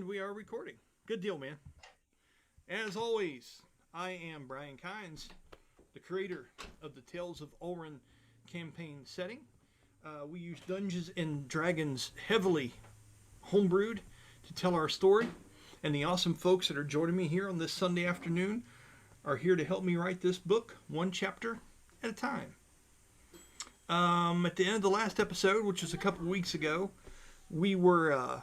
We are recording. Good deal, man. As always, I am Brian Kynes, the creator of the Tales of Ulran campaign setting. We use Dungeons and Dragons heavily homebrewed to tell our story, and the awesome folks that are joining me here on this Sunday afternoon are here to help me write this book one chapter at a time. At the end of the last episode, which was a couple weeks ago, we were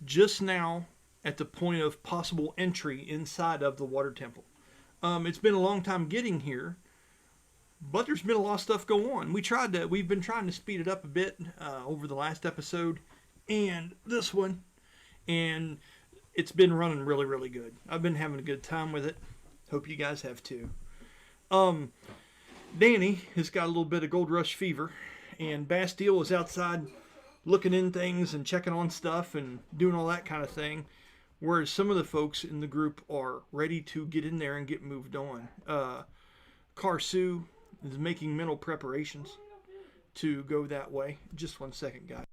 just now at the point of possible entry inside of the water temple. It's been a long time getting here, but there's been a lot of stuff go on. We've been trying to speed it up a bit over the last episode and this one, and it's been running really, really good. I've been having a good time with it. Hope you guys have too. Danny has got a little bit of Gold Rush fever, and Bastille is outside looking in things and checking on stuff and doing all that kind of thing, whereas some of the folks in the group are ready to get in there and get moved on. Karsu is making mental preparations to go that way. Just one second, guys.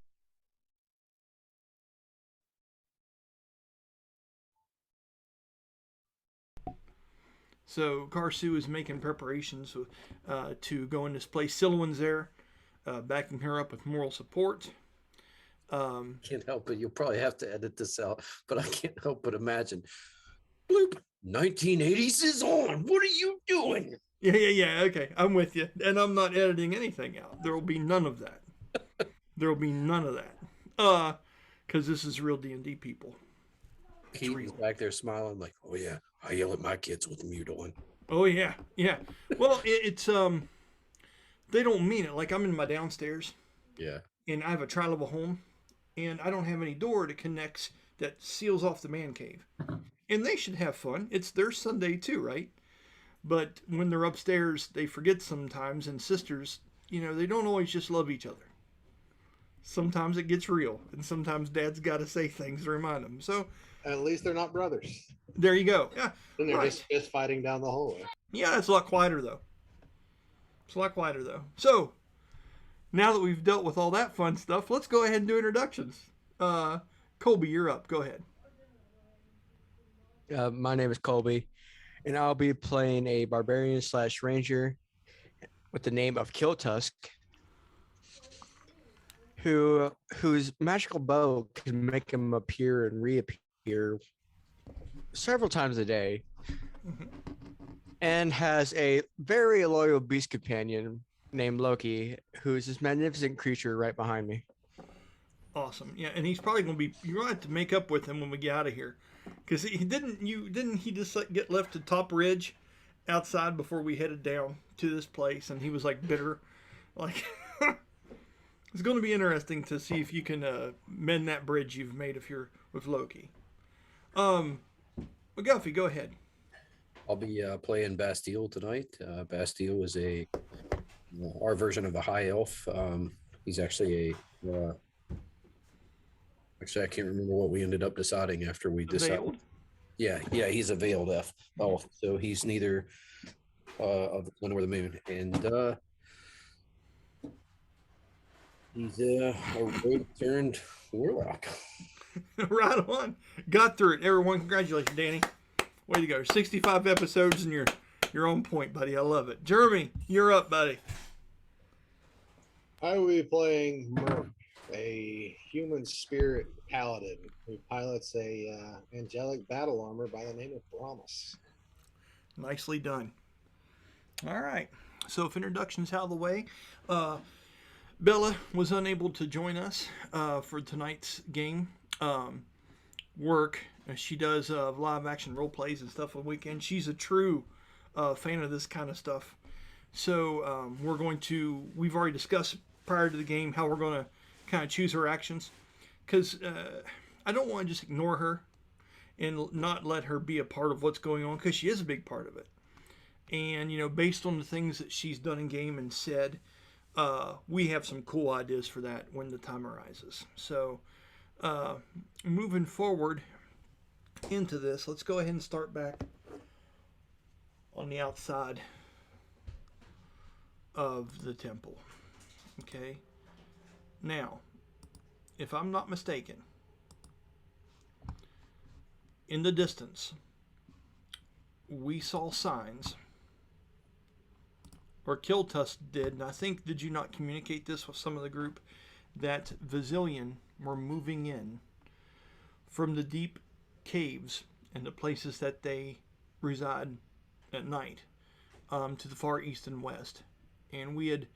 So Karsu is making preparations to go in this place. Silwyn's there, backing her up with moral support. Can't help it. You'll probably have to edit this out, but I can't help but imagine. Bloop. 1980s is on. What are you doing? Yeah. Okay, I'm with you, and I'm not editing anything out. There will be none of that. There will be none of that. Because this is real D&D, people. Keaton's back there smiling like, "Oh yeah, I yell at my kids with mute on." Oh yeah. Well, it's they don't mean it. Like, I'm in my downstairs. Yeah. And I have a tri-level home, and I don't have any door that connects that seals off the man cave. And they should have fun. It's their Sunday too, right? But when they're upstairs, they forget sometimes, and sisters, they don't always just love each other. Sometimes it gets real, and sometimes dad's got to say things to remind them. So at least they're not brothers. There you go. Yeah. Then they're just fist fighting down the hallway. Yeah, it's a lot quieter though. So now that we've dealt with all that fun stuff, let's go ahead and do introductions. Colby, you're up. Go ahead. My name is Colby, and I'll be playing a barbarian / ranger with the name of Killtusk, whose magical bow can make him appear and reappear several times a day, and has a very loyal beast companion named Loki, who's this magnificent creature right behind me. Awesome. Yeah, and he's probably going to be, you're going to have to make up with him when we get out of here. Because didn't he just get left at Top Ridge outside before we headed down to this place, and he was like bitter. Like, it's going to be interesting to see if you can mend that bridge you've made if you're with Loki. McGuffey, go ahead. I'll be playing Bastille tonight. Bastille is our version of a high elf. He's actually actually I can't remember what we ended up deciding after we decided. Veiled? Yeah, he's a veiled elf. So he's neither of the sun or the moon, and he's a road-turned warlock. Right on. Got through it. Everyone, congratulations, Danny. Way to go. 65 episodes and you're on point, buddy. I love it. Jeremy, you're up, buddy. I will be playing Merc, a human spirit paladin who pilots a angelic battle armor by the name of Promise. Nicely done. All right. So if introduction's out of the way, Bella was unable to join us for tonight's game. Work. She does live action role plays and stuff on weekends. She's a true fan of this kind of stuff. So we've already discussed prior to the game how we're going to kind of choose her actions. Because I don't want to just ignore her and not let her be a part of what's going on, because she is a big part of it. And, based on the things that she's done in game and said, we have some cool ideas for that when the time arises. So moving forward into this, let's go ahead and start back on the outside of the temple. Okay. Now, if I'm not mistaken, in the distance, we saw signs, or Kiltus did, and I think, did you not communicate this with some of the group, that Vasilian were moving in from the deep caves and the places that they reside at night, to the far east and west. And we had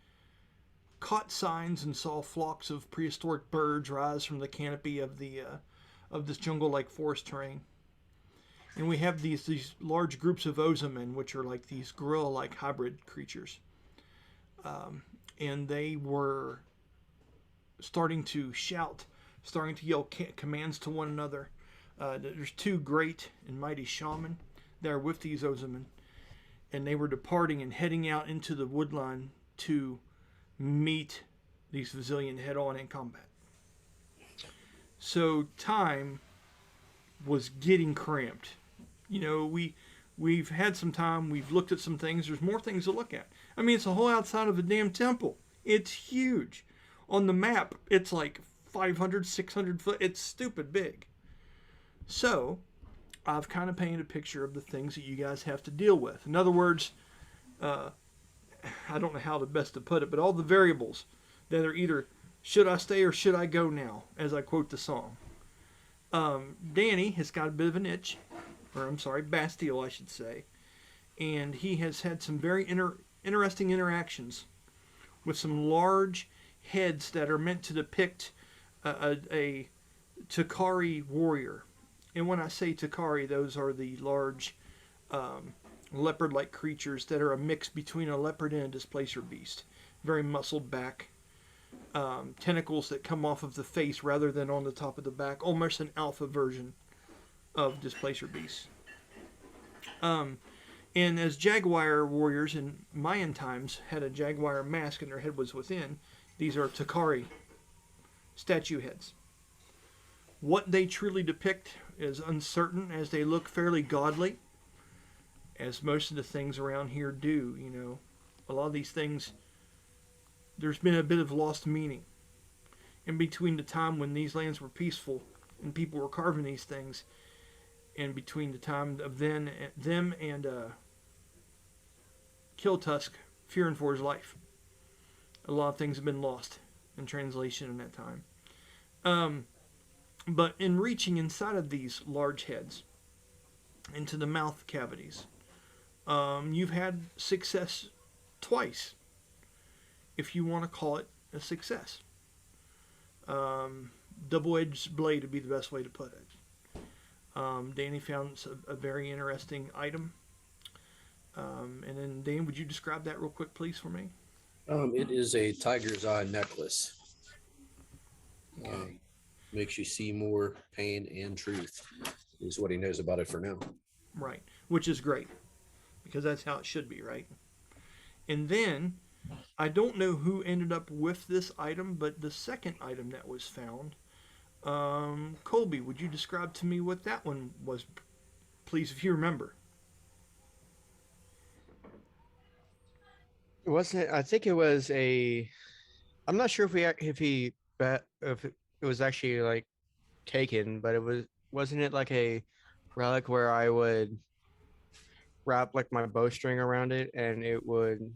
caught signs and saw flocks of prehistoric birds rise from the canopy of this jungle-like forest terrain. And we have these large groups of ozamen, which are like these gorilla-like hybrid creatures. And they were starting to shout, starting to yell commands to one another. There's two great and mighty shaman that are with these ozamen, and they were departing and heading out into the woodline to meet these Vasilian head-on in combat. So time was getting cramped. You know, we've had some time, we've looked at some things, there's more things to look at. I mean, it's a whole outside of a damn temple. It's huge. On the map, it's like 500, 600 foot. It's stupid big. So, I've kind of painted a picture of the things that you guys have to deal with. In other words, I don't know how the best to put it, but all the variables that are either should I stay or should I go now, as I quote the song. Danny has got a bit of an itch, or I'm sorry, Bastille, I should say, and he has had some very interesting interactions with some large heads that are meant to depict a Takari warrior. And when I say Takari, those are the large leopard-like creatures that are a mix between a leopard and a displacer beast. Very muscled back, tentacles that come off of the face rather than on the top of the back. Almost an alpha version of displacer beasts. And as jaguar warriors in Mayan times had a jaguar mask and their head was within, these are Takari statue heads. What they truly depict is uncertain, as they look fairly godly, as most of the things around here do. You know, a lot of these things, there's been a bit of lost meaning in between the time when these lands were peaceful and people were carving these things, and between the time of them and Kiltusk fearing for his life. A lot of things have been lost in translation in that time. But in reaching inside of these large heads, into the mouth cavities, you've had success twice, if you want to call it a success. Double-edged blade would be the best way to put it. Danny found a very interesting item. And then, Dan, would you describe that real quick, please, for me? It is a tiger's eye necklace. Makes you see more pain and truth, is what he knows about it for now. Right, which is great, because that's how it should be, right? And then, I don't know who ended up with this item, but the second item that was found, Colby, would you describe to me what that one was, please, if you remember? It wasn't. I think it was a. I'm not sure if it was actually like taken, but wasn't it like a relic where I would wrap like my bowstring around it and it would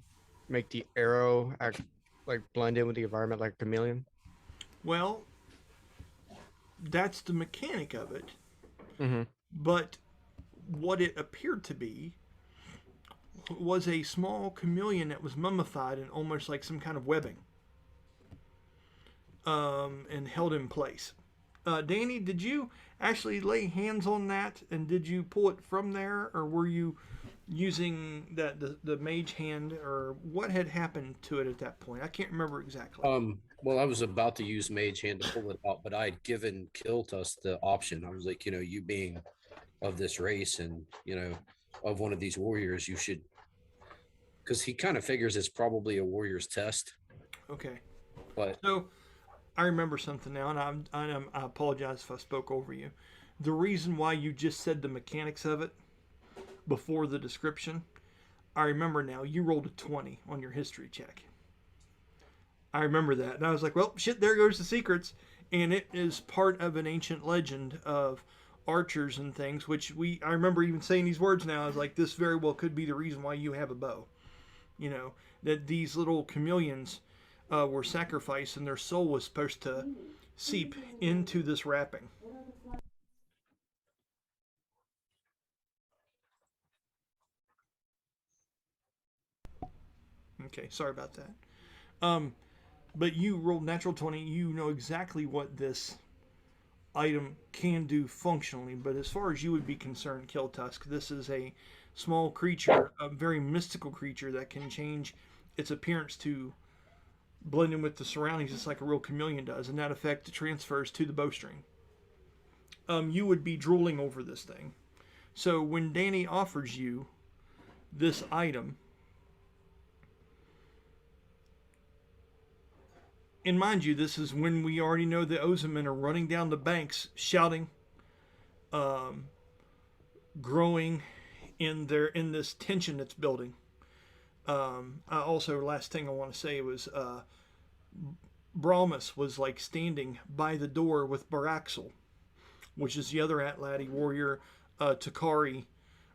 make the arrow like blend in with the environment like a chameleon? Well, that's the mechanic of it. Mm-hmm. But what it appeared to be was a small chameleon that was mummified in almost like some kind of webbing, and held in place. Danny, did you actually lay hands on that, and did you pull it from there, or were you using the mage hand, or what had happened to it at that point? I can't remember exactly. Well, I was about to use mage hand to pull it out, but I had given Kiltus the option. I was like, you being of this race and, of one of these warriors, you should, because he kind of figures it's probably a warrior's test. Okay. But so I remember something now, and I apologize if I spoke over you. The reason why you just said the mechanics of it before the description, I remember now. You rolled a 20 on your history check. I remember that, and I was like, well, shit, there goes the secrets. And it is part of an ancient legend of archers and things, which I remember even saying these words now. I was like, this very well could be the reason why you have a bow. You know, that these little chameleons were sacrificed and their soul was supposed to seep into this wrapping. Okay, sorry about that. But you rolled natural 20. You know exactly what this item can do functionally. But as far as you would be concerned, Kiltusk, this is a small creature, a very mystical creature that can change its appearance to blend in with the surroundings just like a real chameleon does. And that effect transfers to the bowstring. You would be drooling over this thing. So when Danny offers you this item, and mind you, this is when we already know the Ozamen are running down the banks, shouting, growing in this tension that's building. Also, last thing I want to say was Brahmas was like standing by the door with Baraxel, which is the other Atladi warrior, Takari,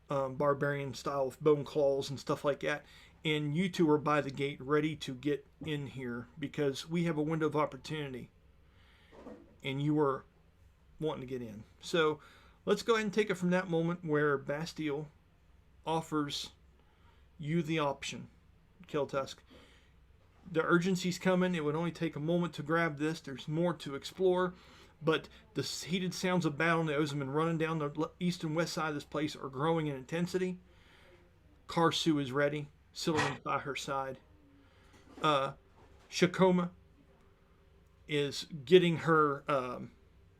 barbarian style with bone claws and stuff like that. And you two are by the gate ready to get in here because we have a window of opportunity and you were wanting to get in. So let's go ahead and take it from that moment where Bastille offers you the option, Kiltusk. The urgency's coming. It would only take a moment to grab this. There's more to explore, but the heated sounds of battle and the Ozamen running down the east and west side of this place are growing in intensity. Karsu is ready. Sylvan's by her side. Shakoma is getting her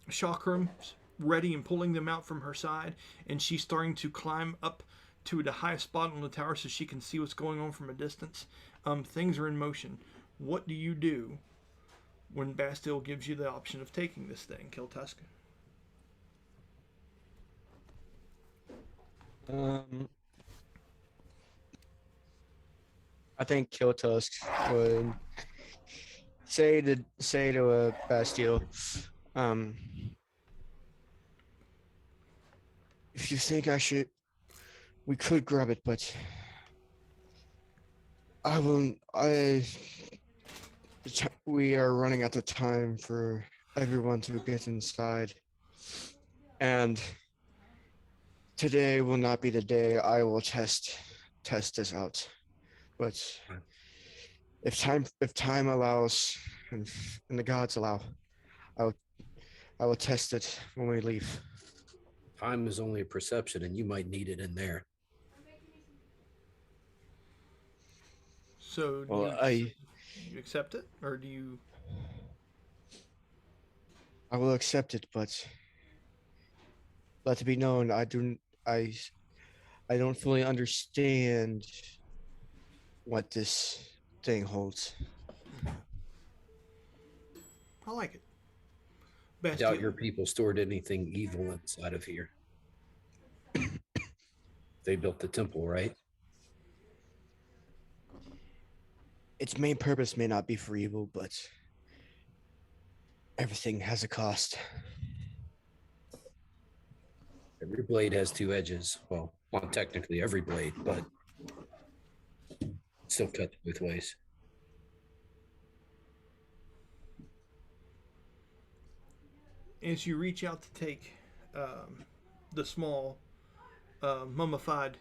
chakrams ready and pulling them out from her side, and she's starting to climb up to the highest spot on the tower so she can see what's going on from a distance. Things are in motion. What do you do when Bastille gives you the option of taking this thing, Kiltusk? I think Kiltusk would say to Bastille, if you think we could grab it, but we are running out of time for everyone to get inside, and today will not be the day I will test this out. But if time allows and the gods allow, I will test it when we leave. Time is only a perception, and you might need it in there. So do you accept it, or do you? I will accept it, but let it be known I don't fully understand what this thing holds. I like it. I doubt your people stored anything evil inside of here. They built the temple, right? Its main purpose may not be for evil, but everything has a cost. Every blade has two edges. Well, not technically every blade, but still cut both ways. As you reach out to take the small mummified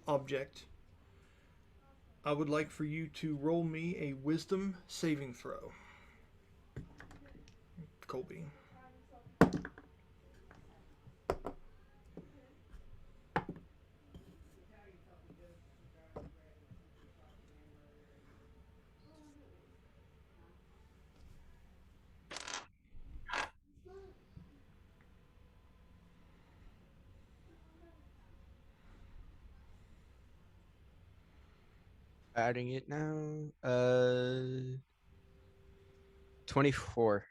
object, I would like for you to roll me a wisdom saving throw. Colby. Adding it now. 24.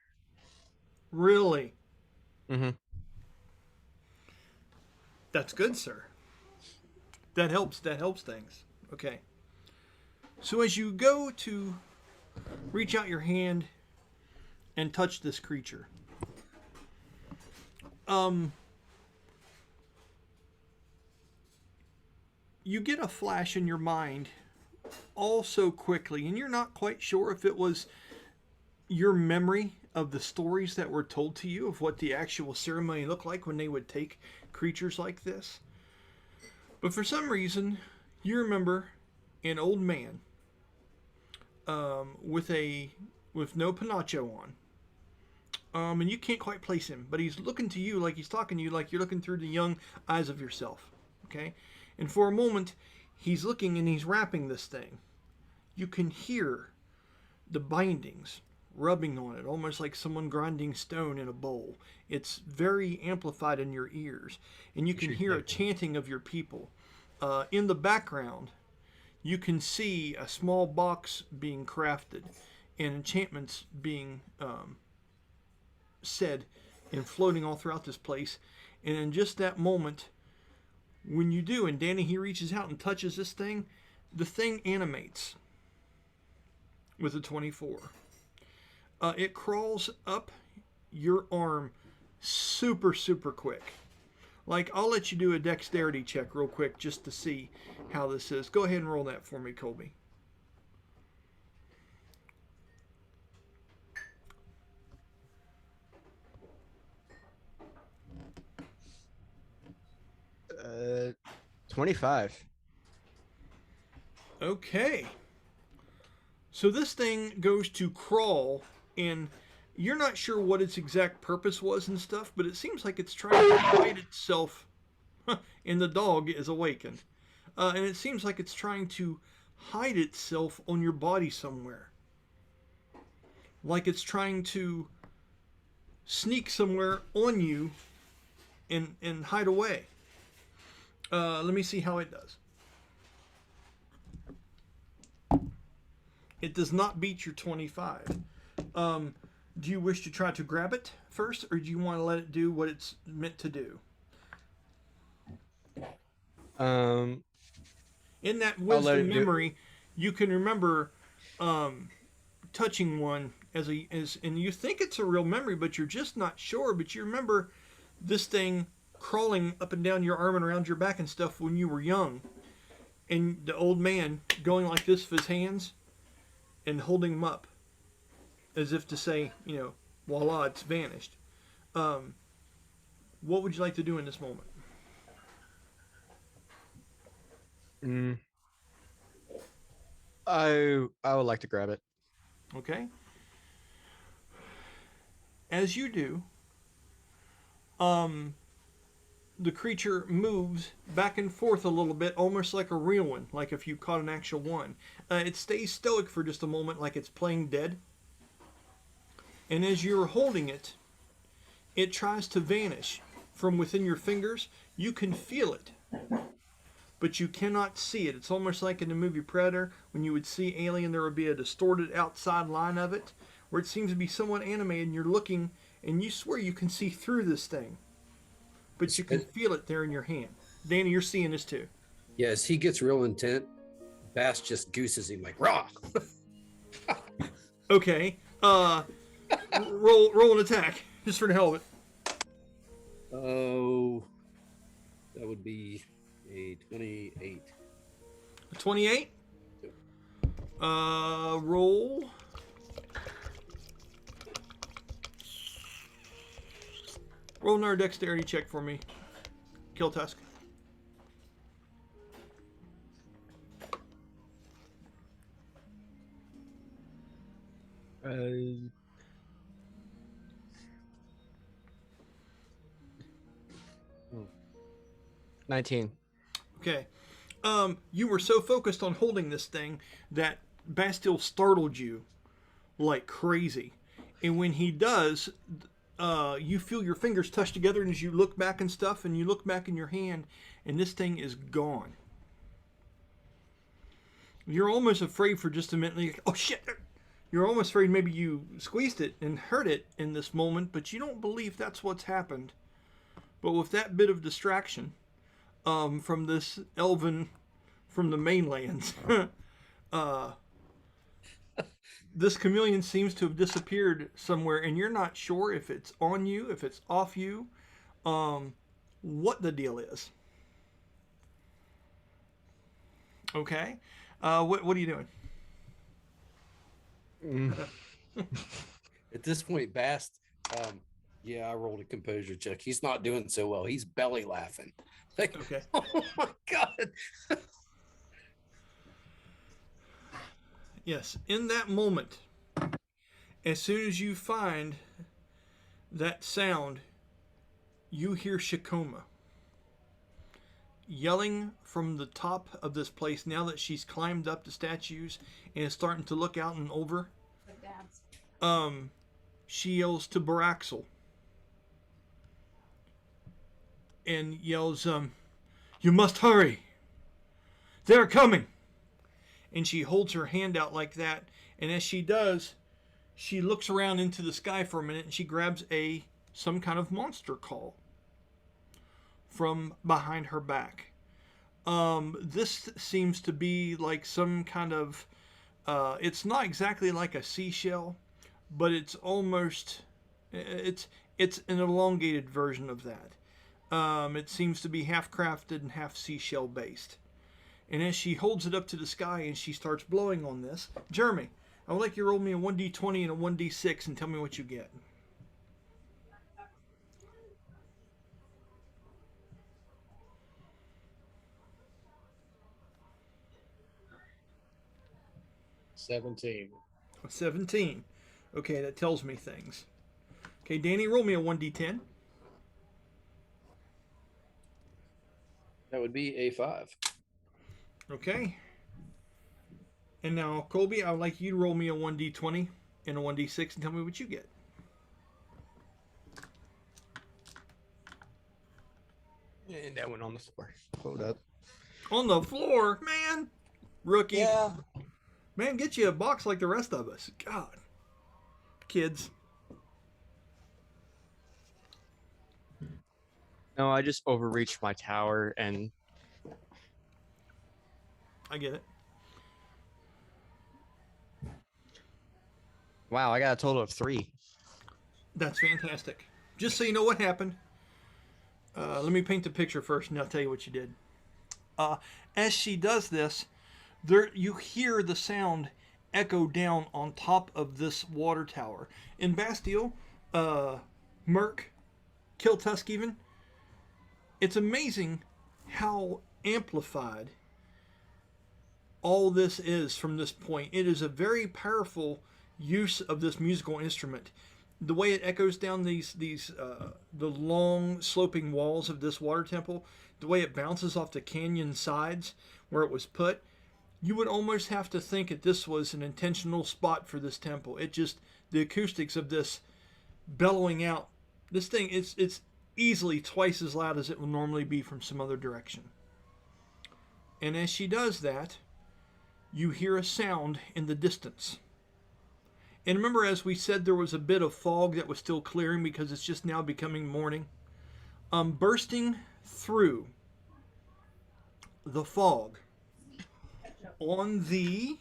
Really? Mm-hmm. That's good, sir. That helps things. Okay. So as you go to reach out your hand and touch this creature, you get a flash in your mind all so quickly, and you're not quite sure if it was your memory of the stories that were told to you of what the actual ceremony looked like when they would take creatures like this. But for some reason, you remember an old man with no panacho on. And you can't quite place him, but he's looking to you like he's talking to you like you're looking through the young eyes of yourself. Okay? And for a moment, he's looking and he's wrapping this thing. You can hear the bindings rubbing on it, almost like someone grinding stone in a bowl. It's very amplified in your ears, and you can hear a chanting of your people. In the background, you can see a small box being crafted and enchantments being said and floating all throughout this place. And in just that moment, when you do, and Danny, he reaches out and touches this thing, the thing animates with a 24. It crawls up your arm super, super quick. Like, I'll let you do a dexterity check real quick just to see how this is. Go ahead and roll that for me, Colby. Uh, 25. Okay. So this thing goes to crawl, and you're not sure what its exact purpose was and stuff, but it seems like it's trying to hide itself. And the dog is awakened. And it seems like it's trying to hide itself on your body somewhere. Like it's trying to sneak somewhere on you and hide away. Let me see how it does. It does not beat your 25. Do you wish to try to grab it first, or do you want to let it do what it's meant to do? In that wisdom memory, you can remember touching one and you think it's a real memory, but you're just not sure. But you remember this thing crawling up and down your arm and around your back and stuff when you were young, and the old man going like this with his hands and holding them up as if to say, voila, it's vanished. What would you like to do in this moment? I would like to grab it. Okay. As you do, the creature moves back and forth a little bit, almost like a real one, like if you caught an actual one. It stays stoic for just a moment, like it's playing dead. And as you're holding it, it tries to vanish from within your fingers. You can feel it, but you cannot see it. It's almost like in the movie Predator, when you would see Alien, there would be a distorted outside line of it, where it seems to be somewhat animated, and you're looking, and you swear you can see through this thing. But you can feel it there in your hand. Danny, you're seeing this too. Yeah, as he gets real intent, Bass just gooses him like, raw. Okay. Roll an attack, just for the hell of it. Oh, that would be a 28. A 28? Roll. Roll another dexterity check for me. Kill Tusk. Uh, 19. Okay. You were so focused on holding this thing that Bastille startled you like crazy. And when he does, you feel your fingers touch together, and as you look back and stuff, and you look back in your hand, and this thing is gone. You're almost afraid for just a minute. Like, oh shit! You're almost afraid maybe you squeezed it and hurt it in this moment, but you don't believe that's what's happened. But with that bit of distraction from this elven from the mainlands, this chameleon seems to have disappeared somewhere, and you're not sure if it's on you, if it's off you, what the deal is. Okay. What are you doing? At this point, Bast, yeah, I rolled a composure check. He's not doing so well. He's belly laughing. Like, Okay. oh my God. Yes. In that moment, as soon as you find that sound, you hear Shikoma yelling from the top of this place now that she's climbed up the statues and is starting to look out and over. She yells to Baraxel and yells, "You must hurry! They're coming!" And she holds her hand out like that, and as she does, she looks around into the sky for a minute and she grabs some kind of monster call from behind her back. This seems to be like some kind of, it's not exactly like a seashell, but it's almost, it's an elongated version of that. It seems to be half crafted and half seashell based. And as she holds it up to the sky and she starts blowing on this, Jeremy, I would like you to roll me a 1d20 and a 1d6 and tell me what you get. $17. 17. Okay, that tells me things. Okay, Danny, roll me a 1d10. That would be a 5. Okay. And now, Colby, I would like you to roll me a 1d20 and a 1d6 and tell me what you get. And that went on the floor. Hold up. On the floor, man. Rookie. Yeah. Man, get you a box like the rest of us. God. Kids. No, I just overreached my tower and I get it. wow, I got a total of 3. That's fantastic. Just so you know what happened, let me paint the picture first and I'll tell you what you did. As she does this, you hear the sound echo down on top of this water tower. In Bastille, Merc, Kill Tusk even, it's amazing how amplified all this is from this point. It is a very powerful use of this musical instrument. The way it echoes down the long sloping walls of this water temple, the way it bounces off the canyon sides where it was put, you would almost have to think that this was an intentional spot for this temple. The acoustics of this bellowing out, this thing, it's easily twice as loud as it would normally be from some other direction. And as she does that, you hear a sound in the distance. And remember, as we said, there was a bit of fog that was still clearing because it's just now becoming morning. Bursting through the fog on the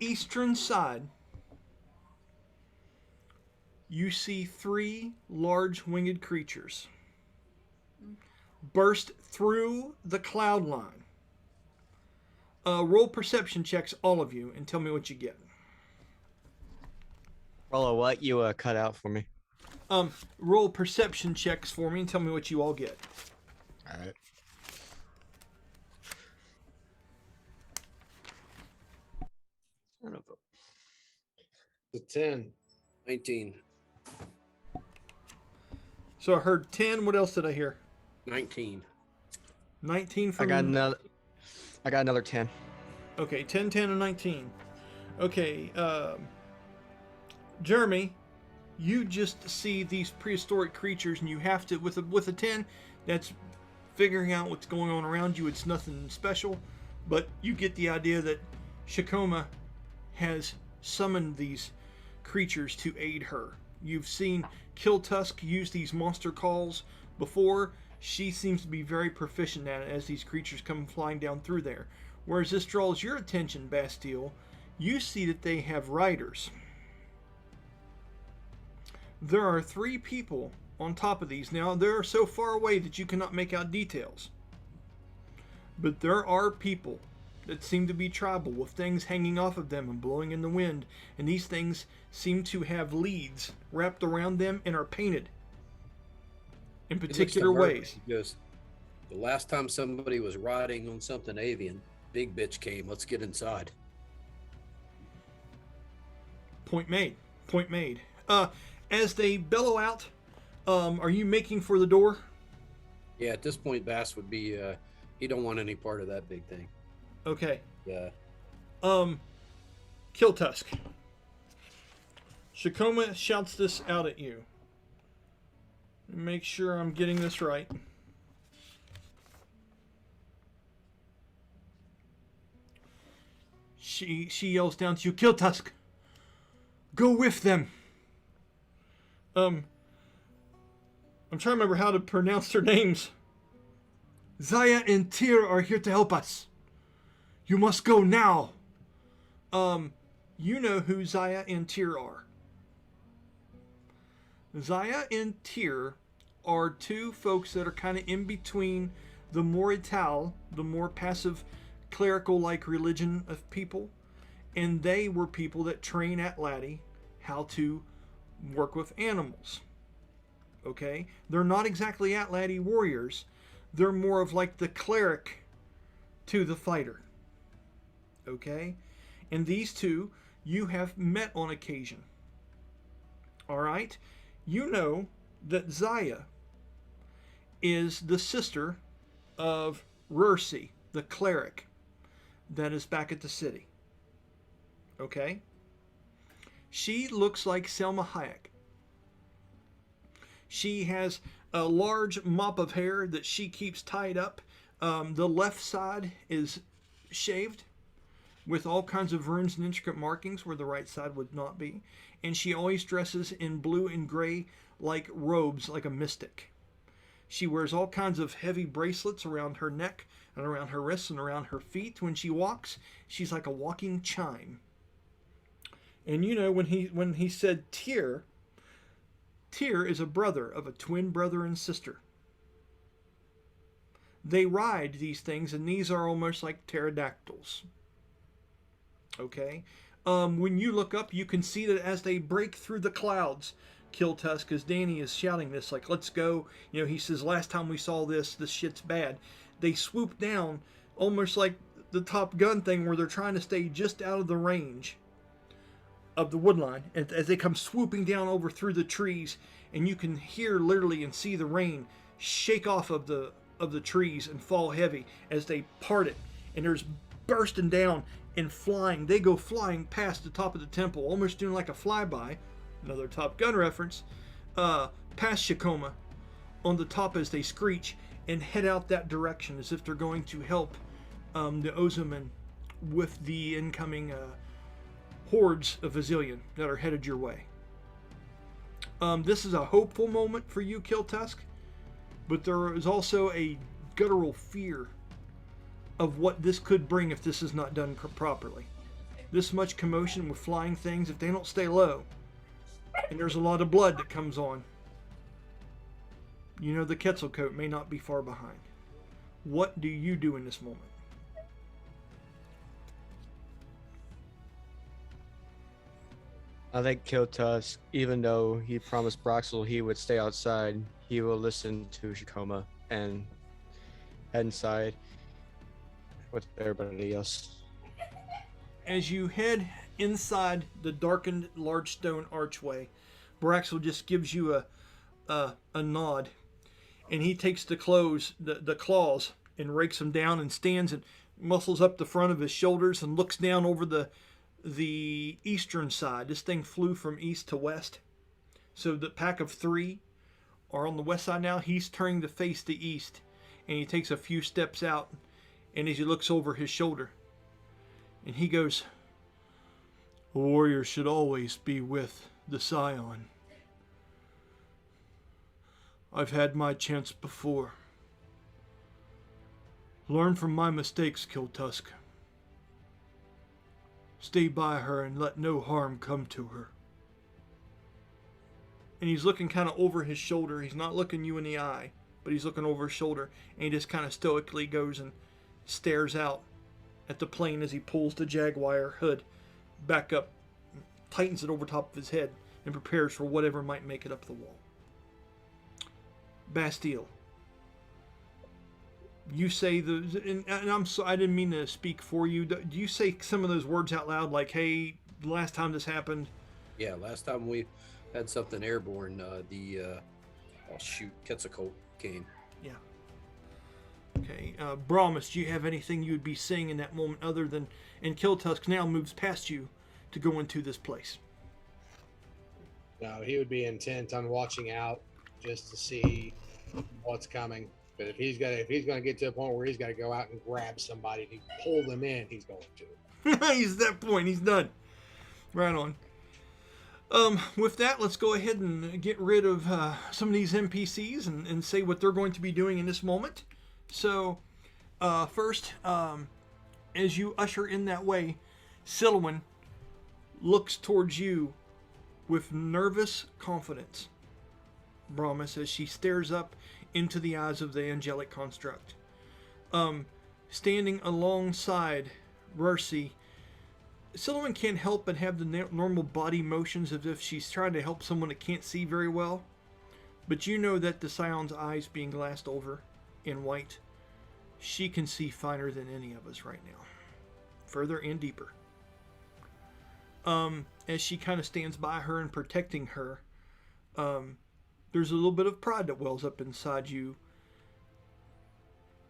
eastern side, you see 3 large winged creatures burst through the cloud line. Roll perception checks, all of you, and tell me what you get. Roll a what you cut out for me. Roll perception checks for me and tell me what you all get. All right. The 10. 19. So I heard 10. What else did I hear? 19. 19 for I got another 10. Okay, 10, 10, and 19. Okay, Jeremy, you just see these prehistoric creatures, and you have to, with a 10, that's figuring out what's going on around you. It's nothing special, but you get the idea that Shikoma has summoned these creatures to aid her. You've seen Kill Tusk use these monster calls before. She seems to be very proficient at it as these creatures come flying down through there. Whereas this draws your attention, Bastille, you see that they have riders. There are 3 people on top of these. Now, they're so far away that you cannot make out details. But there are people that seem to be tribal with things hanging off of them and blowing in the wind, and these things seem to have leads wrapped around them and are painted in He looks particular to Murph, ways. He goes, the last time somebody was riding on something avian, big bitch came. Let's get inside. Point made. Point made. As they bellow out, are you making for the door? Yeah, at this point, Bass would be, he don't want any part of that big thing. Okay. Yeah. Kill Tusk. Shakoma shouts this out at you. Make sure I'm getting this right. She yells down to you, Kill Tusk. Go with them. I'm trying to remember how to pronounce their names. Zaya and Tyr are here to help us. You must go now. You know who Zaya and Tyr are. Zaya and Tyr are two folks that are kind of in between the Morital, the more passive clerical-like religion of people, and they were people that train at Laddie how to work with animals. Okay? They're not exactly at Laddie warriors. They're more of like the cleric to the fighter. Okay? And these two you have met on occasion. Alright? You know that Zaya is the sister of Rursi, the cleric that is back at the city. Okay? She looks like Selma Hayek. She has a large mop of hair that she keeps tied up. The left side is shaved with all kinds of runes and intricate markings where the right side would not be. And she always dresses in blue and gray like robes, like a mystic. She wears all kinds of heavy bracelets around her neck and around her wrists and around her feet. When she walks, she's like a walking chime. And you know, when he said Tyr, Tyr is a brother of a twin brother and sister. They ride these things, and these are almost like pterodactyls. Okay? When you look up, you can see that as they break through the clouds, Kill Tusk, as Danny is shouting this, like, let's go. You know, he says, last time we saw this shit's bad. They swoop down, almost like the Top Gun thing, where they're trying to stay just out of the range of the woodline, and as they come swooping down over through the trees, and you can hear literally and see the rain shake off of the trees and fall heavy as they part it, and there's bursting down and flying. They go flying past the top of the temple, almost doing like a flyby, another Top Gun reference, past Shakoma on the top as they screech and head out that direction as if they're going to help the Ozuman with the incoming hordes of Vizillion that are headed your way. This is a hopeful moment for you, Kill Tusk, but there is also a guttural fear of what this could bring if this is not done properly. This much commotion with flying things, if they don't stay low, and there's a lot of blood that comes on, you know the Quetzalcoatl may not be far behind. What do you do in this moment? I think Kill Tusk, even though he promised Broxel he would stay outside, he will listen to Shakoma and head inside with everybody else. As you head inside the darkened large stone archway, Braxel just gives you a nod, and he takes the claws and rakes them down and stands and muscles up the front of his shoulders and looks down over the eastern side. This thing flew from east to west, so the pack of three are on the west side now. He's turning to face the east, and he takes a few steps out, and as he looks over his shoulder, and he goes, a warrior should always be with the Scion. I've had my chance before. Learn from my mistakes, Kill Tusk. Stay by her and let no harm come to her. And he's looking kind of over his shoulder. He's not looking you in the eye, but he's looking over his shoulder, and he just kind of stoically goes and stares out at the plane as he pulls the Jaguar hood back up, tightens it over top of his head, and prepares for whatever might make it up the wall. Bastille. You say those, and I'm so, I didn't mean to speak for you. Do you say some of those words out loud, like, "Hey, the last time this happened"? Yeah, last time we had something airborne, Quetzalcoatl came. Yeah. Okay. Brahmas, do you have anything you would be saying in that moment other than, and Kiltusk now moves past you to go into this place? No, he would be intent on watching out just to see what's coming. But if he's going to get to a point where he's got to go out and grab somebody to pull them in, he's going to. He's at that point. He's done. Right on. With that, let's go ahead and get rid of some of these NPCs and say what they're going to be doing in this moment. So, first, as you usher in that way, Silwyn looks towards you with nervous confidence, Brahmas, as she stares up into the eyes of the angelic construct. Standing alongside Mercy, Silwyn can't help but have the normal body motions as if she's trying to help someone that can't see very well. But you know that the Scion's eyes being glassed over in white, she can see finer than any of us right now. Further and deeper. As she kind of stands by her and protecting her, there's a little bit of pride that wells up inside you.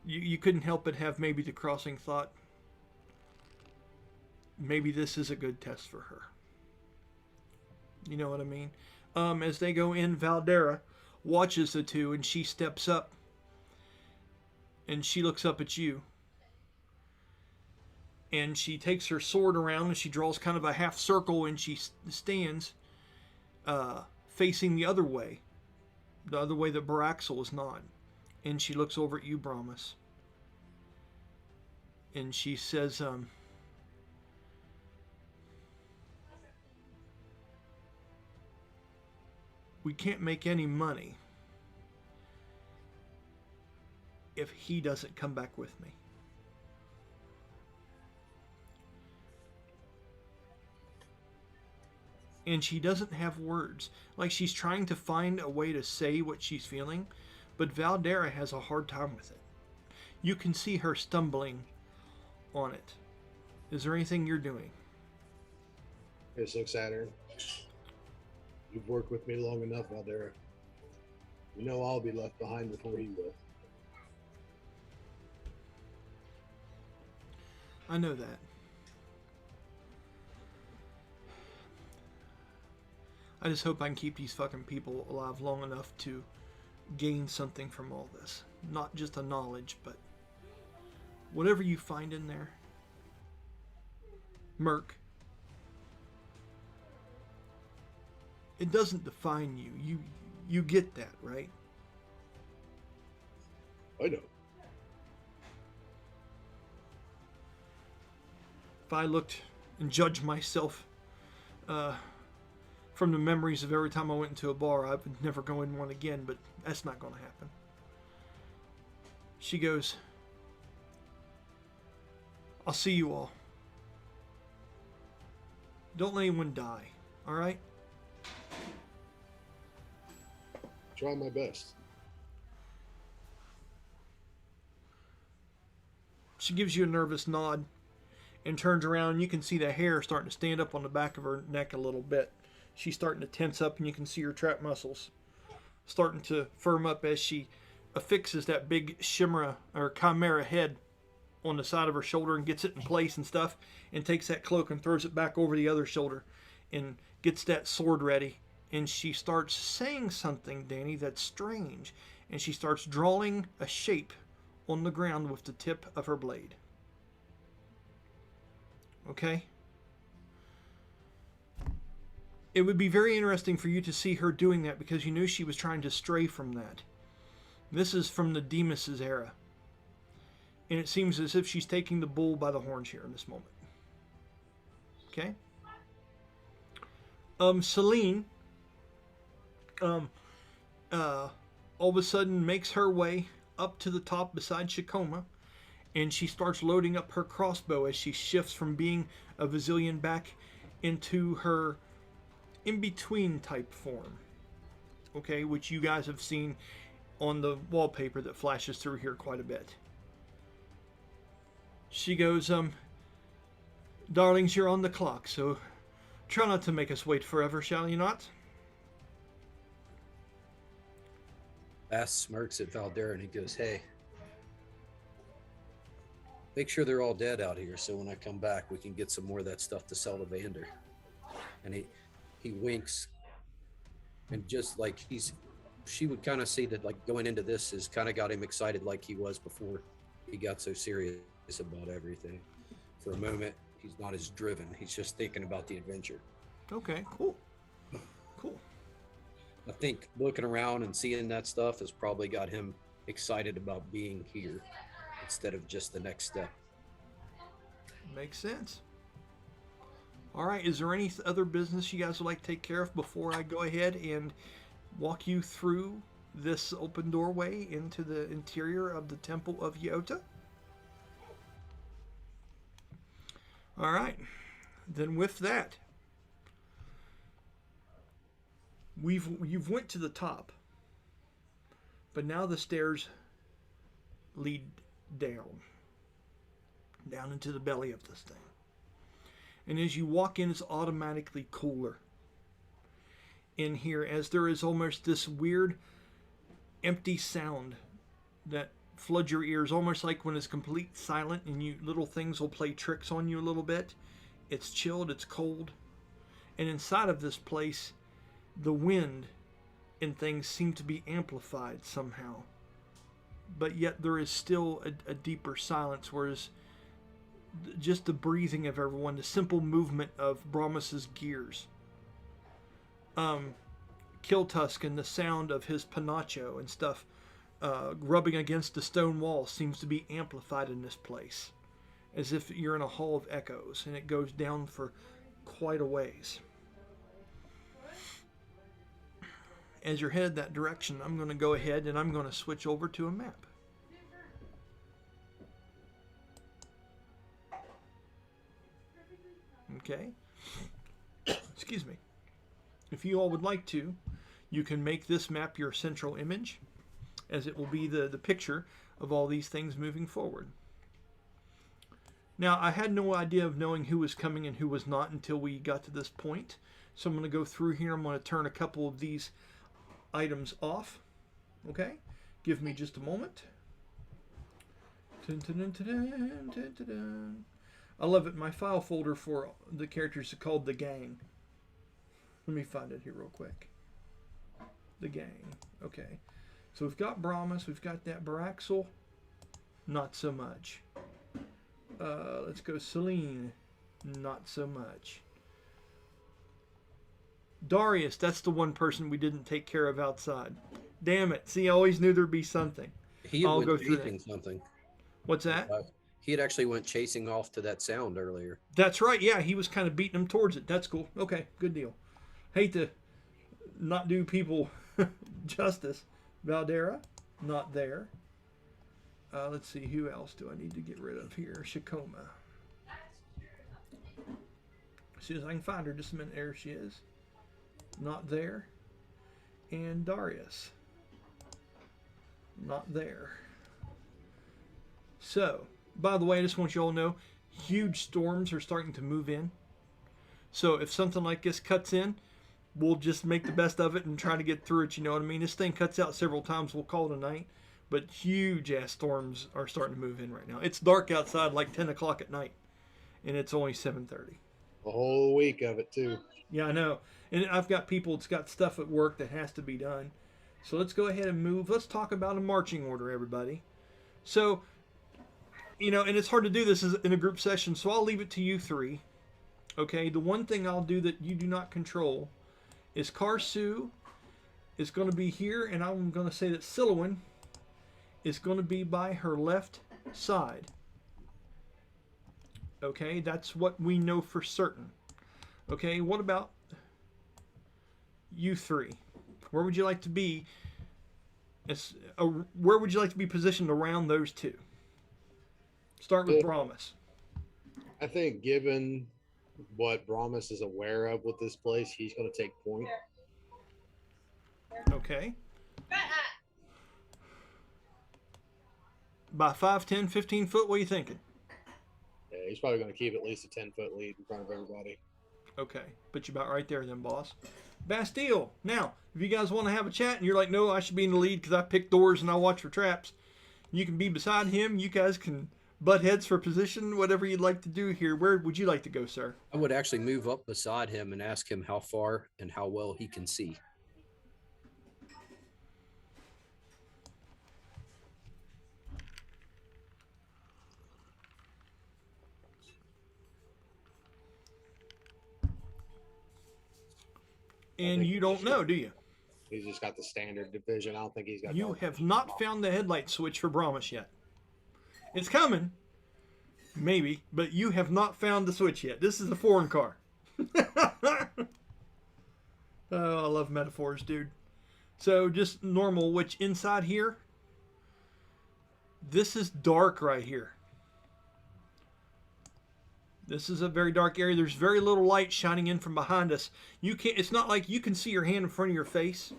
You couldn't help but have maybe the crossing thought, maybe this is a good test for her. You know what I mean? As they go in, Valdera watches the two, and she steps up, and she looks up at you. And she takes her sword around, and she draws kind of a half circle, and she stands facing the other way that Baraxel is not. And she looks over at you, Brahmas. And she says, we can't make any money if he doesn't come back with me. And she doesn't have words. Like she's trying to find a way to say what she's feeling, but Valdera has a hard time with it. You can see her stumbling on it. Is there anything you're doing? Just looks at her. You've worked with me long enough, Valdera. You know I'll be left behind before you will. I know that. I just hope I can keep these fucking people alive long enough to gain something from all this. Not just a knowledge, but whatever you find in there. Merc. It doesn't define you. You get that, right? I know. If I looked and judged myself from the memories of every time I went into a bar, I would never go in one again, but that's not going to happen. She goes, I'll see you all. Don't let anyone die, all right? Try my best. She gives you a nervous nod and turns around, and you can see the hair starting to stand up on the back of her neck a little bit. She's starting to tense up, and you can see her trap muscles starting to firm up as she affixes that big chimera head on the side of her shoulder and gets it in place and stuff, and takes that cloak and throws it back over the other shoulder and gets that sword ready. And she starts saying something, Danny, that's strange. And she starts drawing a shape on the ground with the tip of her blade. Okay? It would be very interesting for you to see her doing that, because you knew she was trying to stray from that. This is from the Demas' era. And it seems as if she's taking the bull by the horns here in this moment. Okay? Celine, all of a sudden makes her way up to the top beside Shikoma, and she starts loading up her crossbow as she shifts from being a Vasilian back into her in-between type form. Okay, which you guys have seen on the wallpaper that flashes through here quite a bit. She goes, darlings, you're on the clock, so try not to make us wait forever, shall you not? Bass smirks at Valdera and he goes, hey, make sure they're all dead out here so when I come back we can get some more of that stuff to sell to Vander. And he winks, and just like she would kind of see that like going into this has kind of got him excited like he was before he got so serious about everything. For a moment, he's not as driven. He's just thinking about the adventure. Okay, cool. Cool. I think looking around and seeing that stuff has probably got him excited about being here instead of just the next step. Makes sense. All right, is there any other business you guys would like to take care of before I go ahead and walk you through this open doorway into the interior of the Temple of Yota? All right, then with that, you've went to the top, but now the stairs lead down into the belly of this thing. And as you walk in, it's automatically cooler in here, as there is almost this weird empty sound that floods your ears, almost like when it's complete silent and little things will play tricks on you a little bit. It's chilled, it's cold. And inside of this place, the wind and things seem to be amplified somehow. But yet there is still a deeper silence, whereas just the breathing of everyone, the simple movement of Brahmas's gears, Kiltusk and the sound of his panacho and stuff rubbing against the stone wall seems to be amplified in this place, as if you're in a hall of echoes, and it goes down for quite a ways. As you're headed that direction, I'm going to go ahead and I'm going to switch over to a map. Okay. Excuse me. If you all would like to, you can make this map your central image, as it will be the picture of all these things moving forward. Now, I had no idea of knowing who was coming and who was not until we got to this point. So I'm going to go through here. I'm going to turn a couple of these items off. Okay? Give me just a moment. Dun, dun, dun, dun, dun, dun, dun. I love it. My file folder for the characters is called The Gang. Let me find it here real quick. The Gang. Okay. So we've got Brahmas. We've got that Baraxel. Not so much. Let's go Celine. Not so much. Darius. That's the one person we didn't take care of outside. Damn it. See, I always knew there'd be something. He had went chasing something. What's that? He had actually went chasing off to that sound earlier. That's right. Yeah, he was kind of beating him towards it. That's cool. Okay, good deal. Hate to not do people justice. Valdera, not there. Let's see, who else do I need to get rid of here? Shakoma. As soon as I can find her, just a minute. There she is. Not there. And Darius. Not there. So, by the way, I just want you all to know, huge storms are starting to move in. So if something like this cuts in, we'll just make the best of it and try to get through it, you know what I mean? This thing cuts out several times, we'll call it a night. But huge ass storms are starting to move in right now. It's dark outside like 10 o'clock at night, and it's only 7:30. A whole week of it, too. Yeah, I know. And I've got people that's got stuff at work that has to be done. So let's go ahead and move. Let's talk about a marching order, everybody. So, you know, and it's hard to do this in a group session, so I'll leave it to you three. Okay, the one thing I'll do that you do not control is Karsu is going to be here, and I'm going to say that Silouan is going to be by her left side. Okay, that's what we know for certain. Okay, what about you three? Where would you like to be? Where would you like to be positioned around those two? Start with Brahmas. I think given what Brahmas is aware of with this place, he's going to take point. Okay. By 5, 10, 15 foot, what are you thinking? Yeah, he's probably going to keep at least a 10-foot lead in front of everybody. Okay. Put you about right there then, boss. Bastille. Now, if you guys want to have a chat and you're like, no, I should be in the lead because I pick doors and I watch for traps, you can be beside him. You guys can butt heads for position, whatever you'd like to do here. Where would you like to go, sir? I would actually move up beside him and ask him how far and how well he can see. And you don't know, do you? He's just got the standard division. I don't think he's got. You have not found the headlight switch for Brahmas yet. It's coming, maybe, but you have not found the switch yet. This is a foreign car. Oh, I love metaphors, dude. So just normal, which inside here, this is dark right here. This is a very dark area. There's very little light shining in from behind us. You can't. It's not like you can see your hand in front of your face.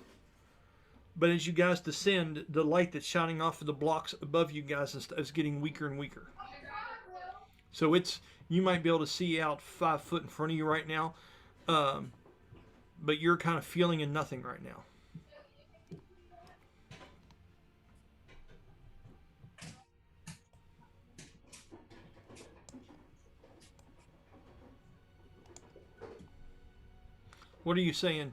But as you guys descend, the light that's shining off of the blocks above you guys is getting weaker and weaker. So you might be able to see out 5 foot in front of you right now, but you're kind of feeling in nothing right now. What are you saying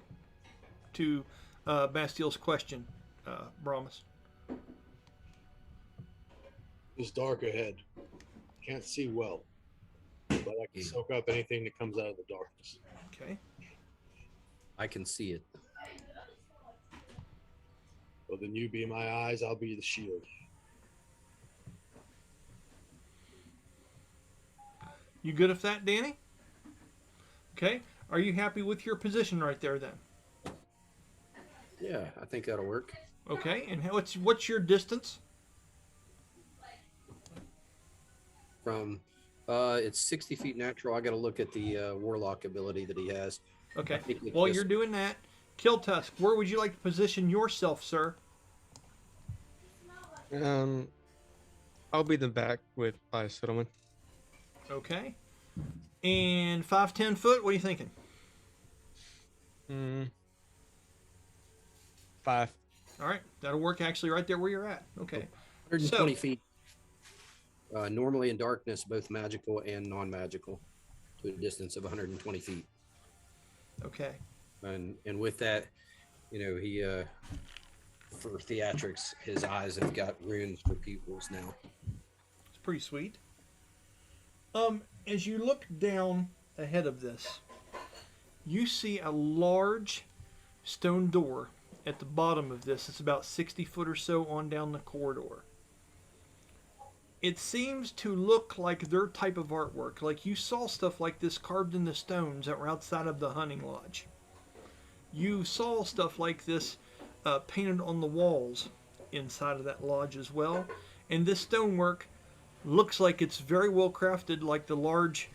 to Bastille's question, Brahmas? It's dark ahead. Can't see well, but I can soak up anything that comes out of the darkness. Okay. I can see it. Well, then you be my eyes, I'll be the shield. You good with that, Danny? Okay. Are you happy with your position right there then? Yeah, I think that'll work. Okay. And what's your distance? From it's 60 feet natural. I got to look at the warlock ability that he has. Okay. While you're doing that, Kill Tusk, where would you like to position yourself, sir? I'll be the back by Settlement. Okay. And 5, 10 foot, what are you thinking? 5. All right. That'll work actually right there where you're at. Okay. 120 feet. Normally in darkness, both magical and non-magical, to a distance of 120 feet. Okay. And with that, he for theatrics, his eyes have got runes for pupils now. It's pretty sweet. As you look down ahead of this, you see a large stone door at the bottom of this. It's about 60 foot or so on down the corridor. It seems to look like their type of artwork. Like you saw stuff like this carved in the stones that were outside of the hunting lodge. You saw stuff like this painted on the walls inside of that lodge as well. And this stonework looks like it's very well crafted, like the large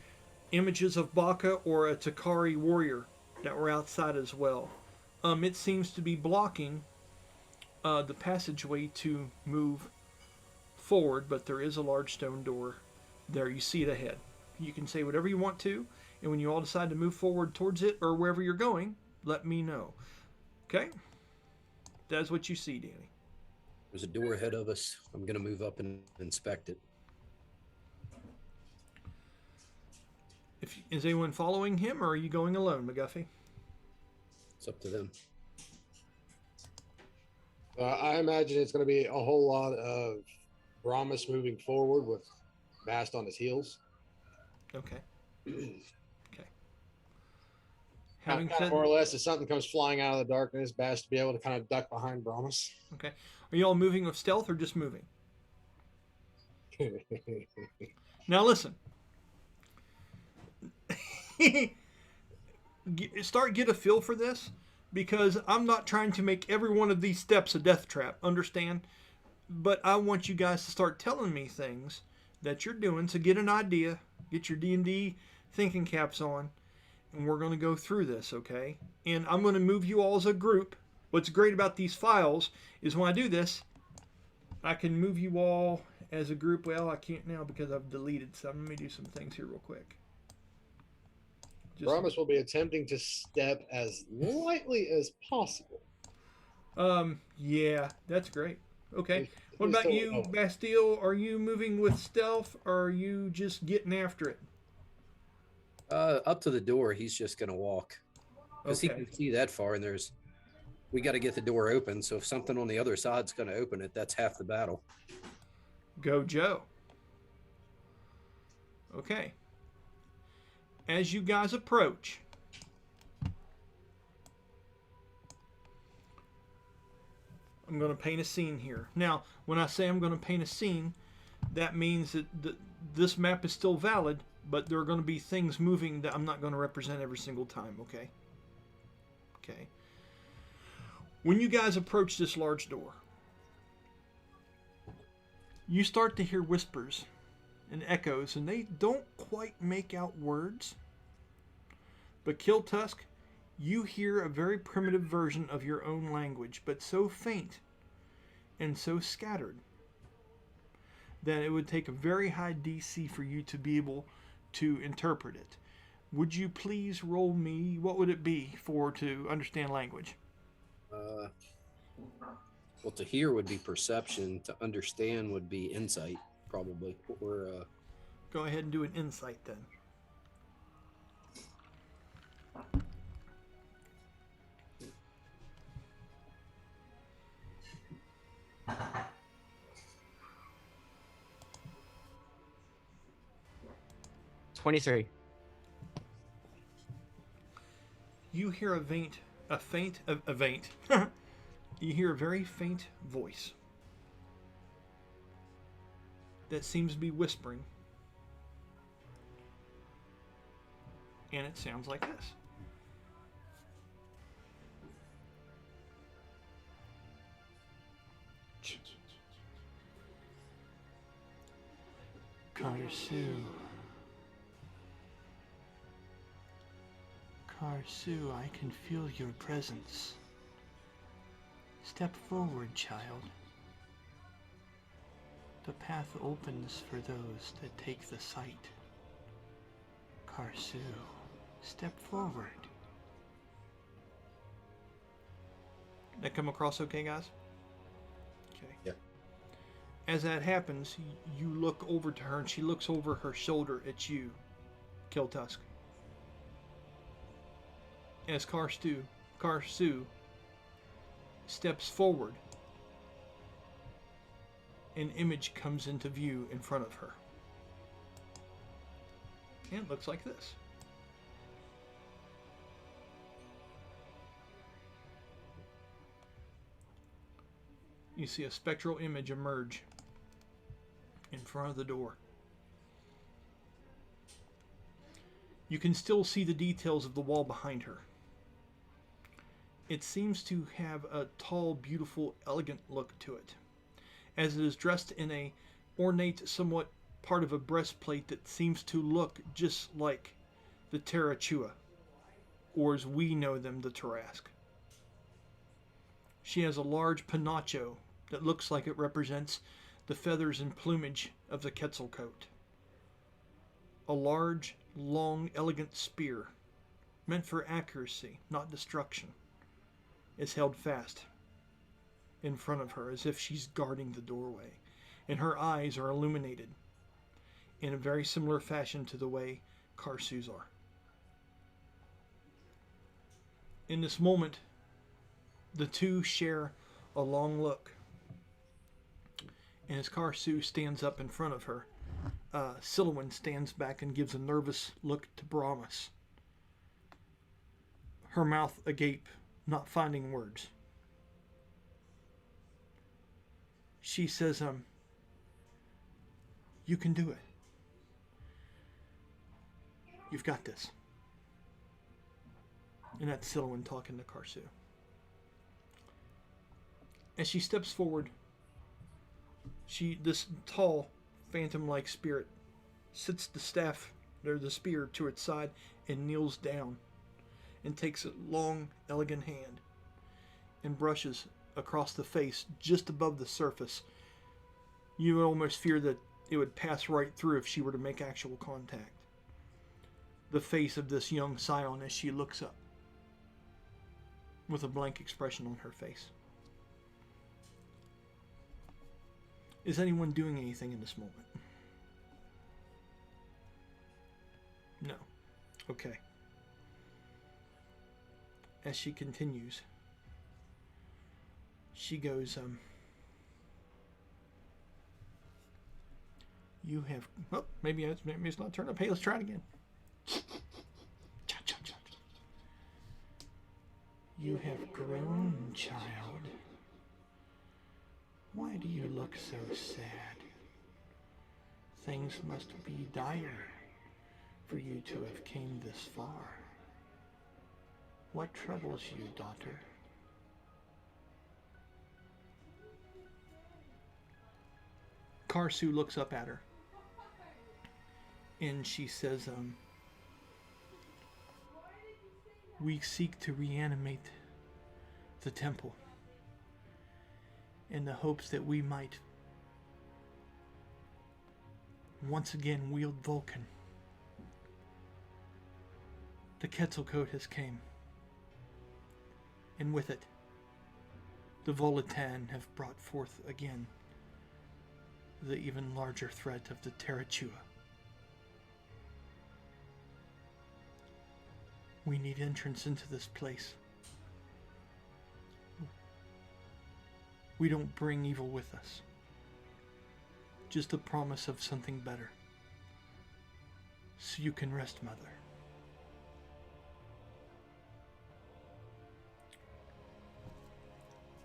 images of Baka or a Takari warrior that were outside as well. It seems to be blocking the passageway to move forward, but there is a large stone door there. You see it ahead. You can say whatever you want to, and when you all decide to move forward towards it or wherever you're going, let me know. Okay? That's what you see, Danny. There's a door ahead of us. I'm going to move up and inspect it. Is anyone following him, or are you going alone, McGuffey? It's up to them. I imagine it's going to be a whole lot of Brahmas moving forward with Bast on his heels. Okay. Okay. Kind of more or less, if something comes flying out of the darkness, Bast to be able to kind of duck behind Brahmas. Okay. Are you all moving with stealth or just moving? Now listen. Get a feel for this, because I'm not trying to make every one of these steps a death trap, understand? But I want you guys to start telling me things that you're doing. So get an idea, get your D&D thinking caps on, and we're going to go through this, okay? And I'm going to move you all as a group. What's great about these files is when I do this, I can move you all as a group. Well, I can't now because I've deleted some. Let me do some things here real quick. Promise will be attempting to step as lightly as possible. Yeah, that's great. Okay. What Just about so- you, oh, Bastille? Are you moving with stealth, or are you just getting after it? Up to the door, he's just gonna walk because he Okay. can see that far, and we got to get the door open. So if something on the other side's gonna open it, that's half the battle. Go, Joe. Okay. As you guys approach, I'm going to paint a scene here. Now, when I say I'm going to paint a scene, that means that this map is still valid, but there are going to be things moving that I'm not going to represent every single time, okay? Okay. When you guys approach this large door, you start to hear whispers and echoes, and they don't quite make out words. But Kill Tusk, you hear a very primitive version of your own language, but so faint and so scattered that it would take a very high DC for you to be able to interpret it. Would you please roll me, what would it be for to understand language? Well, to hear would be perception. To understand would be insight, probably. Or Go ahead and do an insight then. $23. You hear a faint. You hear a very faint voice that seems to be whispering. And it sounds like this. Karsu, I can feel your presence. Step forward, child. The path opens for those that take the sight. Karsu, step forward. That come across okay, guys? Okay. Yeah. As that happens, you look over to her, and she looks over her shoulder at you, Kill Tusk. As Karsu steps forward, an image comes into view in front of her. And it looks like this. You see a spectral image emerge in front of the door. You can still see the details of the wall behind her. It seems to have a tall, beautiful, elegant look to it, as it is dressed in a ornate, somewhat part of a breastplate that seems to look just like the Terrachua, or as we know them, the Tarrasque. She has a large penacho that looks like it represents the feathers and plumage of the Quetzalcoat. A large, long, elegant spear, meant for accuracy, not destruction, is held fast in front of her as if she's guarding the doorway, and her eyes are illuminated in a very similar fashion to the way Karsu's are. In this moment, the two share a long look, and as Karsu stands up in front of her, Silowin stands back and gives a nervous look to Brahmas, her mouth agape, not finding words. She says, you can do it. You've got this. And that's Silowin talking to Karsu. As she steps forward, this tall, phantom-like spirit sits the staff or the spear to its side and kneels down and takes a long, elegant hand and brushes across the face just above the surface. You would almost fear that it would pass right through if she were to make actual contact. The face of this young scion as she looks up with a blank expression on her face. Is anyone doing anything in this moment? No. Okay. As she continues, she goes, you have, oh, maybe it's not turned up. Hey, let's try it again. You have grown, child. Why do you look so sad? Things must be dire for you to have came this far. What troubles you, daughter? Karsu looks up at her and she says, we seek to reanimate the temple in the hopes that we might once again wield Vulcan. The Quetzalcoatl has came, and with it, the Volitan have brought forth again the even larger threat of the Terrachua. We need entrance into this place. We don't bring evil with us. Just a promise of something better. So you can rest, Mother.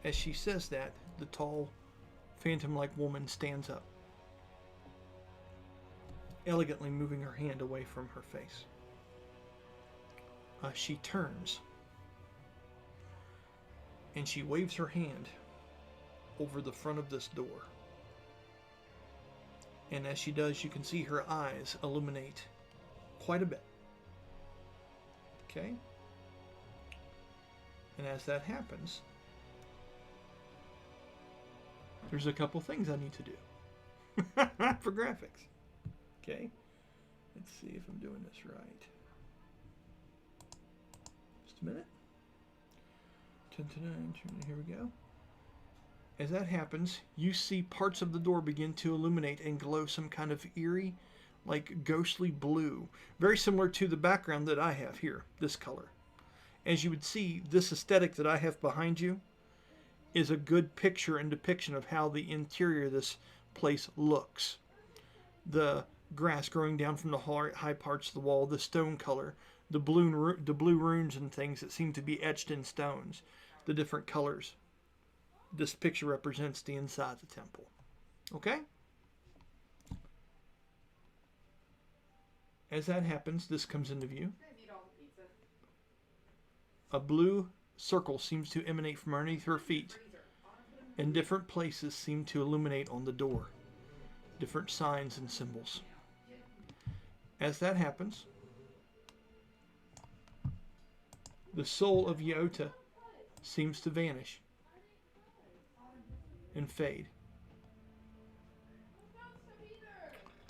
As she says that, the tall, phantom-like woman stands up, elegantly moving her hand away from her face. She turns, and she waves her hand over the front of this door. And as she does, you can see her eyes illuminate quite a bit. Okay? And as that happens, there's a couple things I need to do for graphics. Okay? Let's see if I'm doing this right. Just a minute. Here we go. As that happens, you see parts of the door begin to illuminate and glow some kind of eerie, like ghostly blue. Very similar to the background that I have here, this color. As you would see, this aesthetic that I have behind you is a good picture and depiction of how the interior of this place looks. The grass growing down from the high parts of the wall, the stone color, the blue runes and things that seem to be etched in stones, the different colors. This picture represents the inside of the temple. Okay? As that happens, this comes into view. A blue circle seems to emanate from underneath her feet, and different places seem to illuminate on the door. Different signs and symbols. As that happens, the soul of Yota seems to vanish and fade.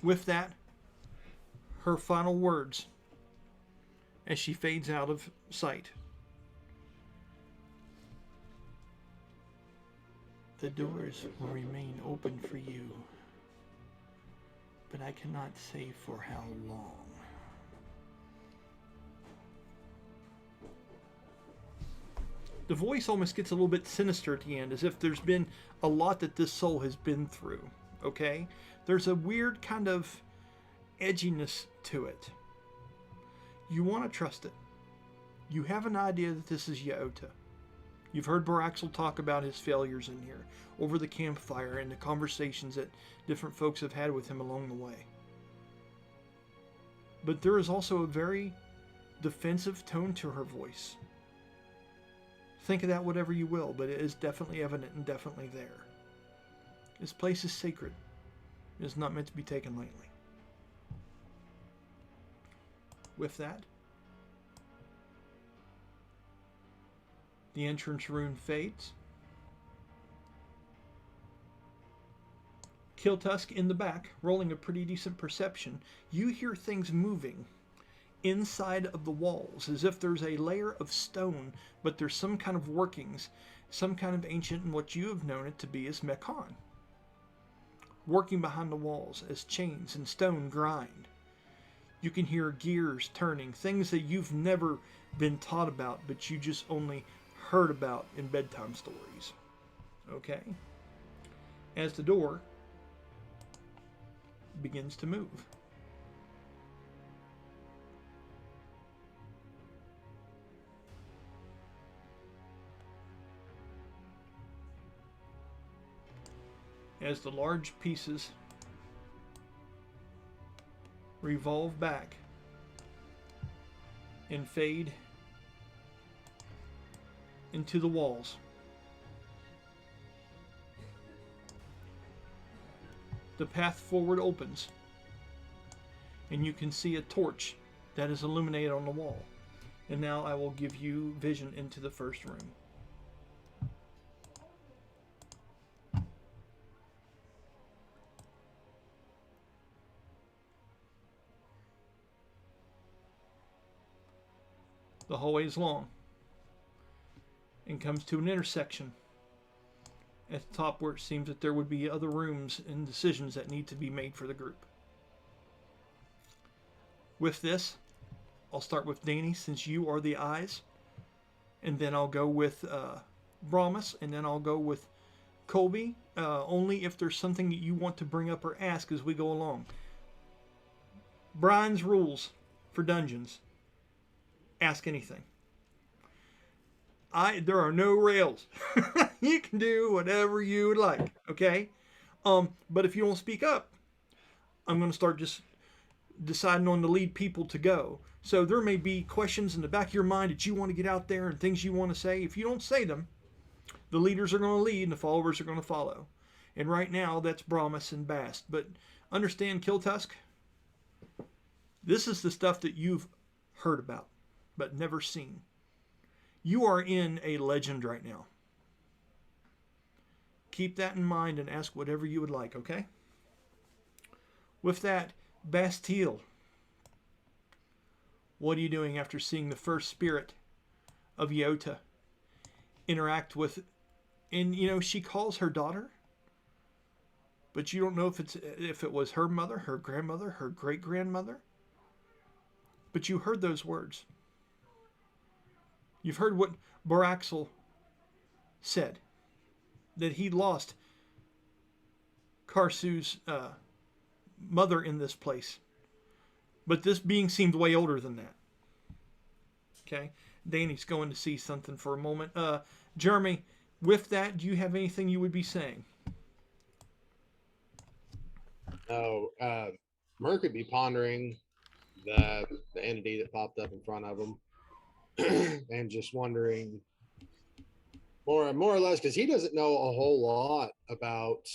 With that, her final words as she fades out of sight. The doors will remain open for you, but I cannot say for how long. The voice almost gets a little bit sinister at the end, as if there's been a lot that this soul has been through, okay? There's a weird kind of edginess to it. You want to trust it. You have an idea that this is Yota. You've heard Baraxel talk about his failures in here, over the campfire and the conversations that different folks have had with him along the way. But there is also a very defensive tone to her voice. Think of that whatever you will, but it is definitely evident and definitely there. This place is sacred. It is not meant to be taken lightly. With that, the entrance rune fades. Kiltusk in the back, rolling a pretty decent perception. You hear things moving inside of the walls, as if there's a layer of stone, but there's some kind of workings, some kind of ancient, and what you have known it to be as Mechon, working behind the walls as chains and stone grind. You can hear gears turning, things that you've never been taught about, but you just only heard about in bedtime stories. Okay? As the door begins to move. As the large pieces revolve back and fade into the walls, the path forward opens, and you can see a torch that is illuminated on the wall. And now I will give you vision into the first room. The hallway is long and comes to an intersection at the top where it seems that there would be other rooms and decisions that need to be made for the group. With this, I'll start with Danny since you are the eyes, and then I'll go with Brahmas, and then I'll go with Colby, only if there's something that you want to bring up or ask as we go along. Brian's rules for dungeons. Ask anything. There are no rails. You can do whatever you would like, okay? But if you don't speak up, I'm going to start just deciding on the lead people to go. So there may be questions in the back of your mind that you want to get out there and things you want to say. If you don't say them, the leaders are going to lead and the followers are going to follow. And right now, that's Brahmas and Bast. But understand, Kiltusk, this is the stuff that you've heard about, but never seen. You are in a legend right now. Keep that in mind and ask whatever you would like, okay? With that, Bastille, what are you doing after seeing the first spirit of Iota interact with, and you know, she calls her daughter, but you don't know if it was her mother, her grandmother, her great-grandmother, but you heard those words. You've heard what Baraxel said, that he lost Karsu's mother in this place. But this being seemed way older than that. Okay? Danny's going to see something for a moment. Jeremy, with that, do you have anything you would be saying? No, Merc could be pondering the entity that popped up in front of him. And just wondering more or less, because he doesn't know a whole lot about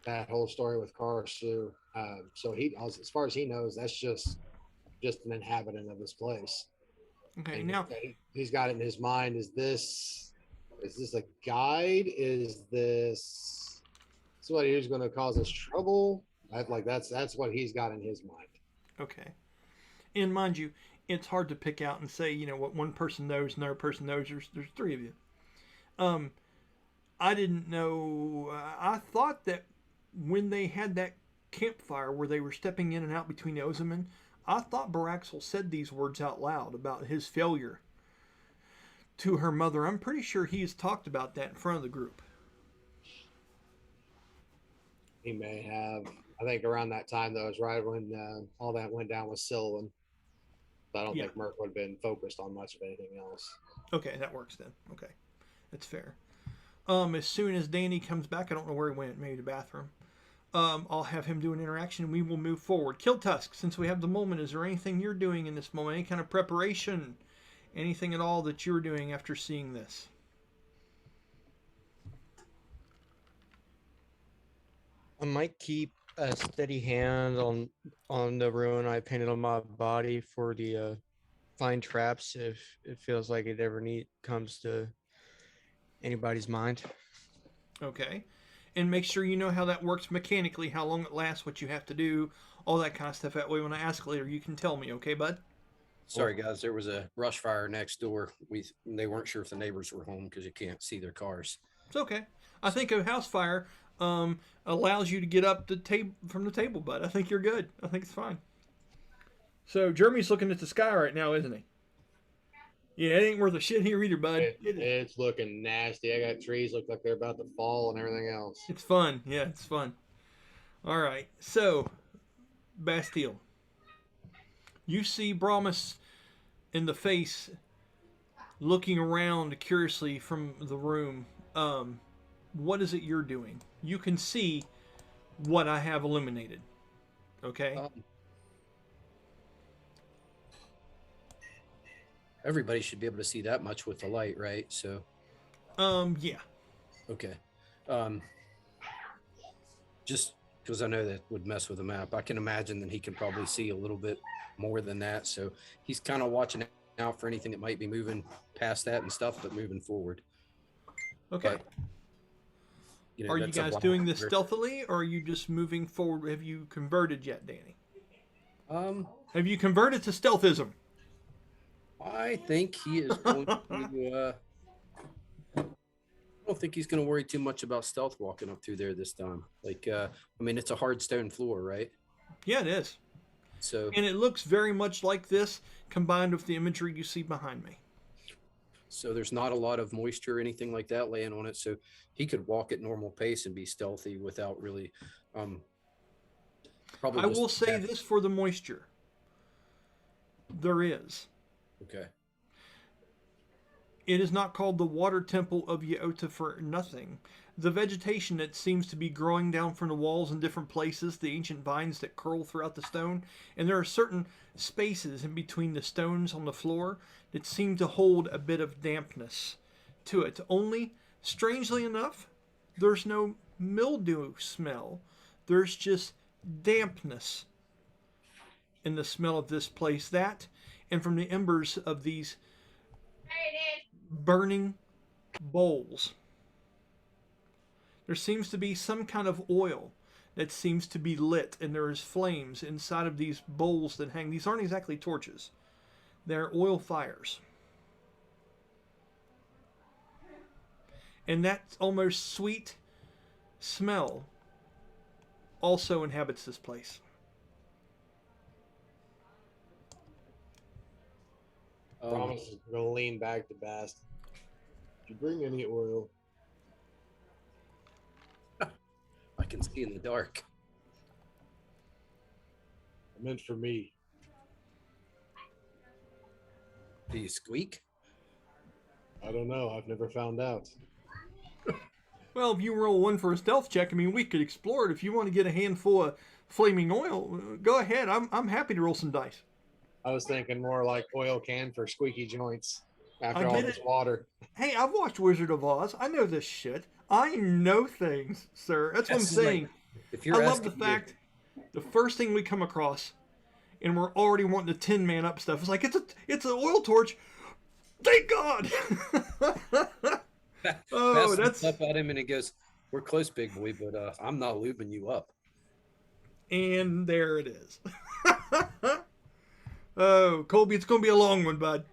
that whole story with Karsu. So he, as far as he knows, that's just an inhabitant of this place. Okay, And now he's got it in his mind. Is this a guide? Is this somebody who's going to cause us trouble? That's what he's got in his mind. okay. And mind you, it's hard to pick out and say, you know, what one person knows, another person knows. There's three of you. I didn't know. I thought that when they had that campfire where they were stepping in and out between the Ozaman, I thought Baraxel said these words out loud about his failure to her mother. I'm pretty sure he's talked about that in front of the group. He may have. I think around that time, though, is right when all that went down with Sylvan. I don't think Merc would have been focused on much of anything else. Okay, that works then. Okay, that's fair. As soon as Danny comes back, I don't know where he went, maybe the bathroom. I'll have him do an interaction and we will move forward. Kiltusk, since we have the moment, is there anything you're doing in this moment? Any kind of preparation? Anything at all that you're doing after seeing this? I might keep a steady hand on the rune I painted on my body for the find traps if it feels like it ever comes to anybody's mind. Okay. And make sure you know how that works mechanically, how long it lasts, what you have to do, all that kind of stuff. That way, when I ask later, you can tell me, okay, bud? Sorry, guys. There was a brush fire next door. They weren't sure if the neighbors were home because you can't see their cars. It's okay. I think a house fire allows you to get up the table from the table, bud. I think you're good. I think it's fine. So Jeremy's looking at the sky right now, isn't he? Yeah, it ain't worth a shit here either, bud. It's looking nasty. I got trees look like they're about to fall and everything else. It's fun. Yeah, it's fun. All right. So, Bastille. You see Brahmas in the face looking around curiously from the room. What is it you're doing? You can see what I have illuminated. Okay? Everybody should be able to see that much with the light, right? So, yeah. okay. Just because I know that would mess with the map, I can imagine that he can probably see a little bit more than that. So he's kind of watching out for anything that might be moving past that and stuff, but moving forward. Okay. But, are you guys doing this stealthily, or are you just moving forward? Have you converted yet, Danny? Have you converted to stealthism? I think he is going to. I don't think he's going to worry too much about stealth walking up through there this time. Like, I mean, it's a hard stone floor, right? Yeah, it is. So, and it looks very much like this, combined with the imagery you see behind me. So there's not a lot of moisture or anything like that laying on it. So he could walk at normal pace and be stealthy without really. Probably. I will say this for the moisture. There is. Okay. It is not called the water temple of Yeota for nothing. The vegetation that seems to be growing down from the walls in different places, the ancient vines that curl throughout the stone, and there are certain spaces in between the stones on the floor that seem to hold a bit of dampness to it. Only, strangely enough, there's no mildew smell. There's just dampness in the smell of this place. That, and from the embers of these burning bowls. There seems to be some kind of oil that seems to be lit, and there is flames inside of these bowls that hang. These aren't exactly torches. They're oil fires. And that almost sweet smell also inhabits this place. Promise is going to lean back to Bast. Did you bring any oil? I can see in the dark. I meant for me. Do you squeak? I don't know. I've never found out. Well, if you roll one for a stealth check, I mean, we could explore it. If you want to get a handful of flaming oil, go ahead. I'm happy to roll some dice. I was thinking more like oil can for squeaky joints after I all get this it. water. Hey, I've watched Wizard of Oz. I know this shit. I know things, sir. That's what I'm saying. If you're I love the asking me- fact the first thing we come across, and we're already wanting to 10-man up stuff. It's like it's an oil torch. Thank God. Oh, Bast looks up at him and he goes, "We're close, big boy, but I'm not lubing you up." And there it is. Oh, Colby, it's going to be a long one, bud.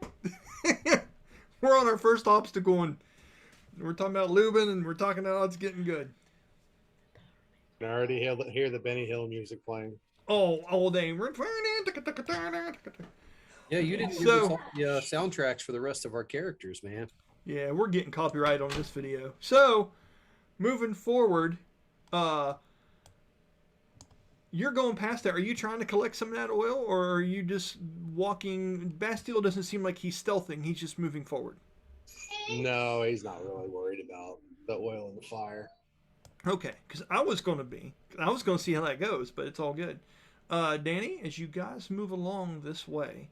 We're on our first obstacle, and we're talking about lubing, and we're talking about it's getting good. I already hear the Benny Hill music playing. Oh, all day. Yeah, you didn't give us all the soundtracks for the rest of our characters, man. Yeah, we're getting copyright on this video. So, moving forward, you're going past that. Are you trying to collect some of that oil, or are you just walking? Bastille doesn't seem like he's stealthing. He's just moving forward. No, he's not really worried about the oil in the fire. Okay, because I was going to see how that goes, but it's all good. Danny, as you guys move along this way,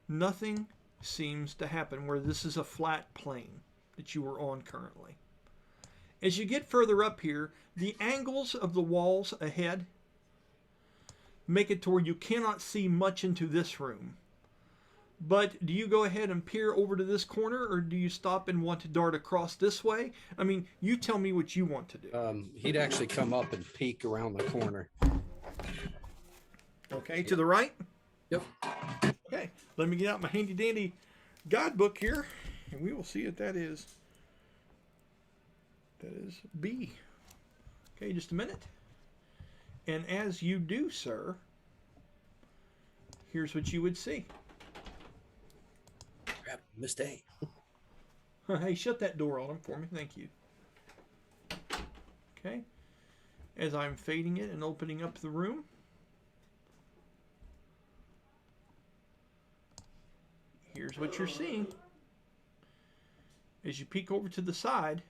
nothing seems to happen where this is a flat plane that you are on currently. As you get further up here, the angles of the walls ahead make it to where you cannot see much into this room. But do you go ahead and peer over to this corner, or do you stop and want to dart across this way? I mean, you tell me what you want to do. He'd actually come up and peek around the corner. Okay, to the right? Yep. Okay, let me get out my handy dandy guidebook here, and we will see if that is B. Okay, just a minute. And as you do, sir, here's what you would see. Crap, missed A. Hey, shut that door on him for me. Thank you. Okay. As I'm fading it and opening up the room. Here's what you're seeing. As you peek over to the side,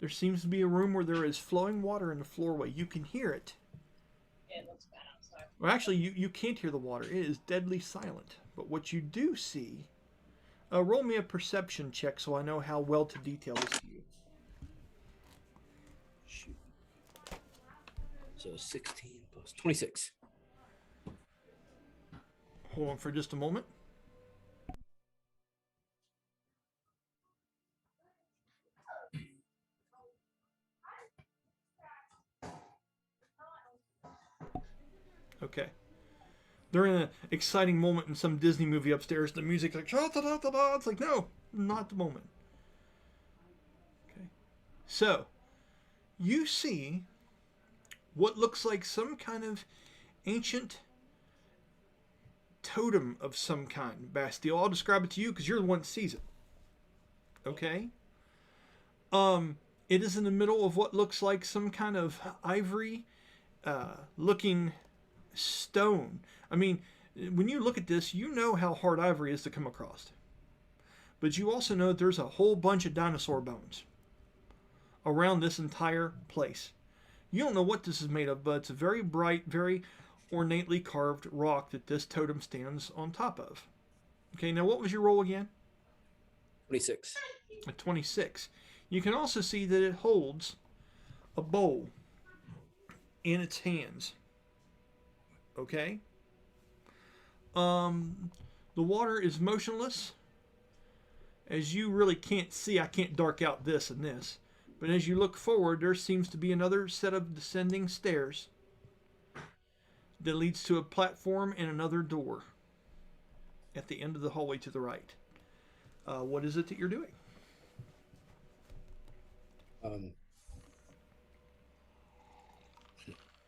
there seems to be a room where there is flowing water in the floorway. You can hear it. It looks bad outside. Well, actually, you can't hear the water. It is deadly silent. But what you do see, roll me a perception check so I know how well to detail this to you. Shoot. So 16 plus 26. Hold on for just a moment. Okay. They're in an exciting moment in some Disney movie upstairs. The music's like, "Sha-da-da-da-da." It's like, no, not the moment. Okay. So, you see what looks like some kind of ancient totem of some kind. Bastille. I'll describe it to you because you're the one that sees it. Okay? It is in the middle of what looks like some kind of ivory looking stone. I mean, when you look at this, you know how hard ivory is to come across. But you also know that there's a whole bunch of dinosaur bones around this entire place. You don't know what this is made of, but it's a very bright, very ornately carved rock that this totem stands on top of. Okay, now what was your roll again? 26. A 26. You can also see that it holds a bowl in its hands. Okay? The water is motionless. As you really can't see, I can't dark out this and this. But as you look forward, there seems to be another set of descending stairs that leads to a platform and another door at the end of the hallway to the right. What is it that you're doing?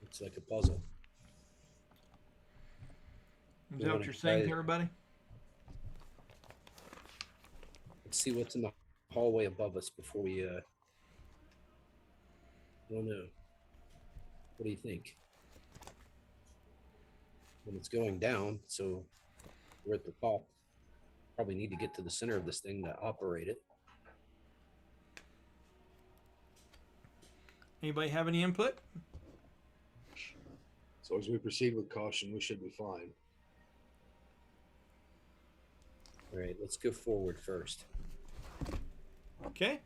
It's like a puzzle. Is that what you're saying to everybody? Let's see what's in the hallway above us before we I don't know. What do you think? When it's going down, so we're at the top. Probably need to get to the center of this thing to operate it. Anybody have any input? As long as we proceed with caution, we should be fine. All right, let's go forward first. Okay.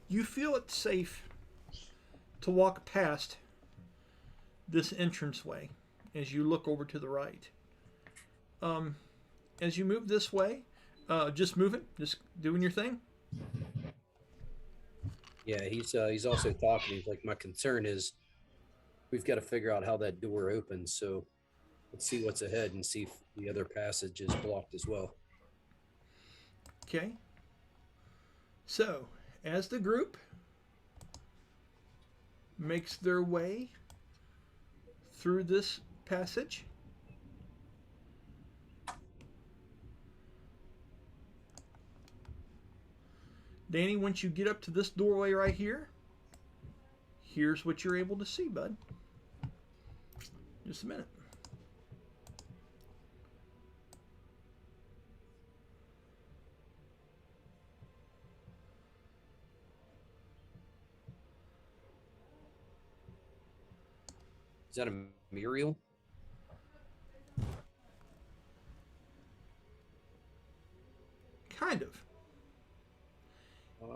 You feel it safe to walk past this entranceway as you look over to the right. As you move this way, just moving, just doing your thing. Yeah, he's also talking. He's like, my concern is we've got to figure out how that door opens. So let's see what's ahead and see if the other passage is blocked as well. Okay. So, as the group makes their way through this passage, Danny, once you get up to this doorway right here, here's what you're able to see, bud. Just a minute. Is that a Muriel?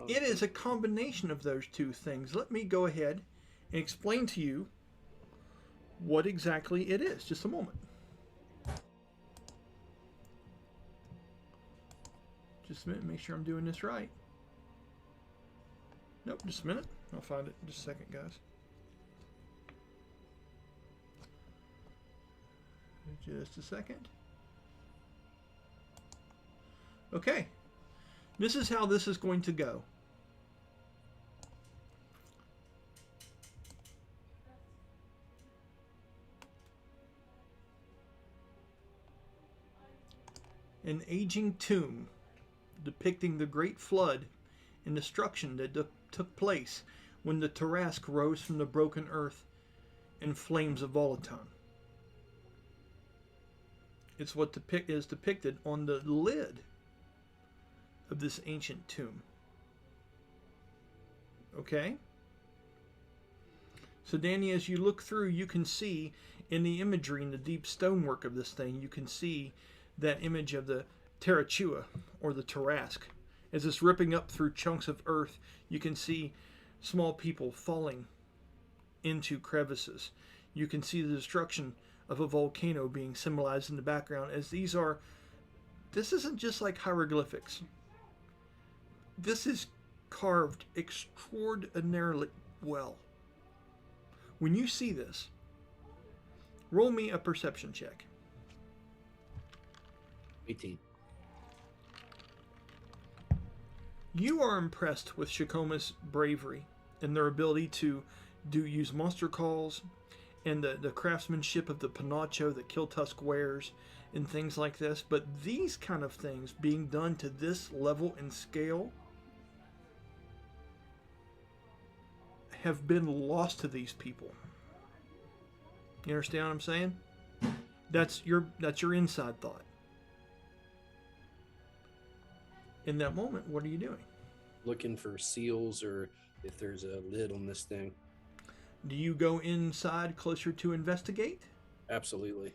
It is a combination of those two things. Let me go ahead and explain to you what exactly it is. Just a moment. Just a minute, make sure I'm doing this right. Nope, just a minute. I'll find it in just a second, guys. Just a second. Okay. This is how this is going to go. An aging tomb depicting the great flood and destruction that took place when the Tarrasque rose from the broken earth in flames of Volaton. It's what is depicted on the lid of this ancient tomb. Okay? So Danny, as you look through, you can see in the imagery, in the deep stonework of this thing, you can see that image of the Terrachua, or the Tarrasque. As it's ripping up through chunks of earth, you can see small people falling into crevices. You can see the destruction of a volcano being symbolized in the background, as this isn't just like hieroglyphics. This is carved extraordinarily well. When you see this, roll me a perception check. 18. You are impressed with Shakoma's bravery and their ability to use monster calls and the craftsmanship of the panacho that Kiltusk wears and things like this. But these kind of things being done to this level and scale have been lost to these people. You understand what I'm saying? That's your inside thought. In that moment, what are you doing? Looking for seals or if there's a lid on this thing. Do you go inside closer to investigate? Absolutely.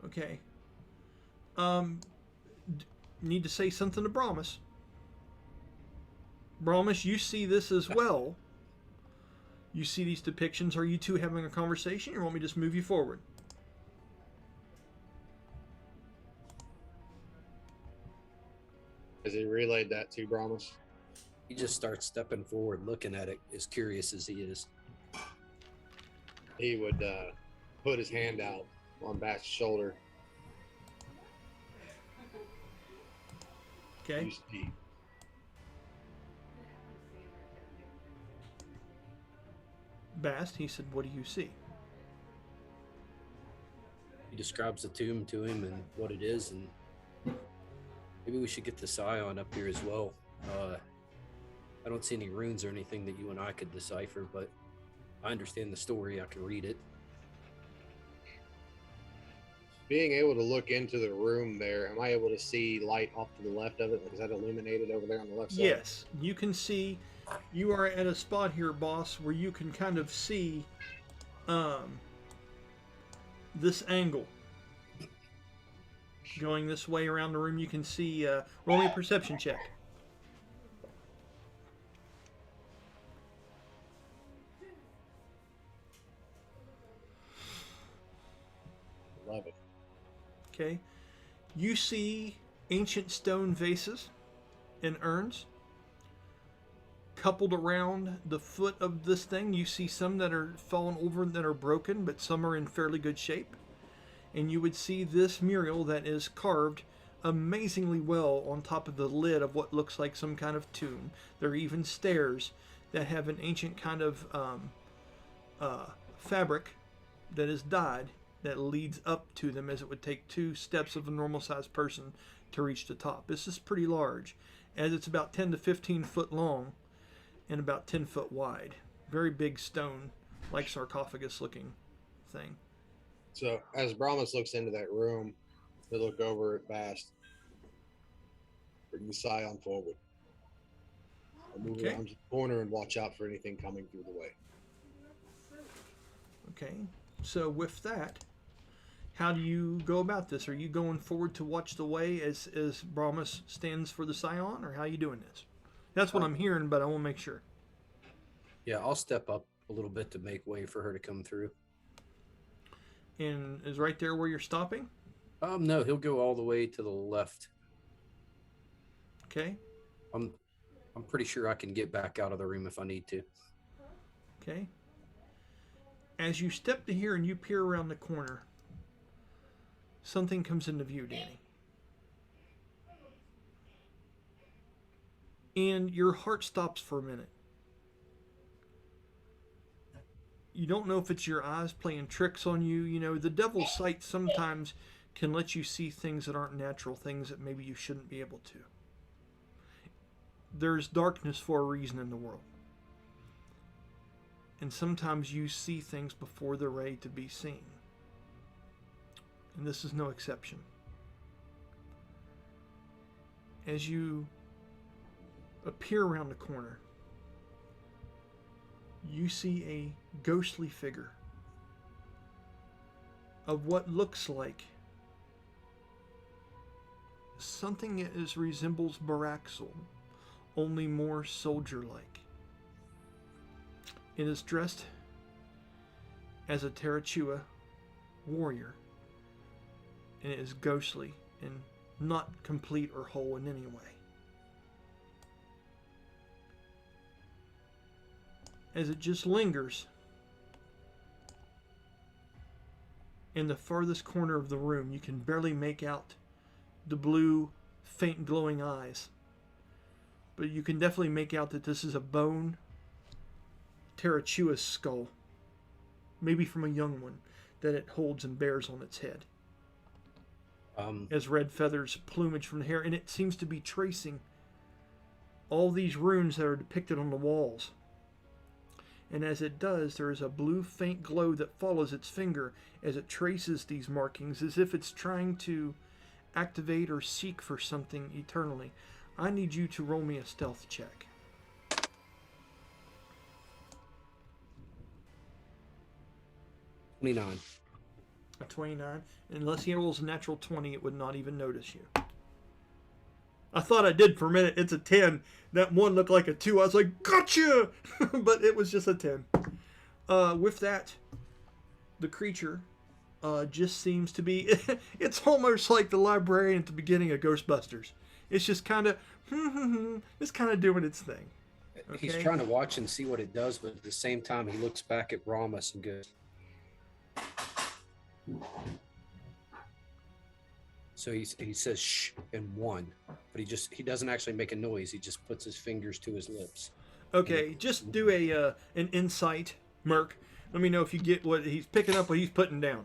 Okay. Need to say something to Brahmas. Brahmas, you see this as well. You see these depictions. Are you two having a conversation, or want me to just move you forward? Has he relayed that to Brahmas? He just starts stepping forward, looking at it, as curious as he is. He would put his hand out on Bast's shoulder. Okay. You see. Bast, he said, what do you see? He describes the tomb to him and what it is, and maybe we should get the scion up here as well. I don't see any runes or anything that you and I could decipher, but I understand the story. I can read it. Being able to look into the room there, am I able to see light off to the left of it? Is that illuminated over there on the left side? Yes, you can see. You are at a spot here, boss, where you can kind of see this angle. Going this way around the room, you can see. Roll me a perception check. Love it. Okay. You see ancient stone vases and urns coupled around the foot of this thing. You see some that are fallen over and that are broken, but some are in fairly good shape. And you would see this mural that is carved amazingly well on top of the lid of what looks like some kind of tomb. There are even stairs that have an ancient kind of fabric that is dyed that leads up to them, as it would take 2 steps of a normal sized person to reach the top. This is pretty large, as it's about 10 to 15 foot long and about 10 foot wide. Very big stone, like sarcophagus looking thing. So as Brahmas looks into that room, they look over at Bast. Bring the scion forward. I'll move Okay. around to the corner and watch out for anything coming through the way. Okay, so with that, how do you go about this? Are you going forward to watch the way as Brahmas stands for the scion, or how are you doing this? That's what I'm hearing, but I want to make sure. Yeah, I'll step up a little bit to make way for her to come through. And is right there where you're stopping? No, he'll go all the way to the left. Okay. I'm pretty sure I can get back out of the room if I need to. Okay. As you step to here and you peer around the corner, something comes into view, Danny. And your heart stops for a minute. You don't know if it's your eyes playing tricks on you. You know, the devil's sight sometimes can let you see things that aren't natural, things that maybe you shouldn't be able to. There's darkness for a reason in the world. And sometimes you see things before they're ready to be seen. And this is no exception. As you appear around the corner, you see a ghostly figure of what looks like something that resembles Baraxel, only more soldier-like. It is dressed as a Terrachua warrior, and it is ghostly and not complete or whole in any way. As it just lingers in the farthest corner of the room, you can barely make out the blue, faint glowing eyes. But you can definitely make out that this is a bone Terrachua skull, maybe from a young one, that it holds and bears on its head. As red feathers plumage from the hair, and it seems to be tracing all these runes that are depicted on the walls. And as it does, there is a blue faint glow that follows its finger as it traces these markings, as if it's trying to activate or seek for something eternally. I need you to roll me a stealth check. $29. A 29. Unless he rolls a natural 20, it would not even notice you. I thought I did for a minute. It's a 10. That one looked like a 2. I was like, gotcha! But it was just a 10. With that, the creature just seems to be... It's almost like the librarian at the beginning of Ghostbusters. It's just kind of... it's kind of doing its thing. Okay? He's trying to watch and see what it does, but at the same time, he looks back at Ramos and goes... So he says shh and 1, but he doesn't actually make a noise. He just puts his fingers to his lips. Okay, just do an insight, Merc. Let me know if you get what he's picking up, what he's putting down.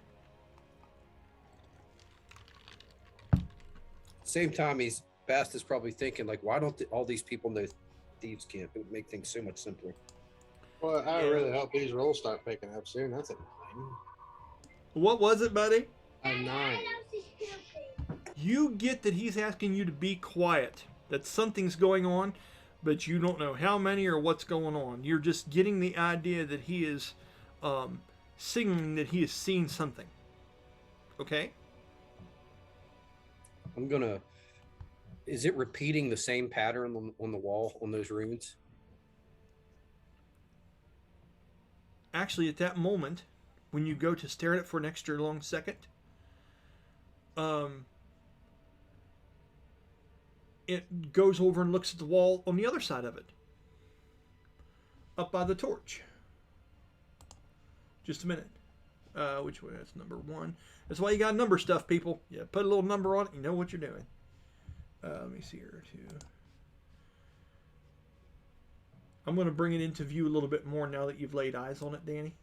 Same time, Bast is probably thinking, like, why don't all these people know thieves camp? It would make things so much simpler. Well, I really hope these rolls start picking up soon. That's a 9. What was it, buddy? A 9. You get that he's asking you to be quiet, that something's going on, but you don't know how many or what's going on. You're just getting the idea that he is signaling that he has seen something. Okay? Is it repeating the same pattern on the wall, on those runes? Actually, at that moment, when you go to stare at it for an extra long second, it goes over and looks at the wall on the other side of it, up by the torch. Just a minute. Which way? That's number 1. That's why you got number stuff, people. Yeah, put a little number on it. You know what you're doing. Let me see here too. I'm going to bring it into view a little bit more now that you've laid eyes on it, Danny.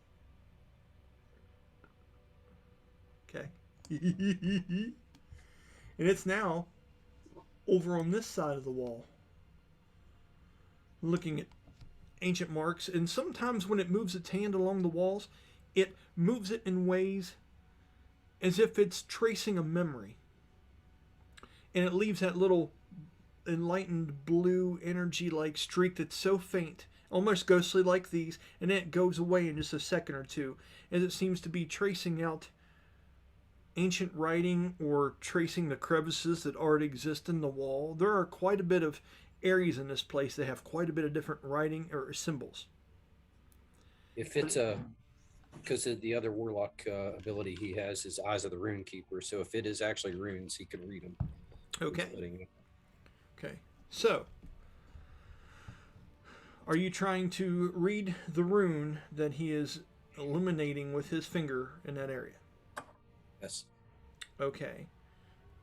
Okay. And it's now over on this side of the wall, looking at ancient marks. And sometimes when it moves its hand along the walls, it moves it in ways as if it's tracing a memory. And it leaves that little enlightened blue energy-like streak that's so faint, almost ghostly like these, and then it goes away in just a second or two, as it seems to be tracing out ancient writing or tracing the crevices that already exist in the wall. There are quite a bit of areas in this place that have quite a bit of different writing or symbols. If it's a, because of the other warlock ability he has is Eyes of the Rune Keeper. So if it is actually runes, he can read them. Okay. Okay. So, are you trying to read the rune that he is illuminating with his finger in that area? Yes. Okay.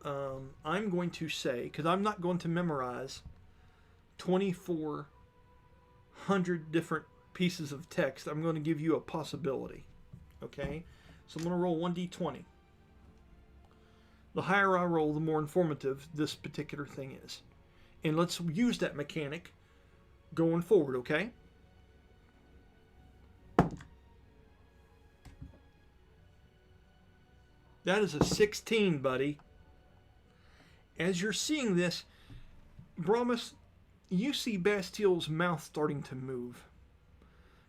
I'm going to say, because I'm not going to memorize 2,400 different pieces of text, I'm going to give you a possibility. Okay? So I'm going to roll 1d20. The higher I roll, the more informative this particular thing is. And let's use that mechanic going forward, okay? That is a 16, buddy. As you're seeing this, Bromus, you see Bastille's mouth starting to move.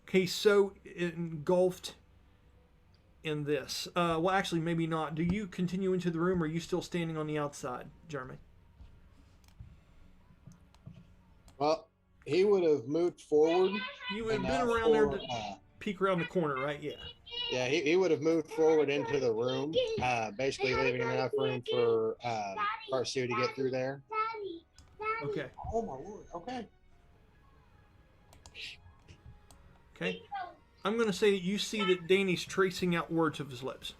Okay, so engulfed in this. Well, actually, maybe not. Do you continue into the room, or are you still standing on the outside, Jeremy? Well, he would have moved forward. You would have been enough around there for, to peek around the corner, right? Yeah. Yeah, he would have moved forward into the room, basically leaving enough room for Karsu to get through there. Okay. Oh my lord. Okay. Okay. I'm going to say that you see that Danny's tracing out words of his lips.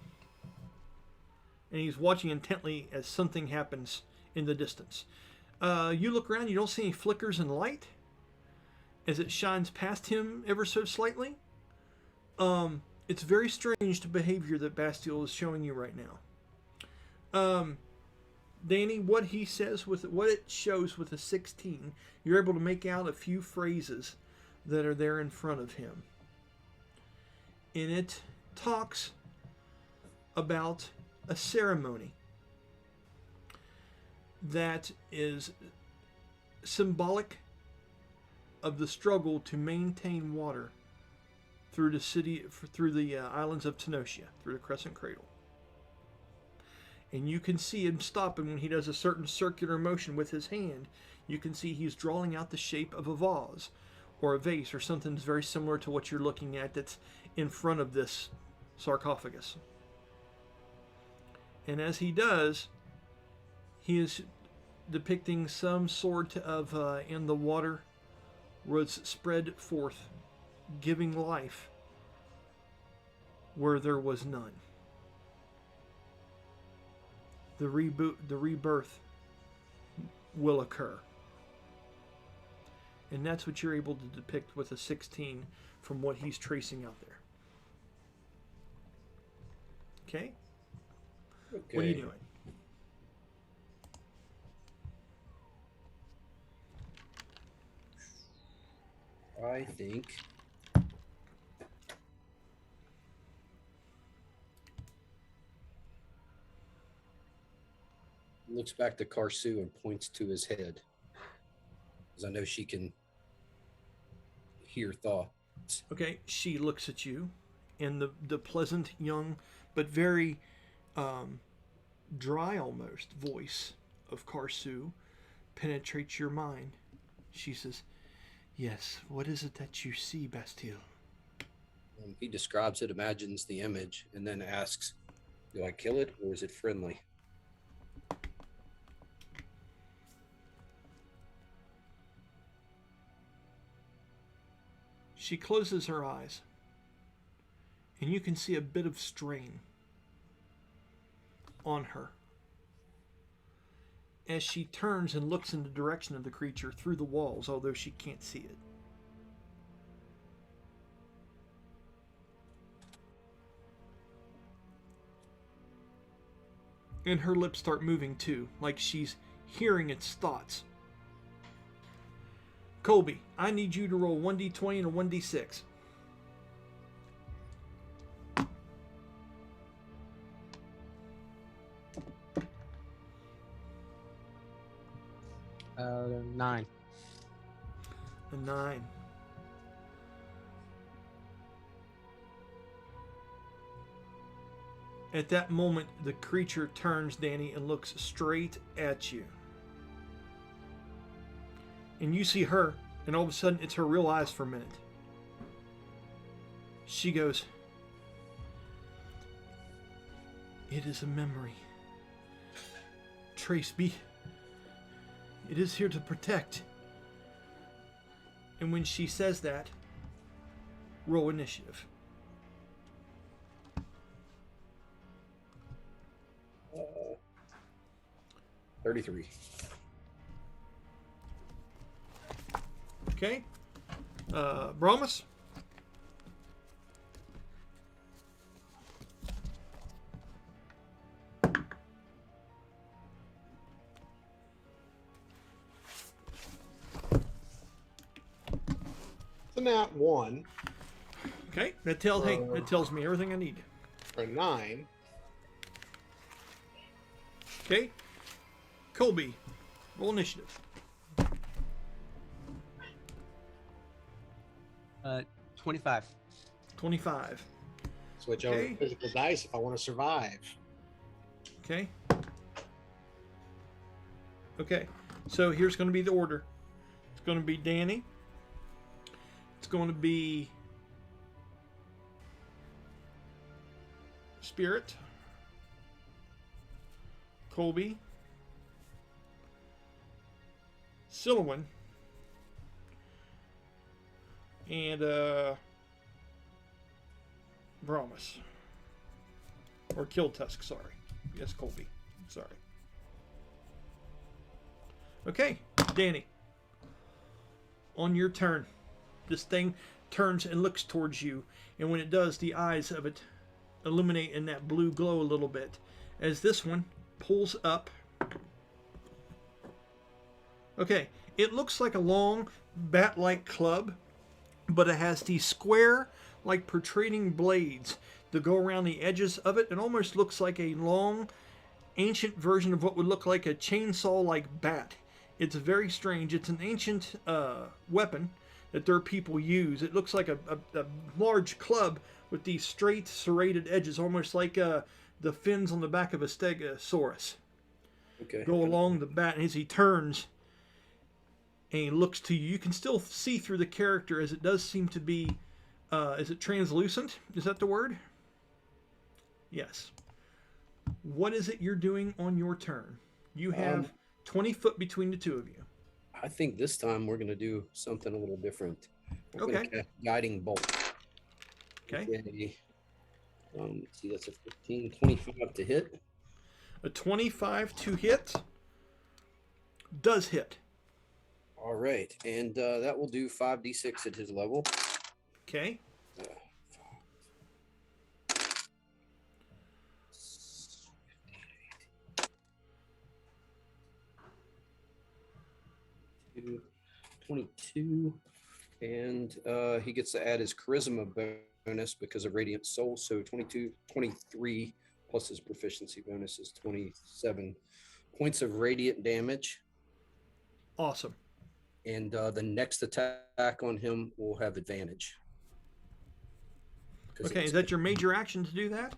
And he's watching intently as something happens in the distance. You look around, you don't see any flickers in light as it shines past him ever so slightly. It's very strange the behavior that Bastille is showing you right now. Danny, what he says with what it shows with a 16, you're able to make out a few phrases that are there in front of him. And it talks about a ceremony that is symbolic of the struggle to maintain water through the city, through the islands of Tenosia, through the Crescent Cradle. And you can see him stopping when he does a certain circular motion with his hand. You can see he's drawing out the shape of a vase or a vase or something that's very similar to what you're looking at that's in front of this sarcophagus. And as he does, he is depicting some sort of in the water was spread forth, giving life where there was none. The rebirth will occur. And that's what you're able to depict with a 16 from what he's tracing out there. Okay? What are you doing? I think looks back to Karsu and points to his head, because I know she can hear thoughts. Okay, she looks at you, and the pleasant, young, but very dry almost voice of Karsu penetrates your mind. She says, "Yes, what is it that you see, Bastille?" He describes it, imagines the image, and then asks, "Do I kill it, or is it friendly?" She closes her eyes, and you can see a bit of strain on her as she turns and looks in the direction of the creature through the walls, although she can't see it. And her lips start moving too, like she's hearing its thoughts. Colby, I need you to roll 1d20 and a 1d6. Uh, 9. A 9. At that moment, the creature turns, Danny, and looks straight at you. And you see her, and all of a sudden it's her real eyes for a minute. She goes, "It is a memory. Trace B. It is here to protect." And when she says that, roll initiative. 33. Okay. Bromus? So now 1 Okay. That tells me everything I need. for 9. Okay. Colby, roll initiative. 25. 25. Switch over Okay. to physical dice if I want to survive. Okay. Okay. So here's going to be the order. It's going to be Danny. It's going to be Spirit. Colby. Silouan. And Bromus. Or Killtusk, sorry. Yes, Colby. Sorry. Okay, Danny. On your turn, this thing turns and looks towards you, and when it does, the eyes of it illuminate in that blue glow a little bit as this one pulls up. Okay, it looks like a long bat-like club, but it has these square, like protruding blades that go around the edges of it. It almost looks like a long, ancient version of what would look like a chainsaw-like bat. It's very strange. It's an ancient weapon that their people use. It looks like a large club with these straight, serrated edges, almost like the fins on the back of a stegosaurus. Okay. Go along the bat, and as he turns and he looks to you, you can still see through the character, as it does seem to be, is it translucent? Is that the word? Yes. What is it you're doing on your turn? You have 20 foot between the two of you. I think this time we're going to do something a little different. We're Okay. gonna cast Guiding Bolt. Okay. Let's see, that's a 15, 25 to hit. A 25 to hit does hit. All right, and that will do 5d6 at his level. Okay. Two, 22, and he gets to add his charisma bonus because of Radiant Soul, so 22, 23 plus his proficiency bonus is 27 points of radiant damage. Awesome. And the next attack on him will have advantage. Okay, is that your major action to do that?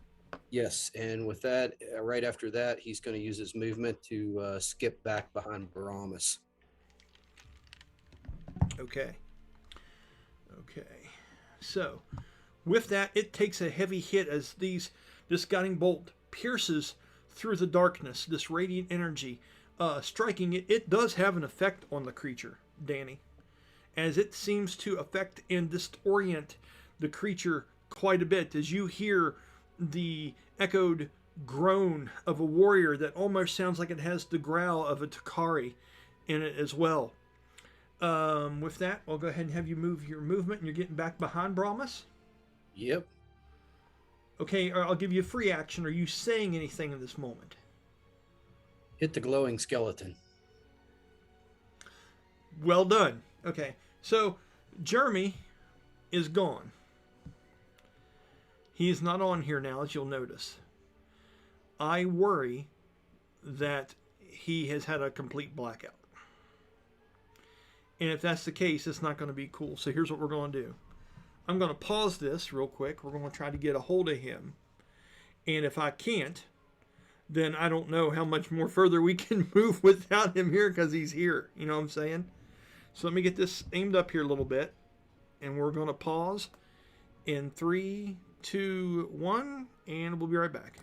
Yes, and with that, right after that, he's going to use his movement to skip back behind Baramus. Okay. Okay. So, with that, it takes a heavy hit as this guiding bolt pierces through the darkness, this radiant energy, striking it. It does have an effect on the creature, Danny, as it seems to affect and disorient the creature quite a bit, as you hear the echoed groan of a warrior that almost sounds like it has the growl of a Takari in it as well. With that, I'll go ahead and have you move your movement, and you're getting back behind Bromus. Yep. Okay, I'll give you a free action. Are you saying anything in this moment? Hit the glowing skeleton. Well done. Okay, so Jeremy is gone. He is not on here now, as you'll notice. I worry that he has had a complete blackout. And if that's the case, it's not going to be cool. So here's what we're going to do. I'm going to pause this real quick. We're going to try to get a hold of him. And if I can't, then I don't know how much more further we can move without him here, because he's here. You know what I'm saying? So let me get this aimed up here a little bit, and we're going to pause in 3, 2, 1, and we'll be right back.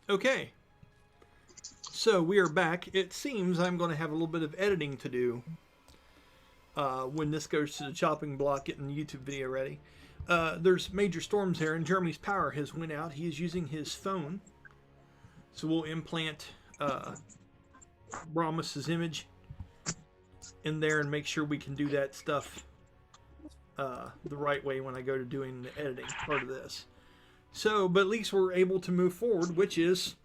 Okay. So we are back. It seems I'm going to have a little bit of editing to do when this goes to the chopping block, getting the YouTube video ready. There's major storms there, and Jeremy's power has went out. He is using his phone. So we'll implant Brahmas's image in there and make sure we can do that stuff the right way when I go to doing the editing part of this. So, but at least we're able to move forward, which is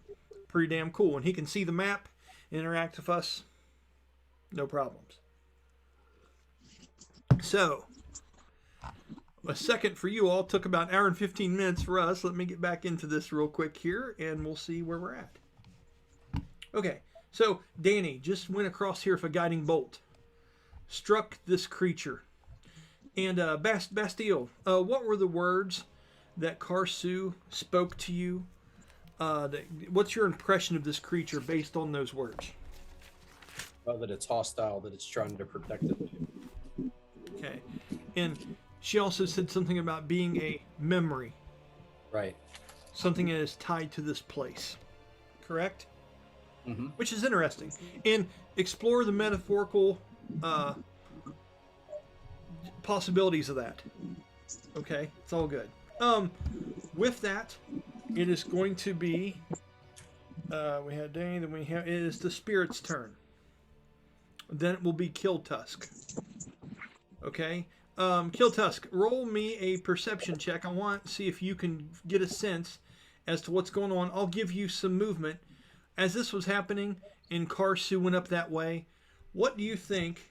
pretty damn cool. And he can see the map, interact with us, no problems. So, a second for you all took about an hour and 15 minutes for us. Let me get back into this real quick here, and we'll see where we're at. Okay, so Danny just went across here with a guiding bolt. Struck this creature. And Bastille, what were the words that Karsu spoke to you? What's your impression of this creature based on those words? That it's hostile, that it's trying to protect it. Okay. And she also said something about being a memory. Right. Something that is tied to this place. Correct? Mm-hmm. Which is interesting. And explore the metaphorical possibilities of that. Okay? It's all good. With that, it is going to be we had Danny, then it is the spirit's turn. Then it will be Kill Tusk. Okay? Kill Tusk, roll me a perception check. I want to see if you can get a sense as to what's going on. I'll give you some movement. As this was happening and Karsu went up that way, what do you think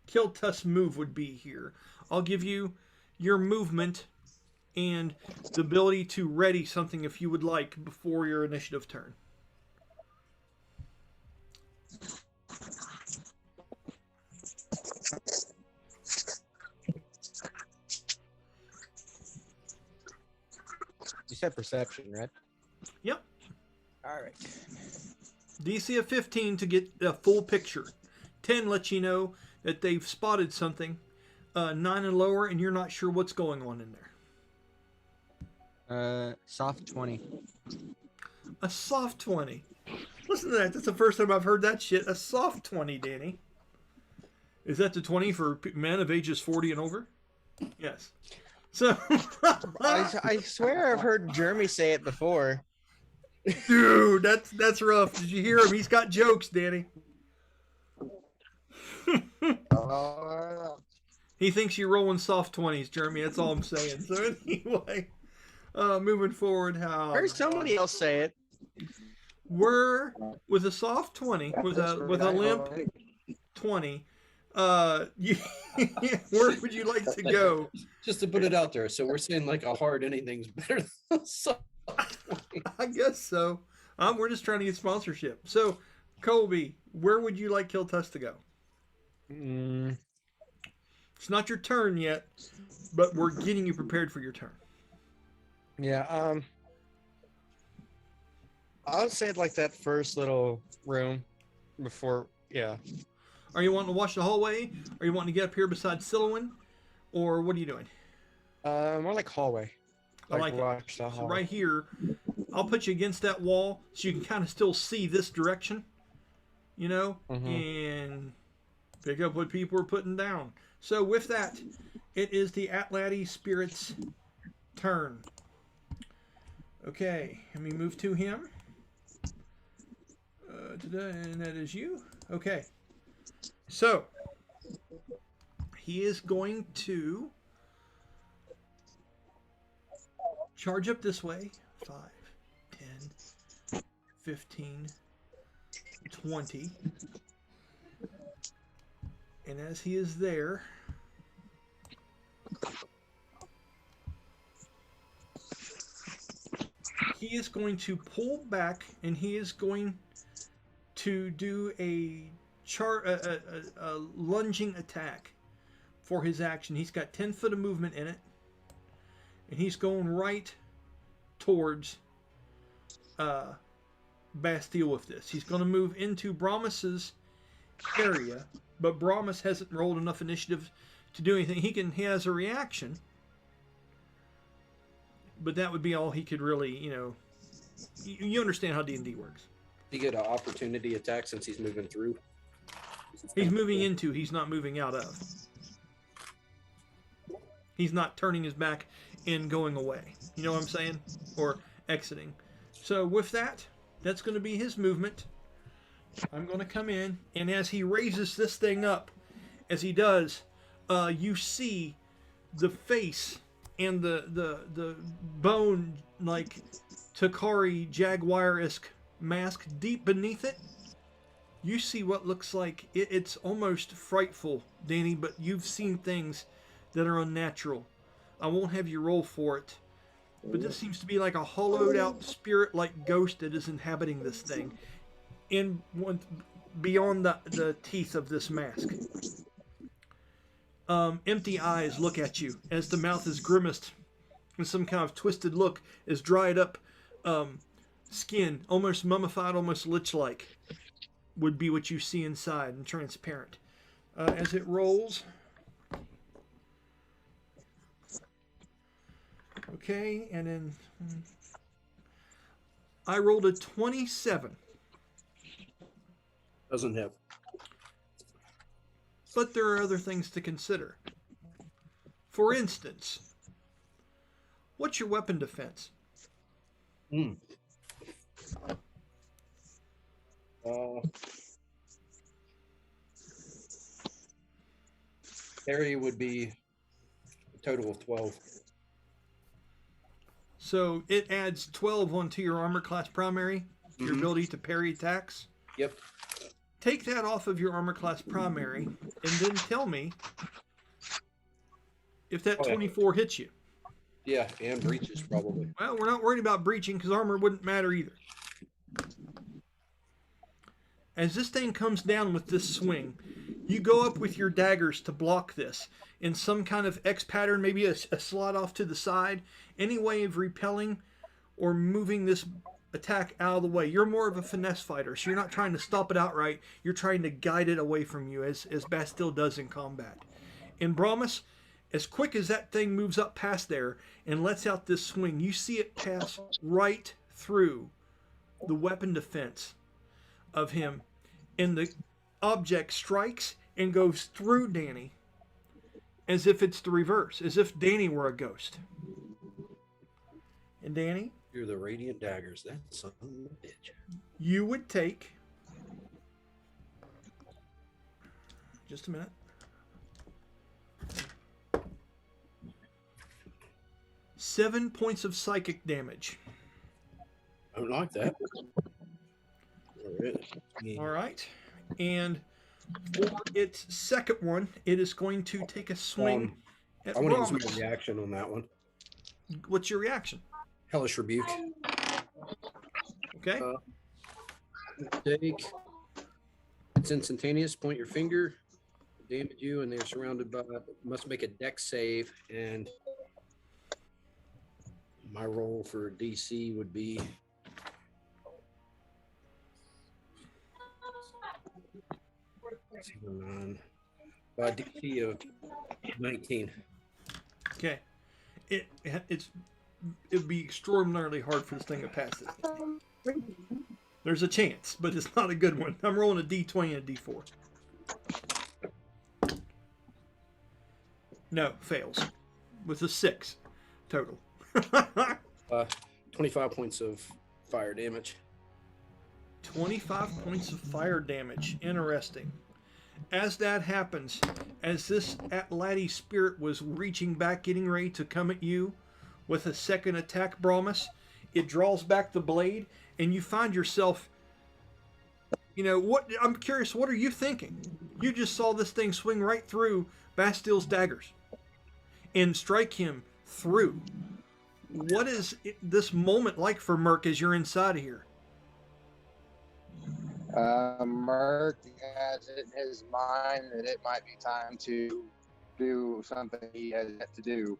Kill Tusk's move would be here? I'll give you your movement and the ability to ready something if you would like before your initiative turn. You said perception, right? Yep. All right. DC of 15 to get a full picture. 10 lets you know that they've spotted something. 9 and lower, and you're not sure what's going on in there. Soft 20. A soft 20. Listen to that. That's the first time I've heard that shit. A soft 20, Danny. Is that the 20 for men of ages 40 and over? Yes. So, I swear I've heard Jeremy say it before. dude, that's rough. Did you hear him? He's got jokes, Danny. He thinks you're rolling soft 20s, Jeremy. That's all I'm saying. So anyway, moving forward, how I heard somebody else say it. we're with a soft 20, with a limp 20. Where would you like to go? Just to put it out there. So we're saying like a hard anything's better than a soft. I guess so. We're just trying to get sponsorship. So, Colby, where would you like Kill Tusk to go? It's not your turn yet, but we're getting you prepared for your turn. Yeah. I would say like that first little room before. Yeah. Are you wanting to watch the hallway? Are you wanting to get up here beside Silouan? Or what are you doing? More like hallway. I like watch the So hallway. right here, I'll put you against that wall so you can kind of still see this direction, you know, and pick up what people are putting down. So with that, it is the Atlati Spirit's turn. Okay, let me move to him. And that is you. Okay. So, he is going to charge up this way. 5, 10, 15, 20. And as he is there, he is going to pull back and he is going to do a lunging attack for his action. He's got 10 foot of movement in it. And he's going right towards Bastille with this. He's going to move into Brahmas's area, but Brahmas hasn't rolled enough initiative to do anything. He has a reaction, but that would be all he could really, you understand how D&D works. You get an opportunity attack since he's moving through. He's moving into, he's not moving out of. He's not turning his back and going away. You know what I'm saying? Or exiting. So with that, that's going to be his movement. I'm going to come in, and as he raises this thing up, as he does, you see the face and the bone, like Takari Jaguar-esque mask deep beneath it. You see what looks like, it's almost frightful, Danny, but you've seen things that are unnatural. I won't have you roll for it, but this seems to be like a hollowed out spirit like ghost that is inhabiting this thing beyond the teeth of this mask. Empty eyes look at you as the mouth is grimaced with some kind of twisted look, as dried up skin, almost mummified, almost lich-like, would be what you see inside, and transparent. As it rolls. Okay, and then I rolled a 27. Doesn't hit. But there are other things to consider. For instance, what's your weapon defense? Parry would be a total of 12. So it adds 12 onto your armor class primary, your ability to parry attacks. Yep. Take that off of your armor class primary, and then tell me if that 24 hits you. Yeah, and breaches probably. Well, we're not worried about breaching because armor wouldn't matter either. As this thing comes down with this swing, you go up with your daggers to block this in some kind of X pattern, maybe a slot off to the side, any way of repelling or moving this attack out of the way. You're more of a finesse fighter, so you're not trying to stop it outright. You're trying to guide it away from you, as Bastille does in combat. In Brahmas, as quick as that thing moves up past there and lets out this swing, you see it pass right through the weapon defense of him, and the object strikes and goes through Danny as if it's the reverse, as if Danny were a ghost. And Danny, You're the radiant daggers. That son of a bitch. you would take, just a minute, 7 points of psychic damage. I don't like that. All right. And for its second one, it is going to take a swing at I want to use Brahmas. my reaction on that one. What's your reaction? Hellish Rebuke. Okay. Take. It's instantaneous. Point your finger. Damage you, and they're surrounded by. Must make a dex save, and my roll for DC would be. DC of 19. Okay. It'd be extraordinarily hard for this thing to pass it. There's a chance, but it's not a good one. I'm rolling a D20 and a D4. No, fails. With a 6 total. 25 points of fire damage. 25 points of fire damage. Interesting. As that happens, as this laddie spirit was reaching back, getting ready to come at you with a second attack, Brahmas, it draws back the blade, and you find yourself, what? I'm curious, what are you thinking? You just saw this thing swing right through Bastille's daggers and strike him through. What is this moment like for Merc as you're inside of here? Merc has it in his mind that it might be time to do something he has yet to do,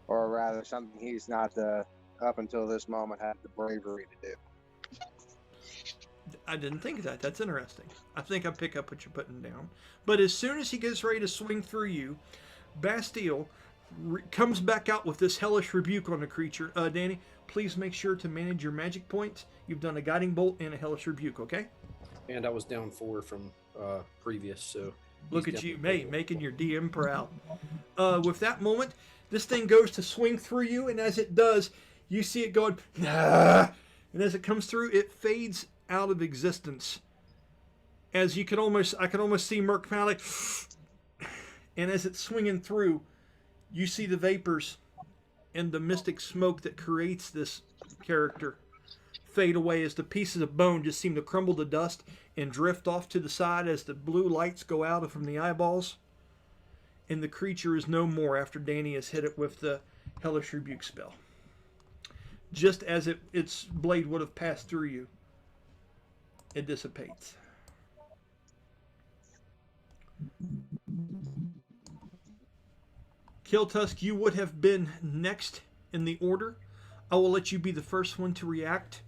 or rather something he's not up until this moment had the bravery to do. I didn't think of that. That's interesting. I think I pick up what you're putting down. But as soon as he gets ready to swing through you, Bastille comes back out with this hellish rebuke on the creature. Danny, please make sure to manage your magic points. You've done a guiding bolt and a hellish rebuke, okay? And I was down 4 from previous, so Look he's at you, definitely- mate, making your DM proud. With that moment, this thing goes to swing through you, and as it does, you see it going, nah! And as it comes through, it fades out of existence. As I can almost see Merc kind of like, and as it's swinging through, you see the vapors and the mystic smoke that creates this character fade away as the pieces of bone just seem to crumble to dust and drift off to the side as the blue lights go out from the eyeballs. And the creature is no more after Danny has hit it with the Hellish Rebuke spell. Just as its blade would have passed through you, it dissipates. Kiltusk, you would have been next in the order. I will let you be the first one to react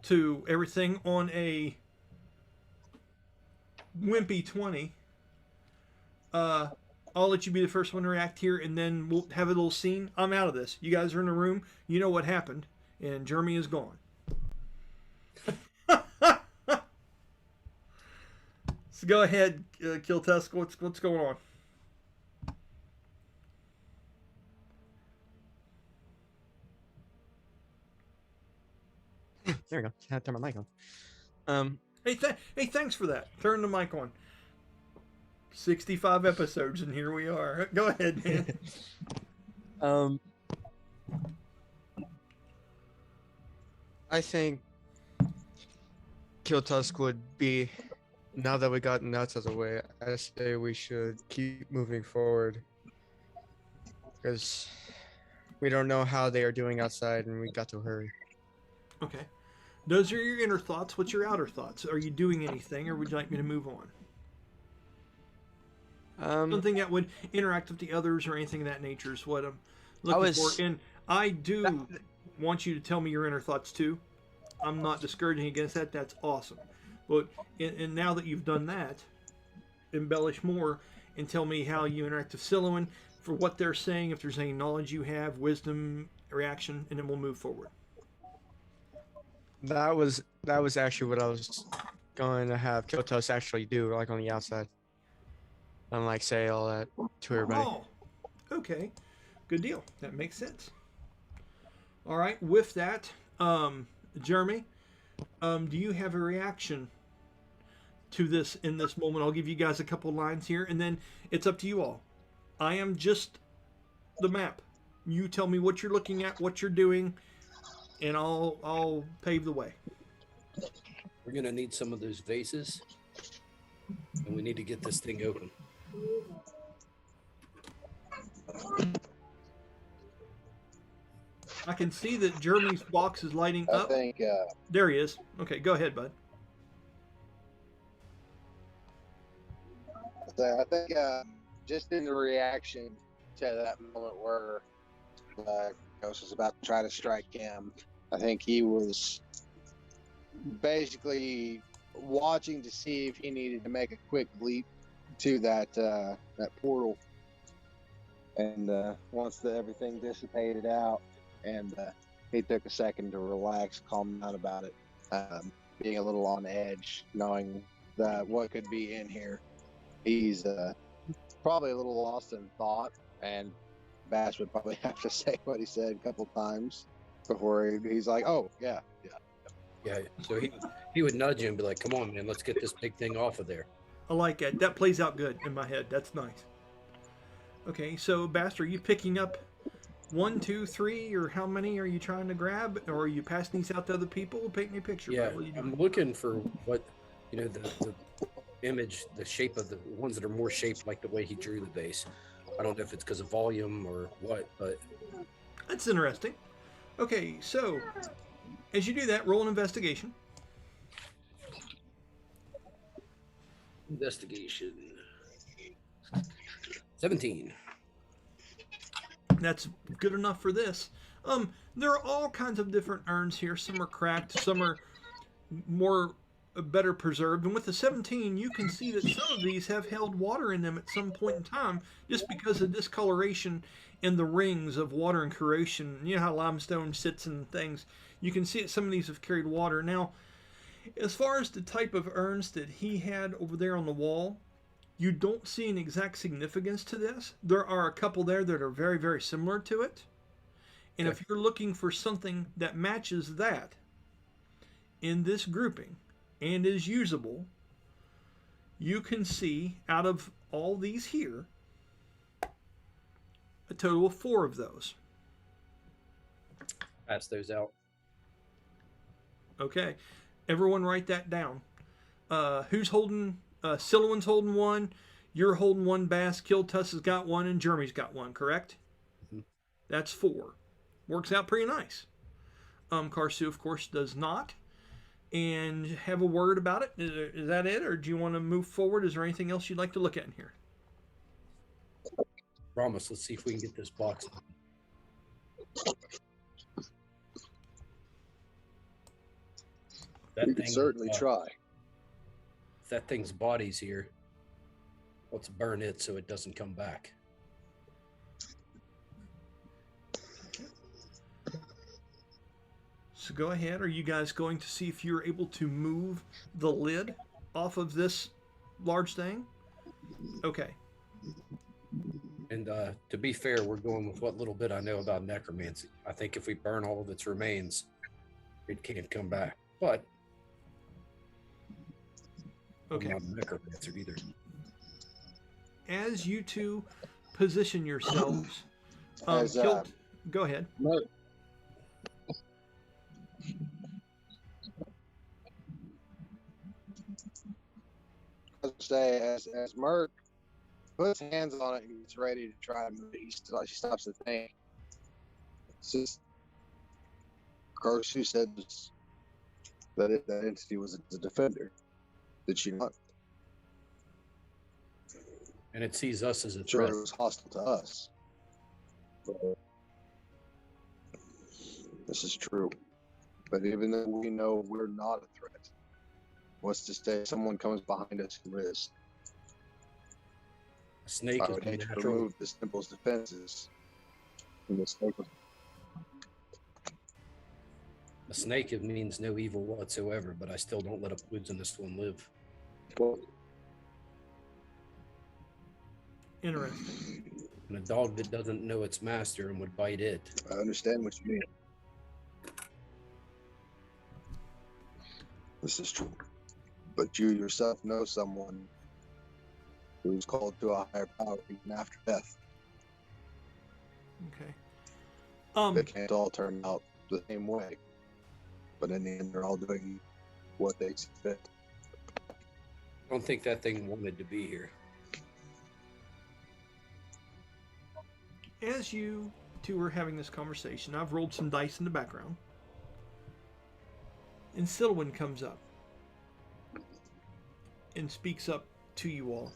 to everything on a wimpy 20. I'll let you be the first one to react here, and then we'll have a little scene. I'm out of this. You guys are in the room. You know what happened, and Jeremy is gone. So go ahead, Kiltusk. What's going on? There we go. I had to turn my mic on. Hey, thanks for that. Turn the mic on. 65 episodes, and here we are. Go ahead, man. I think Kiltusk would be, now that we got nuts out of the way, I say we should keep moving forward. Because we don't know how they are doing outside, and we got to hurry. Okay. Those are your inner thoughts. What's your outer thoughts? Are you doing anything, or would you like me to move on? Something that would interact with the others or anything of that nature is what I'm looking for. And I do want you to tell me your inner thoughts too. I'm not discouraging against that. That's awesome. But and now that you've done that, embellish more and tell me how you interact with Silouan, for what they're saying, if there's any knowledge you have, wisdom, reaction, and then we'll move forward. That was actually what I was going to have Kiltusk actually do, like on the outside. And like say all that to everybody. Oh, okay. Good deal. That makes sense. All right. With that, Jeremy, do you have a reaction to this in this moment? I'll give you guys a couple lines here, and then it's up to you all. I am just the map. You tell me what you're looking at, what you're doing, and I'll pave the way. We're gonna need some of those vases, and we need to get this thing open. I can see that Jeremy's box is lighting I up. think There he is. Okay, go ahead, bud. just in the reaction to that moment where Ghost was about to try to strike him, I think he was basically watching to see if he needed to make a quick leap to that portal. And once everything dissipated out, and he took a second to relax, calm down about it, being a little on edge, knowing that what could be in here. He's probably a little lost in thought, and Bass would probably have to say what he said a couple times before he's like, "Oh yeah." Yeah. So he would nudge him and be like, "Come on, man, let's get this big thing off of there." I like that. That plays out good in my head. That's nice. Okay, so Bast, are you picking up 1, 2, 3, or how many are you trying to grab, or are you passing these out to other people? Paint me a picture. Yeah, What are you I'm doing? looking for what, the image, the shape of the ones that are more shaped like the way he drew the vase. I don't know if it's because of volume or what, but That's interesting. Okay, so as you do that, roll an investigation. investigation. 17. That's good enough for this. There are all kinds of different urns here. Some are cracked, some are more better preserved. And with the 17, you can see that some of these have held water in them at some point in time, just because of discoloration in the rings of water and corrosion. You know how limestone sits in things. You can see that some of these have carried water. Now, as far as the type of urns that he had over there on the wall, you don't see an exact significance to this. There are a couple there that are very, very similar to it. And if you're looking for something that matches that in this grouping and is usable, you can see out of all these here, a total of 4 of those. Pass those out. Okay. Everyone write that down. Who's holding? Silwan's holding one. You're holding one, Bass. Kiltus has got one, and Jeremy's got one, correct? Mm-hmm. That's 4. Works out pretty nice. Karsu, of course, does not. And have a word about it. Is that it, or do you want to move forward? Is there anything else you'd like to look at in here? Promise. Let's see if we can get this box. That You can certainly try. If that thing's body's here, let's burn it so it doesn't come back. So go ahead. Are you guys going to see if you're able to move the lid off of this large thing? Okay. And to be fair, we're going with what little bit I know about necromancy. I think if we burn all of its remains, it can't come back. But Okay. I'm not a necromancer either. As you two position yourselves, As, go ahead. Merc, I was say, as Merc puts hands on it and gets ready to try to move it, she stops the thing. It's just, Karsu said that that entity was a defender. Did she not? And it sees us as a Sure, threat. it was hostile to us. But this is true. But even though we know we're not a threat, what's to say someone comes behind us who is? A snake I is would hate to natural. remove this temple's defenses. And the snake was A snake, it means no evil whatsoever, but I still don't let a poisonous one live. well, Interesting. And a dog that doesn't know its master and would bite it. I understand what you mean. This is true. But you yourself know someone who's called to a higher power even after death. Okay. They can't all turn out the same way. But in the end, they're all doing what they see fit. I don't think that thing wanted to be here. As you two are having this conversation, I've rolled some dice in the background. And Silwyn comes up and speaks up to you all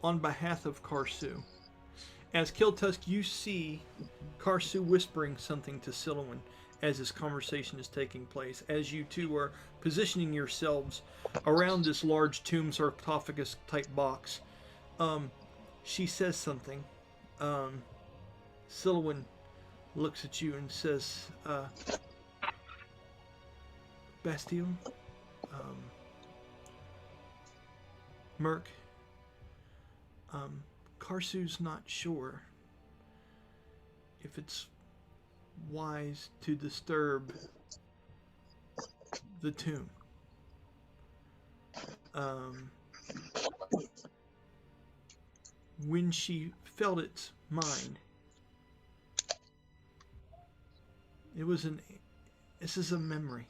on behalf of Karsu. As Kiltusk, you see Karsu whispering something to Silwyn as this conversation is taking place, as you two are positioning yourselves around this large tomb sarcophagus type box. She says something. Silwyn looks at you and says, Bastille, Merc, Karsu's not sure if it's wise to disturb the tomb. When she felt its mind, this is a memory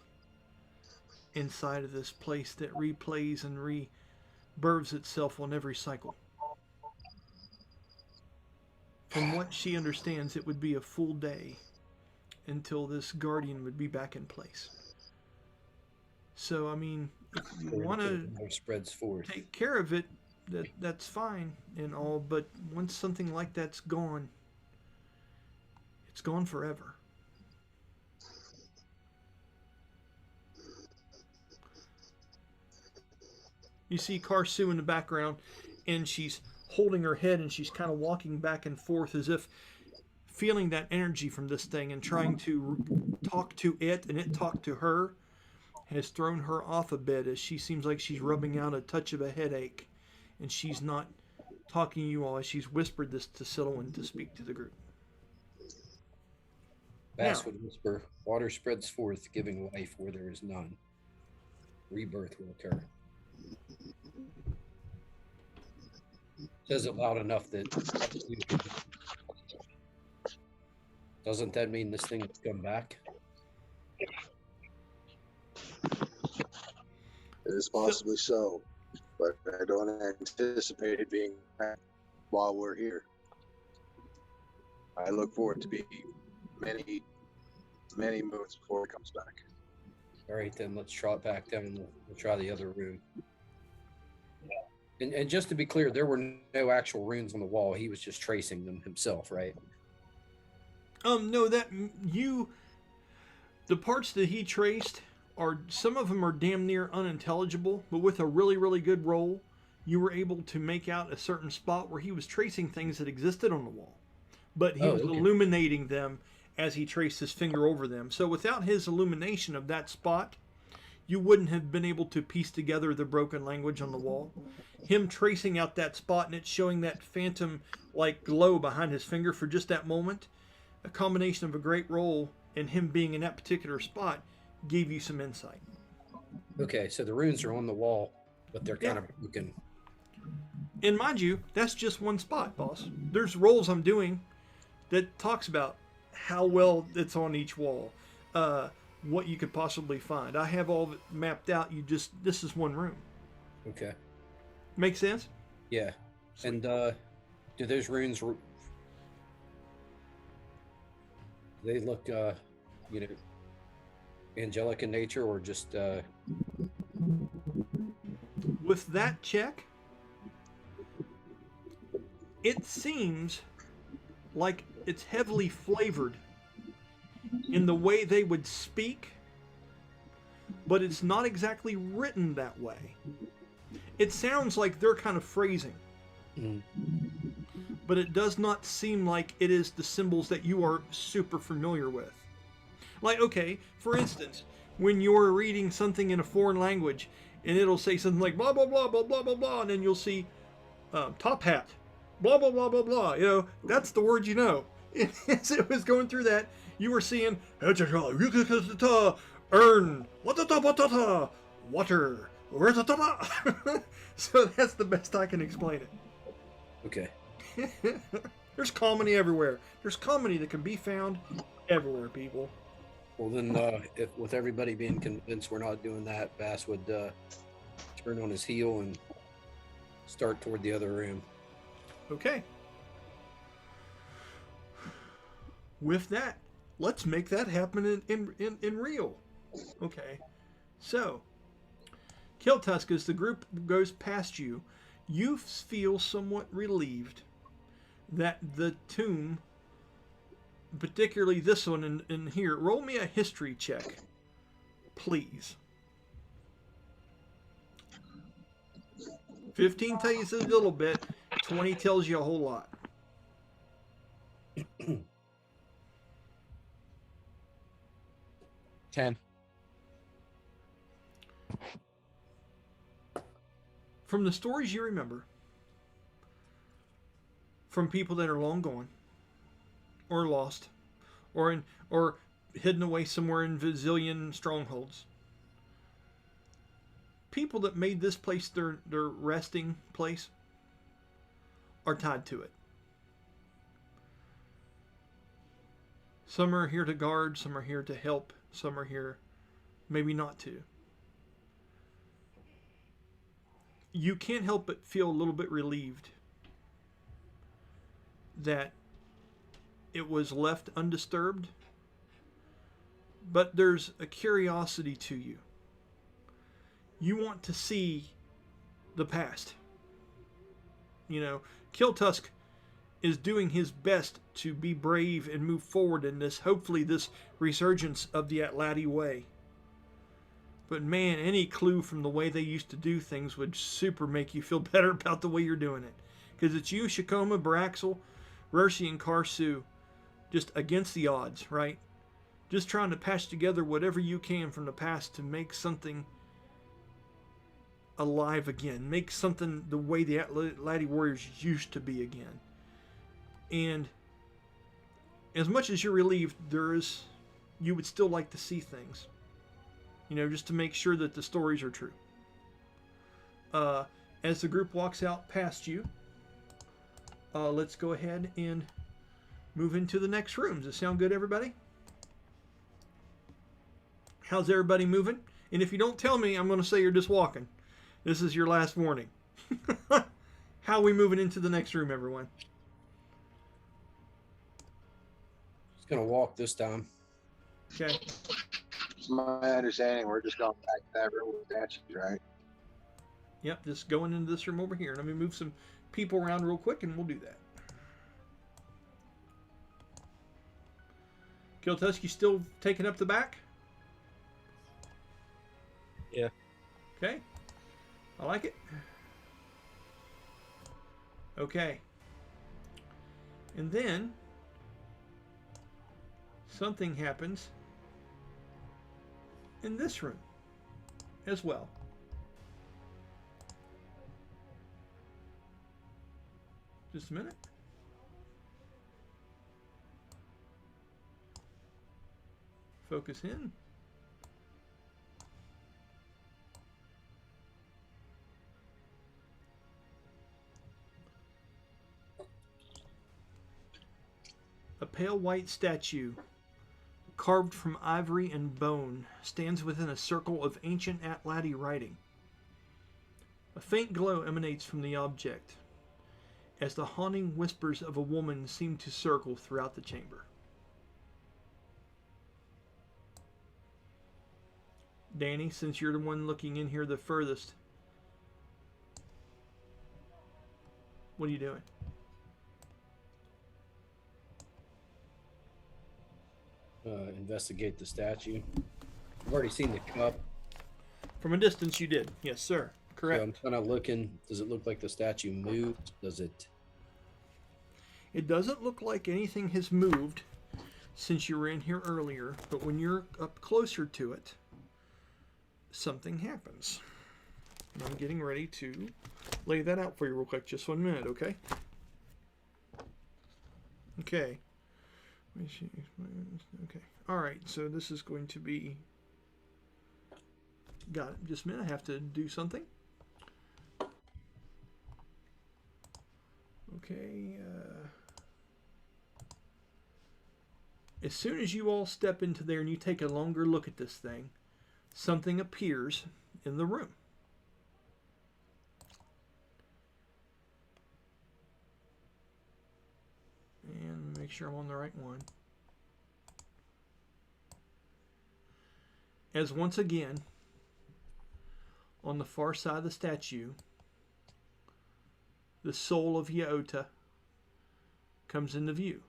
inside of this place that replays and rebirths itself on every cycle. From what she understands, it would be a full day until this guardian would be back in place. So, I mean, if you want to spreads forth. take care of it, that's fine and all, but once something like that's gone, it's gone forever. You see Karsu in the background, and she's holding her head, and she's kind of walking back and forth as if feeling that energy from this thing and trying to talk to it, and it talk to her, has thrown her off a bit as she seems like she's rubbing out a touch of a headache, and she's not talking to you all as she's whispered this to Silowin to speak to the group. Bass Now- would whisper, "Water spreads forth, giving life where there is none. Rebirth will occur." Says it loud enough that. Doesn't that mean this thing has come back? It is possibly so, but I don't anticipate it being back while we're here. I look for it to be many, many moons before it comes back. All right, then let's trot back down and we'll try the other room. And just to be clear, there were no actual runes on the wall. He was just tracing them himself, right? No, the parts that he traced are, some of them are damn near unintelligible, but with a really, really good roll, you were able to make out a certain spot where he was tracing things that existed on the wall. But he was illuminating them as he traced his finger over them. So without his illumination of that spot, you wouldn't have been able to piece together the broken language on the wall. Him tracing out that spot and it showing that phantom-like glow behind his finger for just that moment, a combination of a great roll and him being in that particular spot gave you some insight. Okay, so the runes are on the wall, but they're kind of broken. And mind you, that's just one spot, boss. There's rolls I'm doing that talks about how well it's on each wall, what you could possibly find. I have all of it mapped out. This is one room. Okay. Make sense? Yeah. Sweet. And do those runes, they look, angelic in nature, or just... With that check, it seems like it's heavily flavored in the way they would speak, but it's not exactly written that way. It sounds like they're kind of phrasing, but it does not seem like it is the symbols that you are super familiar with. Like, okay, for instance, when you're reading something in a foreign language, and it'll say something like blah, blah, blah, blah, blah, blah, blah, and then you'll see top hat, blah, blah, blah, blah, blah. You know, that's the word you know. As it was going through that, you were seeing earn, water. So that's the best I can explain it. Okay. There's comedy everywhere. There's comedy that can be found everywhere, people. Well, then, if with everybody being convinced we're not doing that, Bass would turn on his heel and start toward the other room. Okay. With that, let's make that happen in real. Okay. So, Kiltusk, as the group goes past you, you feel somewhat relieved that the tomb, particularly this one in here, roll me a history check, please. 15 tells you a little bit, 20 tells you a whole lot. 10. From the stories you remember, from people that are long gone, or lost, or hidden away somewhere in Vizillion strongholds, people that made this place their resting place are tied to it. Some are here to guard, some are here to help, some are here maybe not to. You can't help but feel a little bit relieved that it was left undisturbed, but there's a curiosity to you. You want to see the past. You know, Kiltusk is doing his best to be brave and move forward in this, hopefully this resurgence of the Atlati way. But man, any clue from the way they used to do things would super make you feel better about the way you're doing it. Because it's you, Shakoma, Baraxel, Rursi, and Karsu just against the odds, right? Just trying to patch together whatever you can from the past to make something alive again. Make something the way the Laddie Warriors used to be again. And as much as you're relieved, you would still like to see things. Just to make sure that the stories are true. As the group walks out past you, let's go ahead and move into the next room. Does it sound good, everybody? How's everybody moving? And if you don't tell me, I'm going to say you're just walking. This is your last warning. How are we moving into the next room, everyone? Just gonna walk this time. Okay. It's my understanding we're just going back to that room with statues, right? Yep, just going into this room over here. Let me move some people around real quick and we'll do that. Kiltusk, still taking up the back? Yeah. Okay. I like it. Okay. And then something happens in this room as well. Just a minute. Focus in. A pale white statue, carved from ivory and bone, stands within a circle of ancient Atladi writing. A faint glow emanates from the object, as the haunting whispers of a woman seem to circle throughout the chamber. Danny, since you're the one looking in here the furthest, what are you doing? Investigate the statue. I've already seen the cup. From a distance you did. Yes, sir. Correct. So I'm kind of looking. Does it look like the statue moved? Does it? It doesn't look like anything has moved since you were in here earlier, but when you're up closer to it, something happens. And I'm getting ready to lay that out for you real quick. Just 1 minute, okay? Okay. Okay. All right. So this is going to be. Got it. Just a minute. I have to do something. Okay. As soon as you all step into there and you take a longer look at this thing, something appears in the room. And make sure I'm on the right one. As once again, on the far side of the statue, the soul of Yaota comes into view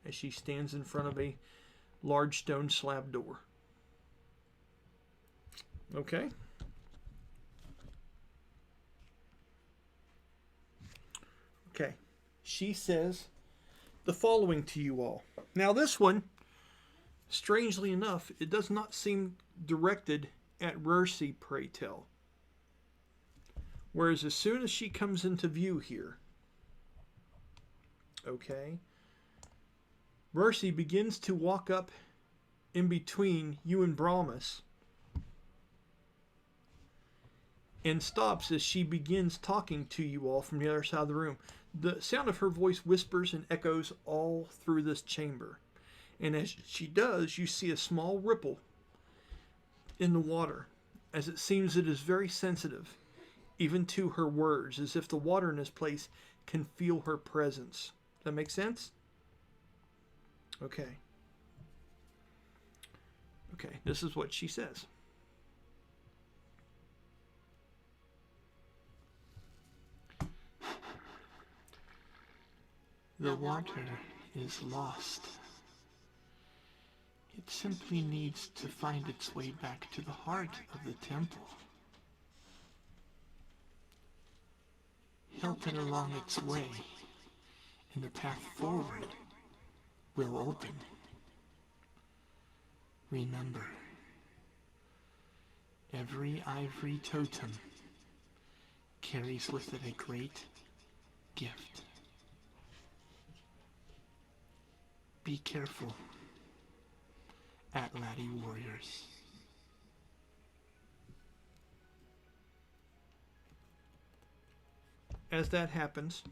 as she stands in front of a large stone slab door. Okay. Okay. She says the following to you all. Now this one, strangely enough, it does not seem directed at Rursi, pray tell. Whereas as soon as she comes into view here, okay, Rursi begins to walk up in between you and Brahmas and stops as she begins talking to you all from the other side of the room. The sound of her voice whispers and echoes all through this chamber. And as she does, you see a small ripple in the water, as it seems it is very sensitive, even to her words, as if the water in this place can feel her presence. Does that make sense? Okay. Okay, this is what she says. The water is lost. It simply needs to find its way back to the heart of the temple. Help it along its way, and the path forward will open. Remember, every ivory totem carries with it a great gift. Be careful, Atlati warriors. As that happens,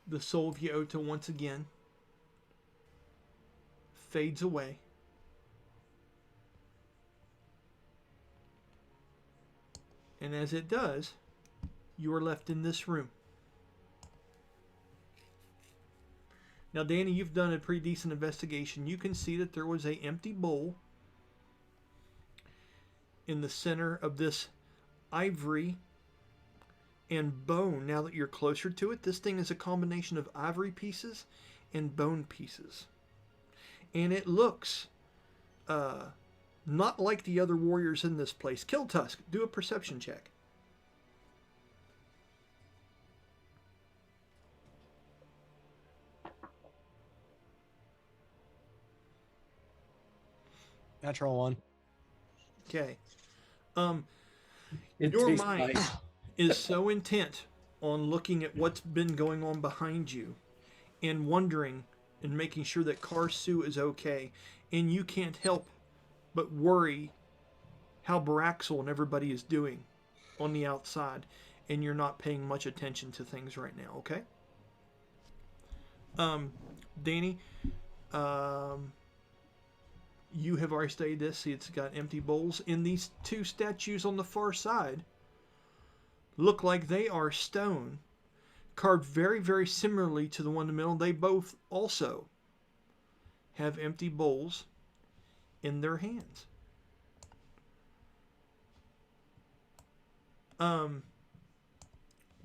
the soul of Yota once again fades away. And as it does, you are left in this room. Now, Danny, you've done a pretty decent investigation. You can see that there was an empty bowl in the center of this ivory and bone. Now that you're closer to it, this thing is a combination of ivory pieces and bone pieces. And it looks not like the other warriors in this place. Kill Tusk, do a perception check. Natural one. Okay. It Your tastes mind nice. is so intent on looking at what's been going on behind you and wondering and making sure that Karsu is okay, and you can't help but worry how Baraxel and everybody is doing on the outside, and you're not paying much attention to things right now, okay? Danny, you have already studied this. See, it's got empty bowls. And these two statues on the far side look like they are stone, carved very, very similarly to the one in the middle. They both also have empty bowls in their hands.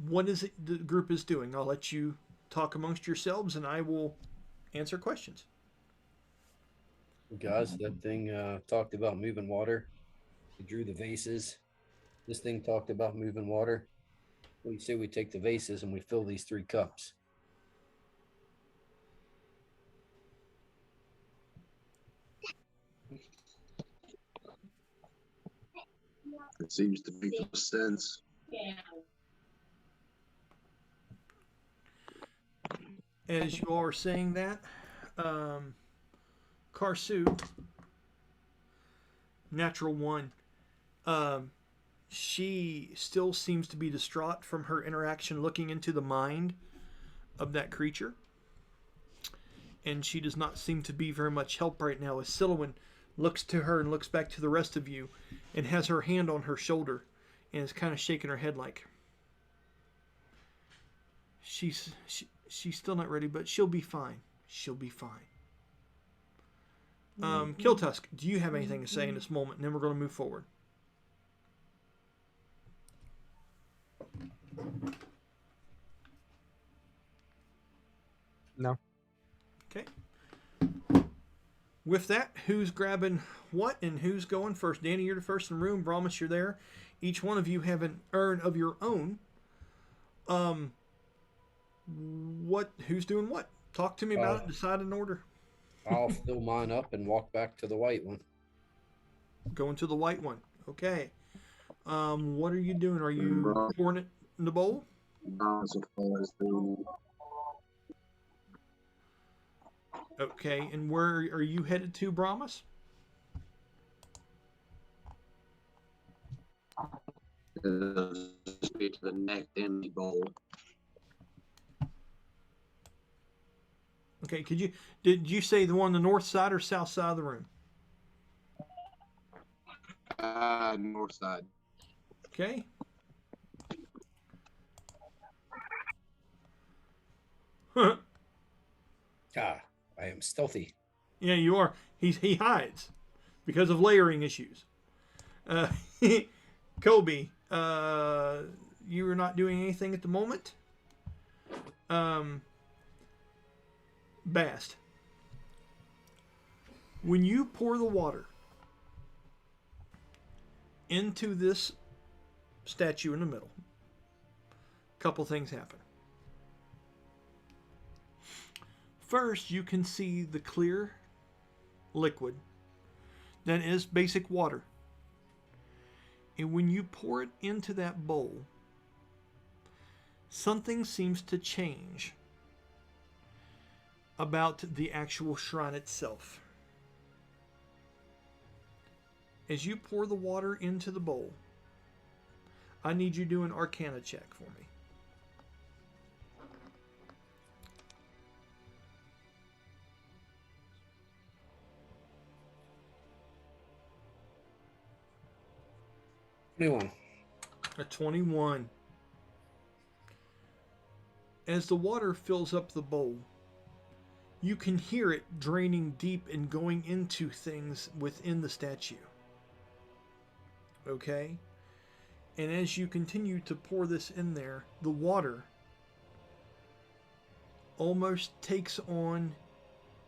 What is it the group is doing? I'll let you talk amongst yourselves, and I will answer questions. Guys, that thing talked about moving water. It drew the vases. This thing talked about moving water. What do you say we take the vases and we fill these 3 cups? It seems to make no sense. Yeah. As you all are saying that, Karsu, natural one, she still seems to be distraught from her interaction looking into the mind of that creature. And she does not seem to be very much help right now as Silowin looks to her and looks back to the rest of you and has her hand on her shoulder and is kind of shaking her head like she's still not ready, but she'll be fine. She'll be fine. Kiltusk, do you have anything to say in this moment? And then we're going to move forward. No. Okay. With that, who's grabbing what and who's going first? Danny, you're the first in the room. Brahmas, you're there. Each one of you have an urn of your own. Who's doing what? Talk to me about it. Decide an order. I'll fill mine up and walk back to the white one. Going to the white one. Okay. What are you doing? Are you pouring it in the bowl? Okay, and where are you headed to, Brahmas? Straight to the next empty bowl. Okay, did you say the one on the north side or south side of the room? North side. Okay. Huh. I am stealthy. Yeah, you are. He hides because of layering issues. Kobe, you are not doing anything at the moment. Bast. When you pour the water into this statue in the middle, a couple things happen. First, you can see the clear liquid that is basic water. And when you pour it into that bowl, something seems to change about the actual shrine itself. As you pour the water into the bowl, I need you to do an Arcana check for me. Anyone? A 21. As the water fills up the bowl, you can hear it draining deep and going into things within the statue. Okay? And as you continue to pour this in there, the water almost takes on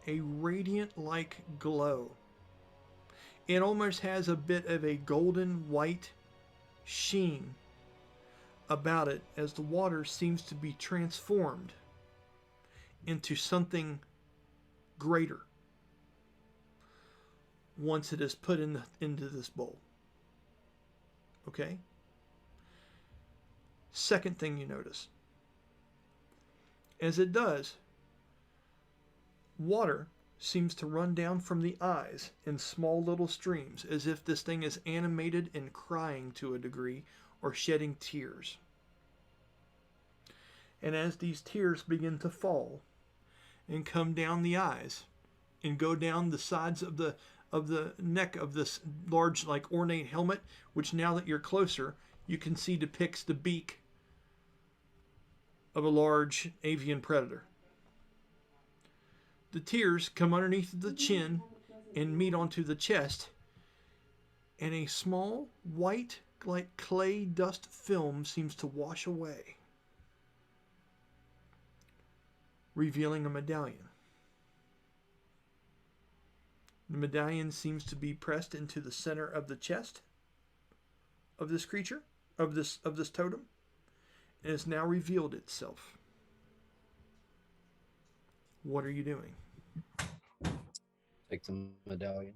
a radiant-like glow. It almost has a bit of a golden white sheen about it as the water seems to be transformed into something greater once it is put into this bowl. Okay? Second thing you notice. As it does, water seems to run down from the eyes in small little streams, as if this thing is animated and crying to a degree, or shedding tears. And as these tears begin to fall and come down the eyes and go down the sides of the neck of this large, like, ornate helmet, which now that you're closer, you can see depicts the beak of a large avian predator. The tears come underneath the chin and meet onto the chest, and a small white, like clay dust film seems to wash away, revealing a medallion. The medallion seems to be pressed into the center of the chest of this creature, of this totem, and has now revealed itself. What are you doing? Take the medallion.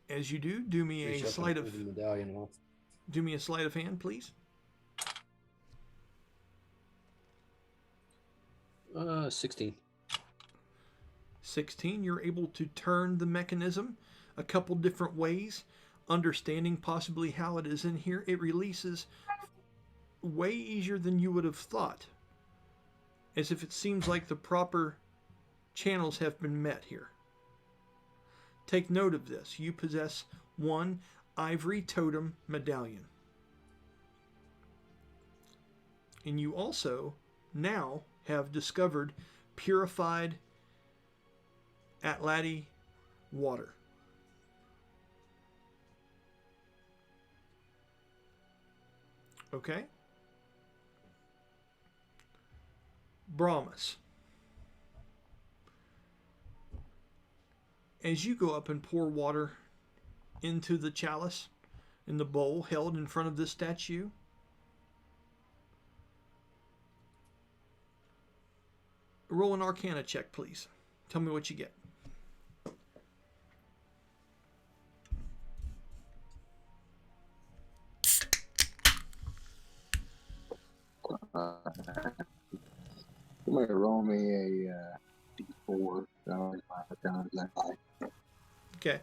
As you do, do me Reach a up sleight and of pull the medallion off. do me a sleight of hand, please. 16. 16. You're able to turn the mechanism a couple different ways, understanding possibly how it is in here. It releases way easier than you would have thought, as if it seems like the proper channels have been met here. Take note of this. You possess one Ivory Totem medallion. And you also now have discovered purified Atlati water. Okay? Brahmas. As you go up and pour water into the chalice in the bowl held in front of this statue, roll an Arcana check, please. Tell me what you get. You might roll me a D4. So it's not that high. Okay.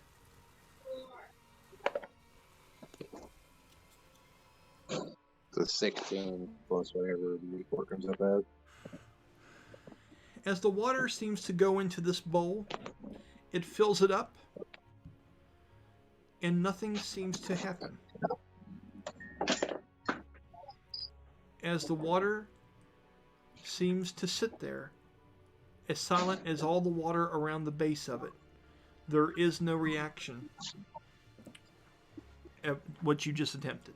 So 16 plus whatever the D4 comes up as. As the water seems to go into this bowl, it fills it up, and nothing seems to happen. As the water seems to sit there, as silent as all the water around the base of it, there is no reaction at what you just attempted.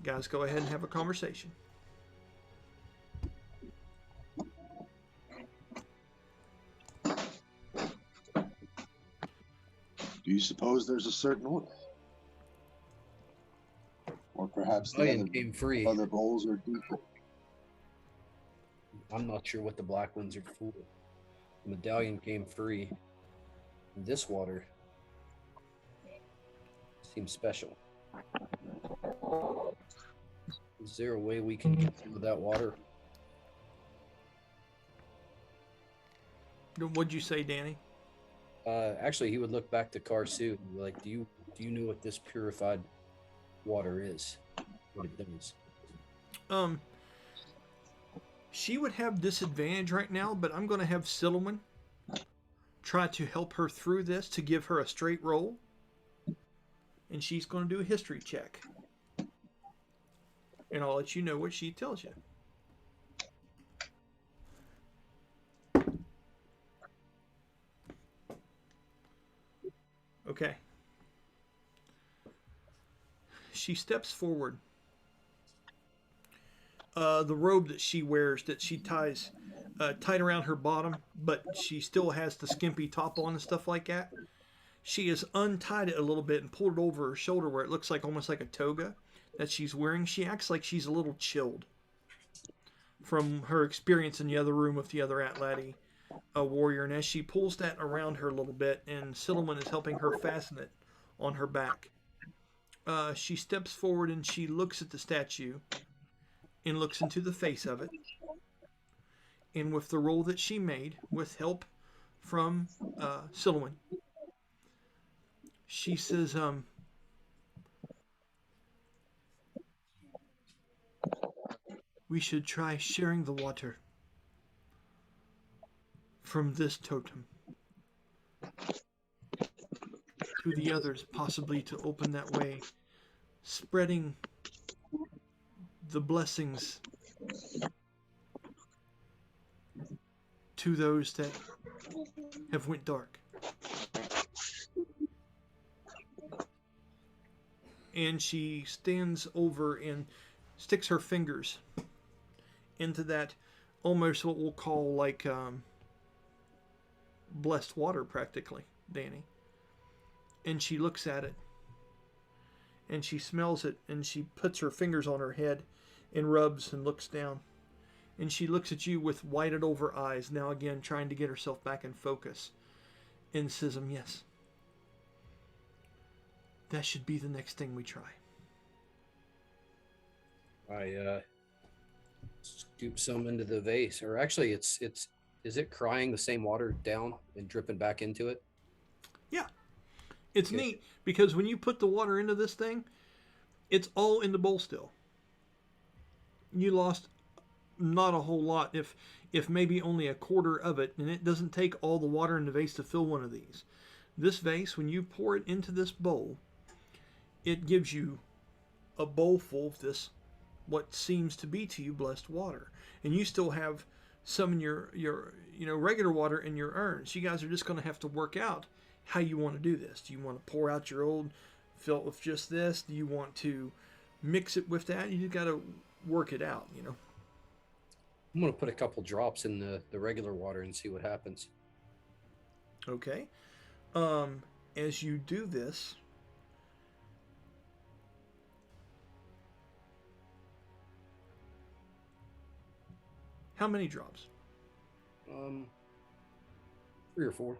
Guys, go ahead and have a conversation. Do you suppose there's a certain order? Or perhaps the Medallion came free. other bowls are deeper? I'm not sure what the black ones are for. The Medallion came free. This water seems special. Is there a way we can get some of that water? What'd you say, Danny? Actually, he would look back to Karsu and be like, do you know what this purified water is? What it does? She would have disadvantage right now, but I'm going to have Silliman try to help her through this to give her a straight roll. And she's going to do a history check. And I'll let you know what she tells you. Okay. She steps forward. The robe that she wears, that she ties tight around her bottom, but she still has the skimpy top on and stuff like that. She has untied it a little bit and pulled it over her shoulder where it looks like almost like a toga that she's wearing. She acts like she's a little chilled from her experience in the other room with the other Atlati warrior. And as she pulls that around her a little bit, and Silliman is helping her fasten it on her back, she steps forward and she looks at the statue and looks into the face of it. And with the roll that she made, with help from Silliman, she says, we should try sharing the water from this totem to the others, possibly to open that way, spreading the blessings to those that have went dark. And she stands over and sticks her fingers into that, almost what we'll call like blessed water, practically, Danny. And she looks at it, and she smells it, and she puts her fingers on her head and rubs and looks down. And she looks at you with whited over eyes, now again trying to get herself back in focus, and says, yes, that should be the next thing we try. I scoop some into the vase, or actually, is it crying the same water down and dripping back into it? Yeah, it's neat because when you put the water into this thing, it's all in the bowl still. You lost not a whole lot, if maybe only a quarter of it, and it doesn't take all the water in the vase to fill one of these. This vase, when you pour it into this bowl, it gives you a bowl full of this, what seems to be to you blessed water, and you still have some in your regular water in your urns. You guys are just going to have to work out how you want to do this. Do you want to pour out your old, fill it with just this? Do you want to mix it with that? You just got to work it out, I'm going to put a couple drops in the regular water and see what happens. Okay. As you do this, how many drops? 3 or 4.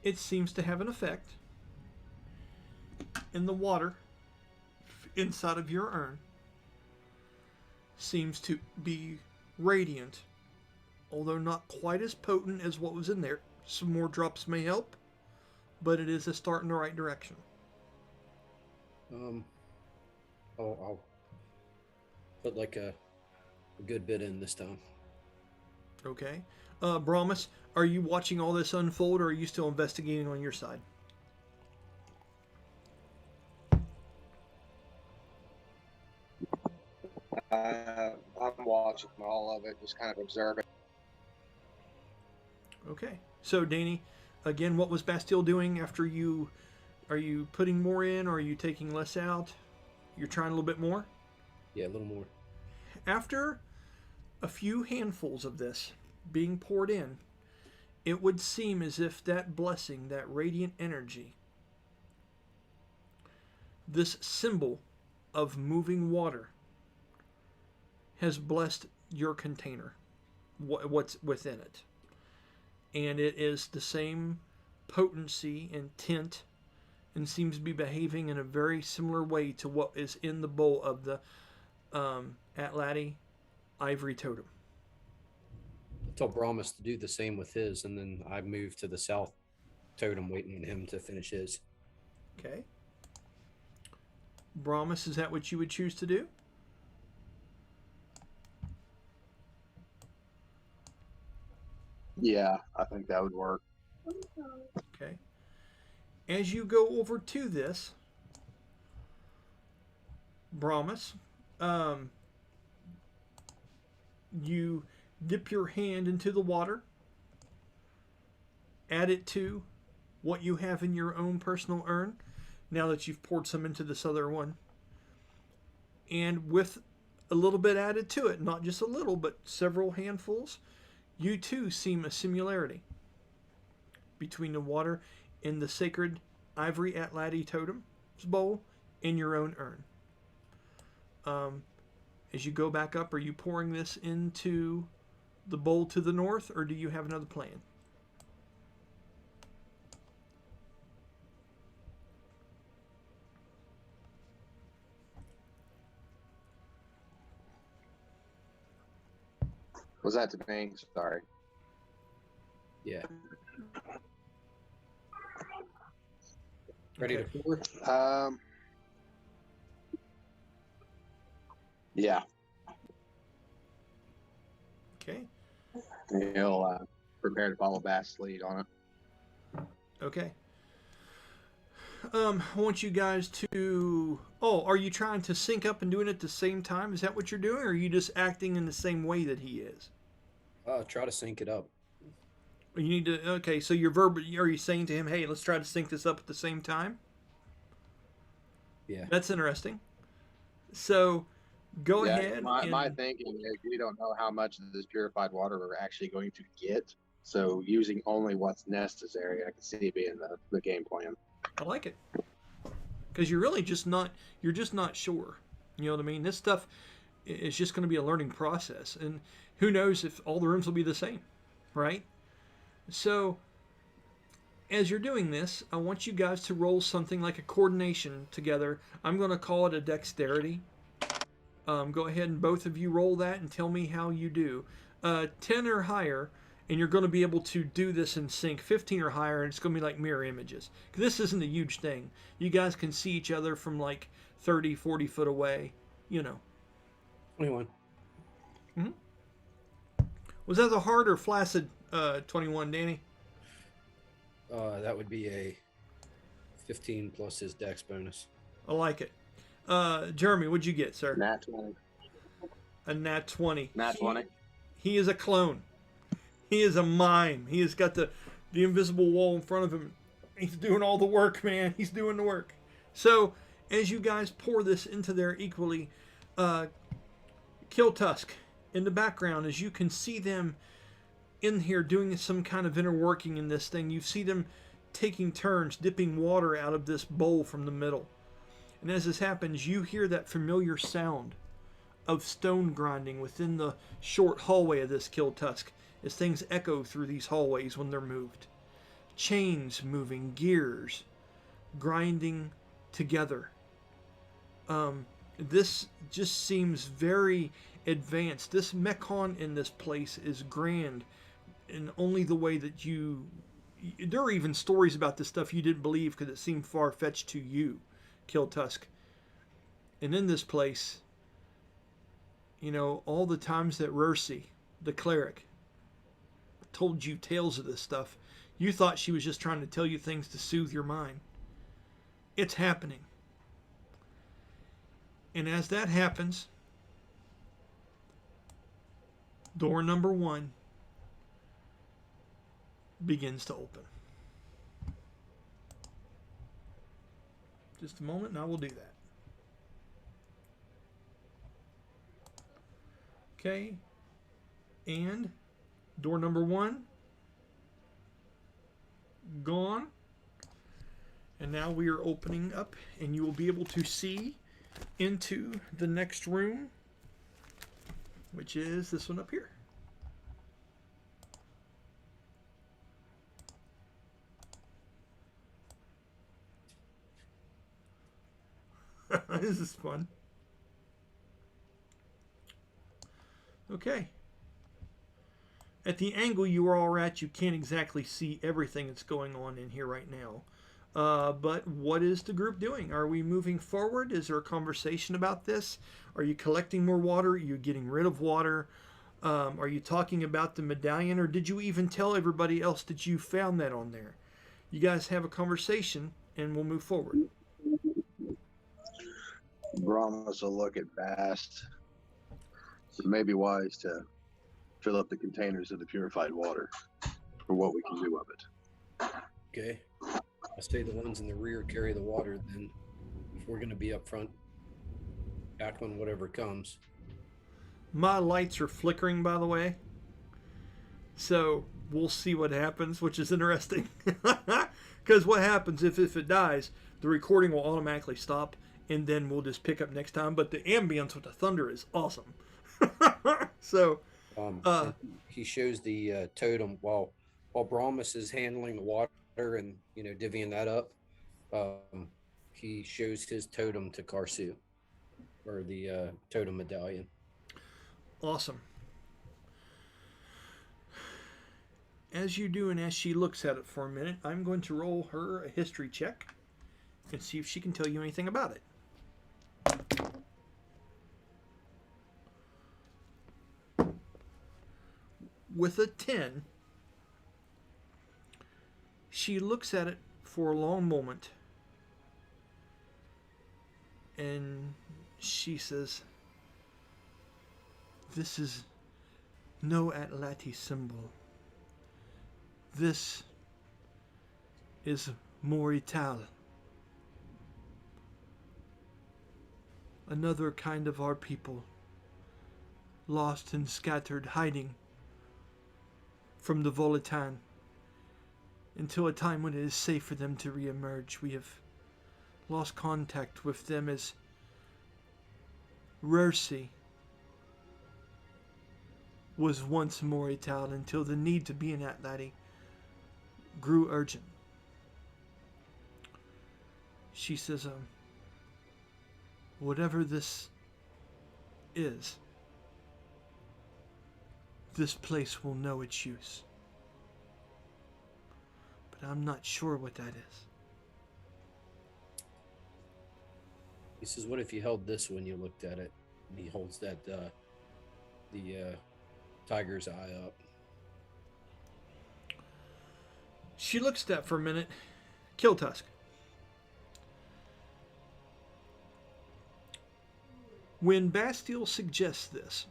It seems to have an effect, and the water inside of your urn seems to be radiant, although not quite as potent as what was in there. Some more drops may help, but it is a start in the right direction. I'll put like a good bit in this time. Okay. Brahmas, are you watching all this unfold, or are you still investigating on your side? I'm watching all of it, just kind of observing. Okay. So, Danny, again, what was Bastille doing after you? Are you putting more in, or are you taking less out? You're trying a little bit more? Yeah, a little more. After a few handfuls of this being poured in, it would seem as if that blessing, that radiant energy, this symbol of moving water, has blessed your container, what's within it. And it is the same potency and tint, and seems to be behaving in a very similar way to what is in the bowl of the Atlati Ivory Totem. I told Brahmas to do the same with his, and then I moved to the south totem, waiting on him to finish his. Okay. Brahmas, is that what you would choose to do? Yeah, I think that would work. Okay. As you go over to this, Brahmas, you dip your hand into the water, add it to what you have in your own personal urn, now that you've poured some into this other one, and with a little bit added to it, not just a little, but several handfuls, you too seem a similarity between the water in the sacred Ivory Atlati Totem's bowl in your own urn. As you go back up, are you pouring this into the bowl to the north, or do you have another plan? Was that to me? Sorry. Yeah. Ready Okay. to pour? Yeah. Okay. He'll prepare to follow Bass's lead on it. Okay. I want you guys to... Oh, are you trying to sync up and doing it at the same time? Is that what you're doing, or are you just acting in the same way that he is? Try to sync it up. You need to... Okay, so you're are you saying to him, hey, let's try to sync this up at the same time? Yeah. That's interesting. So, go Yeah, ahead my thinking is we don't know how much of this purified water we're actually going to get. So using only what's necessary, I can see being the game plan. I like it. Because you're really just not... You're just not sure. You know what I mean? This stuff is just going to be a learning process. And who knows if all the rooms will be the same, right? So, as you're doing this, I want you guys to roll something like a coordination together. I'm going to call it a dexterity. Go ahead and both of you roll that and tell me how you do. 10 or higher, and you're going to be able to do this in sync. 15 or higher, and it's going to be like mirror images. This isn't a huge thing. You guys can see each other from like 30, 40 foot away, you know. 21. Was that a hard or flaccid 21, Danny? That would be a 15 plus his dex bonus. I like it. Jeremy, what'd you get, sir? Nat 20. A nat 20. Nat 20. He is a clone. He is a mime. He has got the invisible wall in front of him. He's doing all the work, man. He's doing the work. So, as you guys pour this into there equally, Kill Tusk, in the background, as you can see them in here doing some kind of inner working in this thing, you see them taking turns dipping water out of this bowl from the middle. And as this happens, you hear that familiar sound of stone grinding within the short hallway of this Kill Tusk as things echo through these hallways when they're moved. Chains moving, gears grinding together. This just seems very advanced. This Mechon in this place is grand in only the way that there are even stories about this stuff you didn't believe because it seemed far-fetched to you, Kill Tusk. And in this place, you know, all the times that Rursi, the cleric, told you tales of this stuff, you thought she was just trying to tell you things to soothe your mind. It's happening. And as that happens, door number 1 begins to open. Just a moment and I will do that. Okay. And door number 1 gone. And now we are opening up, and you will be able to see into the next room, which is this one up here. This is fun. Okay. At the angle you are all at, you can't exactly see everything that's going on in here right now. But what is the group doing? Are we moving forward? Is there a conversation about this? Are you collecting more water? Are you getting rid of water? Are you talking about the medallion? Or did you even tell everybody else that you found that on there? You guys have a conversation, and we'll move forward. Brahmas will look at Bast. It may be wise to fill up the containers of the purified water for what we can do of it. Okay. I say the ones in the rear carry the water. Then, if we're going to be up front, act on whatever comes. My lights are flickering, by the way. So we'll see what happens, which is interesting. Because what happens if it dies, the recording will automatically stop, and then we'll just pick up next time. But the ambience with the thunder is awesome. So he shows the totem while Brahmas is handling the water and divvying that up. He shows his totem to Karsu, or the totem medallion. Awesome. As you do, and as she looks at it for a minute, I'm going to roll her a history check and see if she can tell you anything about it. With a 10, she looks at it for a long moment, and she says, "This is no Atlati symbol. This is Morital. Another kind of our people, lost and scattered, hiding from the Volatan until a time when it is safe for them to reemerge. We have lost contact with them as Rersi was once Morital until the need to be an Atlati grew urgent." She says, "Whatever this is, this place will know its use. But I'm not sure what that is." He says, "What if you held this when you looked at it?" And he holds that the tiger's eye up. She looks at that for a minute. Kill Tusk. When Bastille suggests this,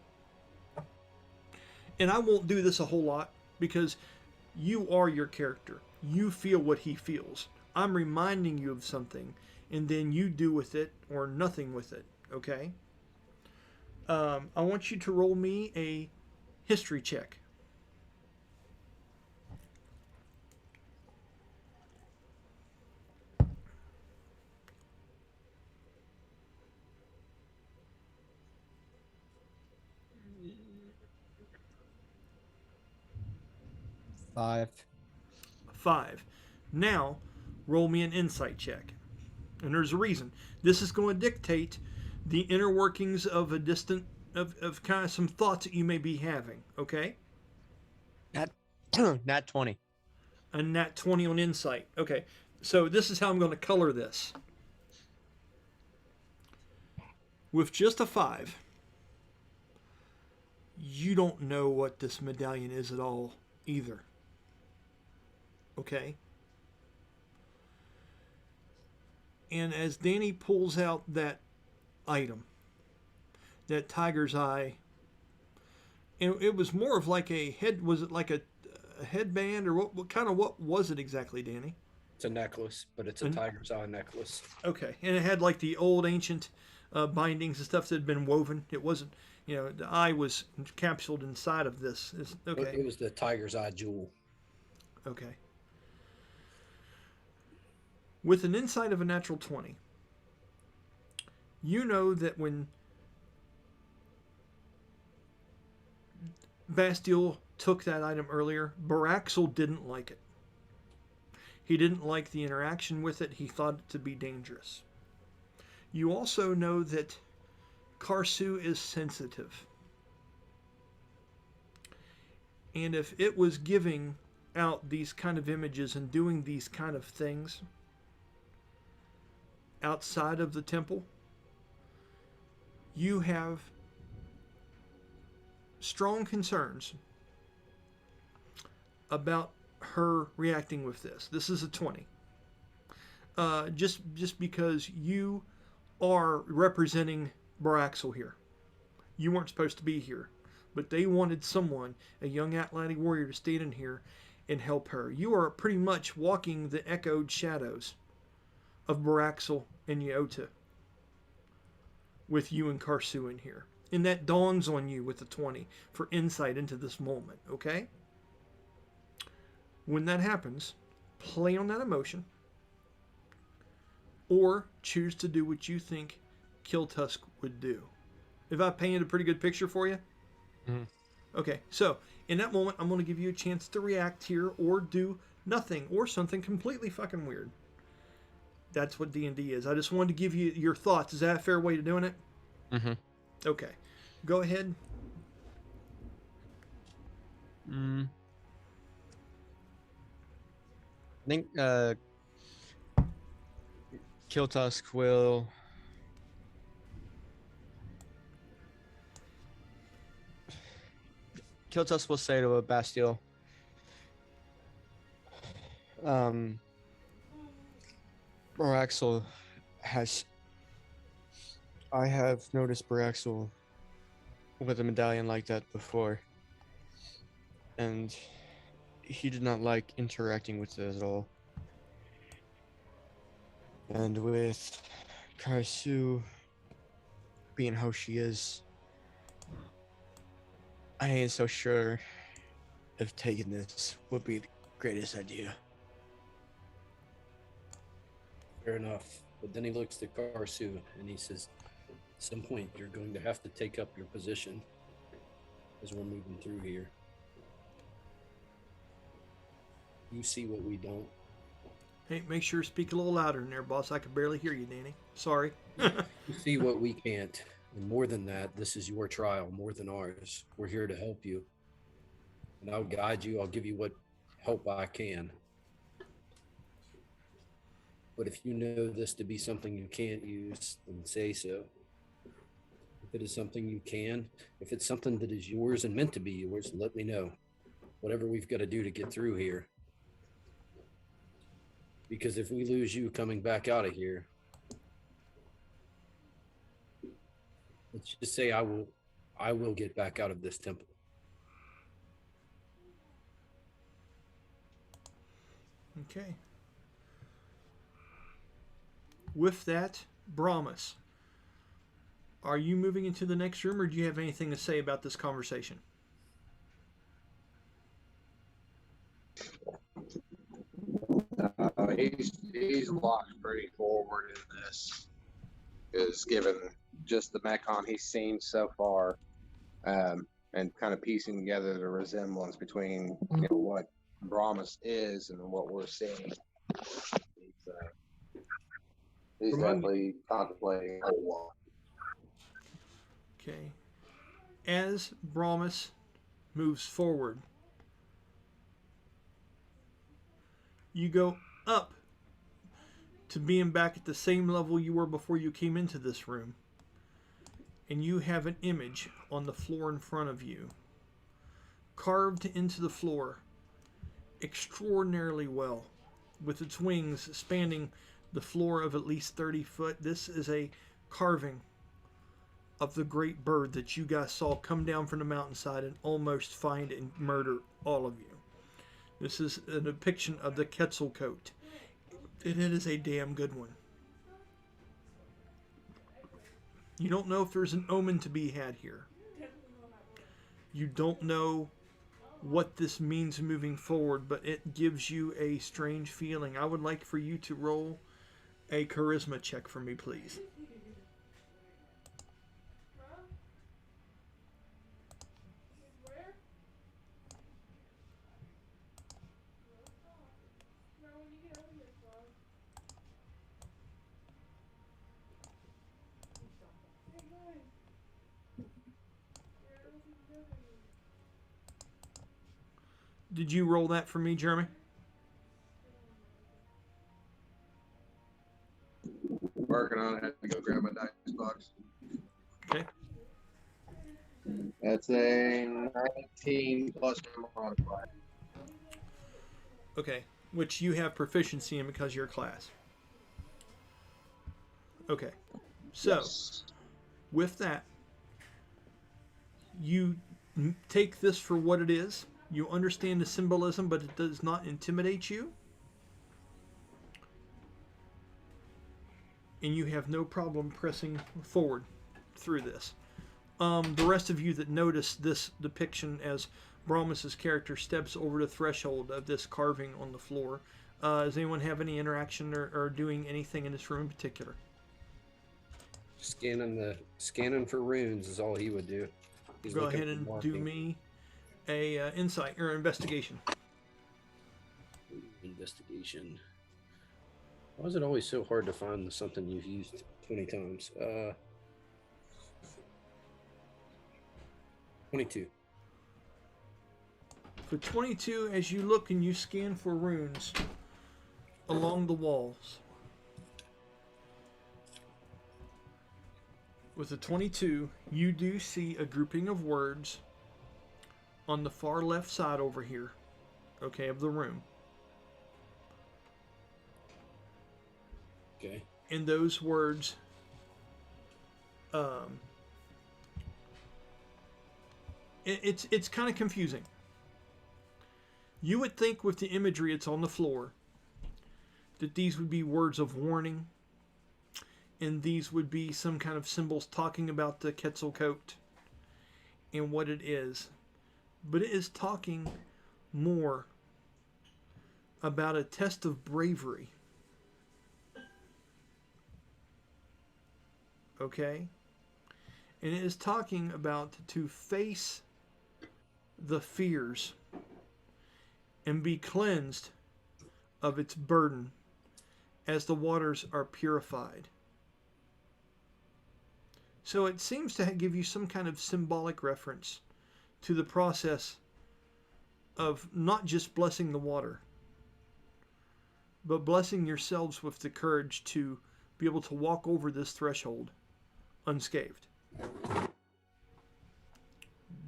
and I won't do this a whole lot because you are your character. You feel what he feels. I'm reminding you of something, and then you do with it or nothing with it, okay? I want you to roll me a history check. Five. 5. Now, roll me an insight check. And there's a reason. This is going to dictate the inner workings of a distant, of kind of some thoughts that you may be having, okay? Nat 20. A nat 20 on insight. Okay, so this is how I'm going to color this. With just a 5, you don't know what this medallion is at all either. Okay? And as Danny pulls out that item, that tiger's eye, and it was more of like a head, was it like a headband, or what was it exactly, Danny? It's a necklace, but it's a tiger's eye necklace. Okay, and it had like the old ancient bindings and stuff that had been woven. It wasn't You know, the eye was capsuled inside of this. Okay. It was the tiger's eye jewel. Okay. With an insight of a natural 20, you know that when Bastille took that item earlier, Baraxel didn't like it. He didn't like the interaction with it. He thought it to be dangerous. You also know that Karsu is sensitive. And if it was giving out these kind of images and doing these kind of things outside of the temple, you have strong concerns about her reacting with this. This is a 20. Just because you are representing Baraxel here. You weren't supposed to be here, but they wanted someone, a young Atlantic warrior, to stand in here and help her. You are pretty much walking the echoed shadows of Baraxel and Yota with you and Karsu in here. And that dawns on you with the 20 for insight into this moment, okay? When that happens, play on that emotion or choose to do what you think Kiltusk would do. Have I painted a pretty good picture for you? Mm-hmm. Okay, so in that moment, I'm going to give you a chance to react here or do nothing or something completely fucking weird. That's what D&D is. I just wanted to give you your thoughts. Is that a fair way to doing it? Mm-hmm. Okay. Go ahead. I think Kiltusk will say to Bastille, Baraxel has. I have noticed Baraxel with a medallion like that before, and he did not like interacting with it at all. And with Karsu being how she is, I ain't so sure if taking this would be the greatest idea. Fair enough. But then he looks to Karsu and he says, at some point, you're going to have to take up your position as we're moving through here. You see what we don't. Hey, make sure to speak a little louder in there, boss. I can barely hear you, Danny. Sorry. You see what we can't. And more than that, this is your trial, more than ours. We're here to help you. And I'll guide you. I'll give you what help I can. But if you know this to be something you can't use, then say so. If it is something you can, if it's something that is yours and meant to be yours, let me know. Whatever we've got to do to get through here. Because if we lose you coming back out of here, let's just say I will get back out of this temple. Okay. With that, Brahmas, are you moving into the next room, or do you have anything to say about this conversation? He's locked pretty forward in this, is given just the Mechon he's seen so far, and kind of piecing together the resemblance between what Brahmas is and what we're seeing. He's definitely contemplating a whole lot. Okay. As Brahmas moves forward, you go up to being back at the same level you were before you came into this room. And you have an image on the floor in front of you, carved into the floor extraordinarily well, with its wings spanning the floor of at least 30 foot. This is a carving of the great bird that you guys saw come down from the mountainside and almost find and murder all of you. This is a depiction of the Quetzalcoatl, and it is a damn good one. You don't know if there's an omen to be had here. You don't know what this means moving forward, but it gives you a strange feeling. I would like for you to roll a charisma check for me, please. Did you roll that for me, Jeremy? Working on it. I have to go grab my dice box. Okay. That's a 19 plus my modifier. Okay. Which you have proficiency in because you're a class. Okay. So, Yes. with that, you take this for what it is. You understand the symbolism, but it does not intimidate you. And you have no problem pressing forward through this. The rest of you that notice this depiction as Brahmas's character steps over the threshold of this carving on the floor, does anyone have any interaction or doing anything in this room in particular? Scanning for runes is all he would do. He's Go looking ahead for and marking. do me a insight or investigation. Investigation. Why is it always so hard to find something you've used 20 times? 22. For 22, as you look and you scan for runes along the walls, with a 22, you do see a grouping of words on the far left side over here, okay, of the room. Okay. And those words it's kind of confusing. You would think with the imagery it's on the floor that these would be words of warning, and these would be some kind of symbols talking about the Quetzalcoatl and what it is. But it is talking more about a test of bravery. Okay? And it is talking about to face the fears and be cleansed of its burden as the waters are purified. So it seems to give you some kind of symbolic reference to the process of not just blessing the water, but blessing yourselves with the courage to be able to walk over this threshold unscathed.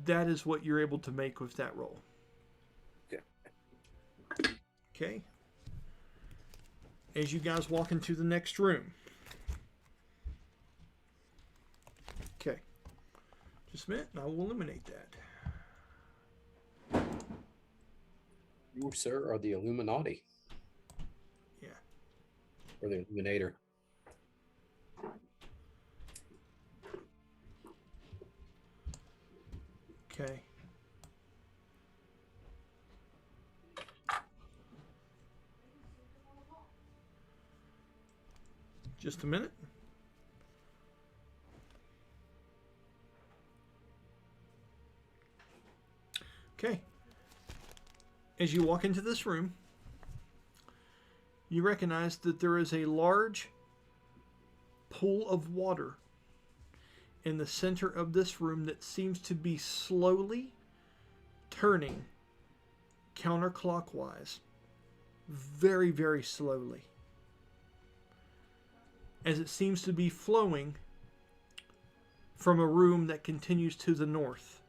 That is what you're able to make with that roll. Okay. Okay. As you guys walk into the next room. Okay. Just a minute, and I will eliminate that. You, sir, are the Illuminati. Yeah. Or the Illuminator. Okay. Just a minute. Okay. As you walk into this room, you recognize that there is a large pool of water in the center of this room that seems to be slowly turning counterclockwise. Very, very slowly. As it seems to be flowing from a room that continues to the north,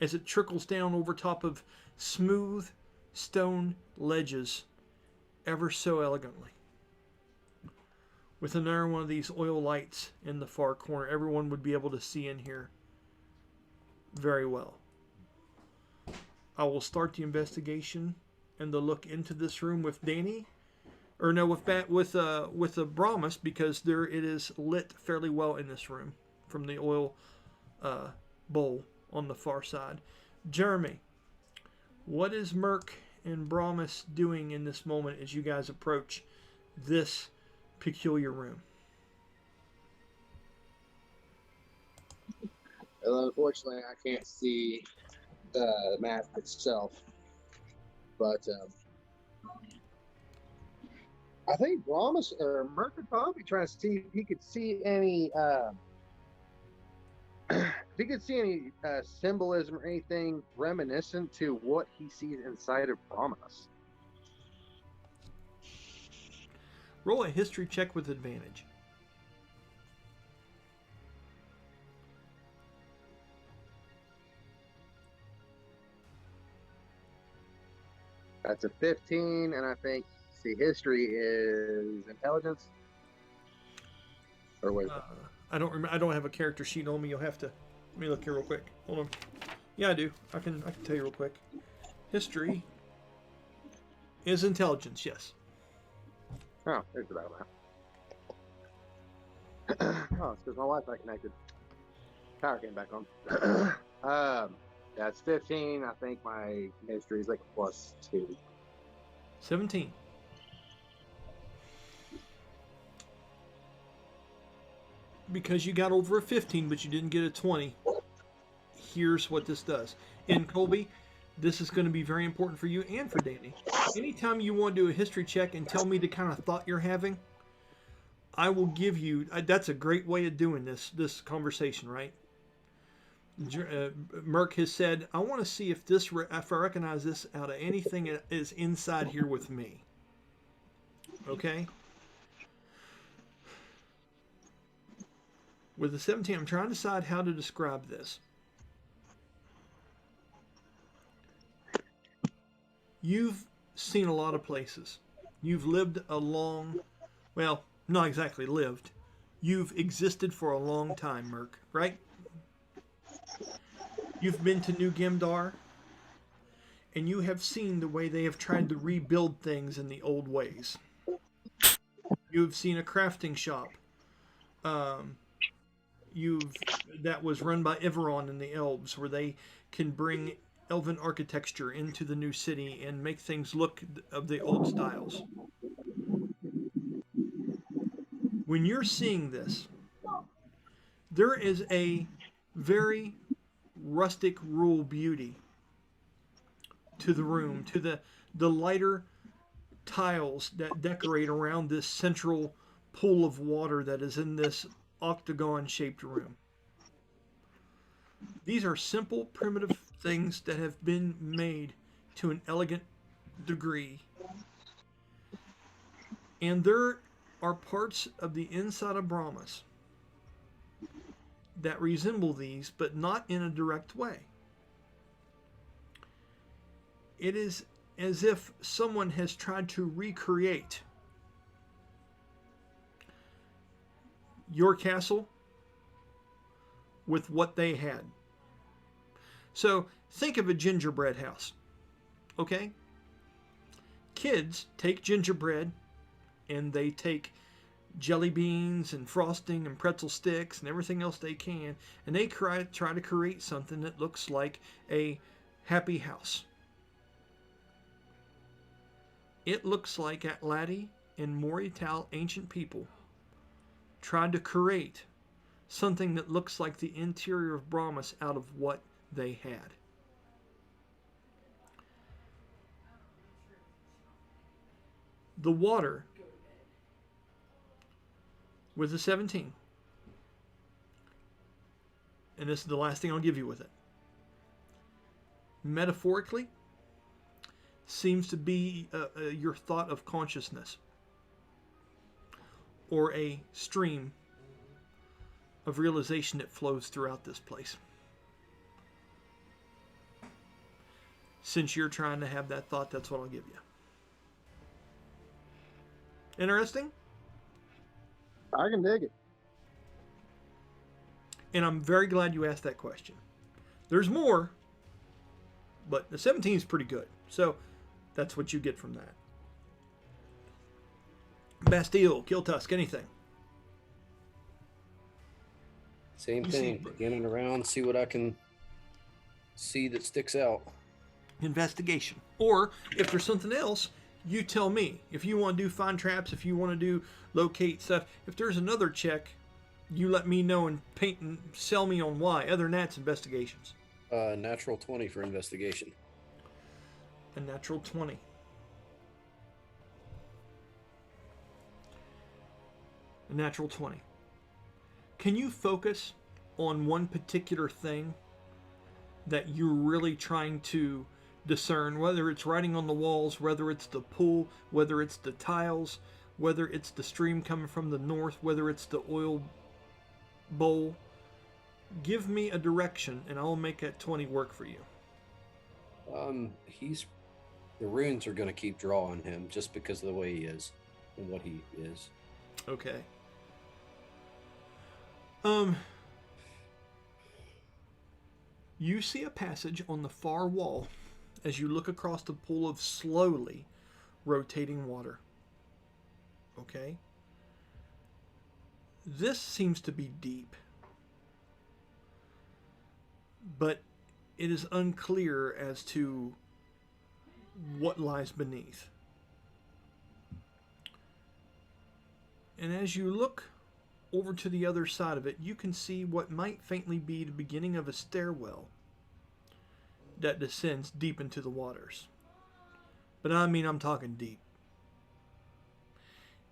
as it trickles down over top of smooth stone ledges ever so elegantly. With another one of these oil lights in the far corner, everyone would be able to see in here very well. I will start the investigation and the look into this room with Danny, or no, with the Brahmas, because there it is lit fairly well in this room from the oil bowl on the far side. Jeremy, what is Merc and Brahmas doing in this moment as you guys approach this peculiar room? Well, unfortunately, I can't see the map itself, but I think Brahmas or Merc would probably trying to see if he could see any symbolism or anything reminiscent to what he sees inside of Brahmas. Roll a history check with advantage. That's a 15, and I think history is intelligence or wisdom. I don't remember. I don't have a character sheet on me. You'll have to. Let me look here real quick. Hold on. Yeah, I do. I can tell you real quick. History is intelligence. Yes. Oh, there's about that. Oh, it's because my Wi-Fi connected. Power came back on. That's 15. I think my history is like a +2. 17. Because you got over a 15, but you didn't get a 20. Here's what this does. And Colby, this is going to be very important for you and for Danny. Anytime you want to do a history check and tell me the kind of thought you're having, I will give you. That's a great way of doing this conversation, right? Merc has said, I want to see if I recognize this out of anything that is inside here with me. Okay? With the 17, I'm trying to decide how to describe this. You've seen a lot of places. You've lived well, not exactly lived. You've existed for a long time, Merc, right? You've been to New Gemdar, and you have seen the way they have tried to rebuild things in the old ways. You've seen a crafting shop. That was run by Ivory and the elves, where they can bring elven architecture into the new city and make things look of the old styles. When you're seeing this, there is a very rustic rural beauty to the room, to the lighter tiles that decorate around this central pool of water that is in this octagon-shaped room. These are simple, primitive things that have been made to an elegant degree. And there are parts of the inside of Brahmas that resemble these, but not in a direct way. It is as if someone has tried to recreate your castle with what they had. So think of a gingerbread house. Okay? Kids take gingerbread and they take jelly beans and frosting and pretzel sticks and everything else they can, and they try to create something that looks like a happy house. It looks like Atladi and Morital ancient people tried to create something that looks like the interior of Brahmas out of what they had. The water with the 17, and this is the last thing I'll give you with it, metaphorically seems to be your thought of consciousness, or a stream of realization that flows throughout this place. Since you're trying to have that thought, that's what I'll give you. Interesting? I can dig it. And I'm very glad you asked that question. There's more, but the 17 is pretty good. So that's what you get from that. Bastille, Kill Tusk, anything? Same You thing. see- Beginning around, see what I can see that sticks out. Investigation. Or if there's something else, you tell me. If you want to do find traps, if you want to do locate stuff, if there's another check, you let me know and paint and sell me on why. Other than that, it's investigations. Natural 20 for investigation. A natural 20. A natural 20. Can you focus on one particular thing that you're really trying to discern, whether it's writing on the walls, whether it's the pool, whether it's the tiles, whether it's the stream coming from the north, whether it's the oil bowl? Give me a direction and I'll make that 20 work for you. The runes are going to keep drawing him just because of the way he is and what he is. Okay. You see a passage on the far wall as you look across the pool of slowly rotating water. Okay? This seems to be deep, but it is unclear as to what lies beneath. And as you look over to the other side of it, you can see what might faintly be the beginning of a stairwell that descends deep into the waters. But I mean, I'm talking deep.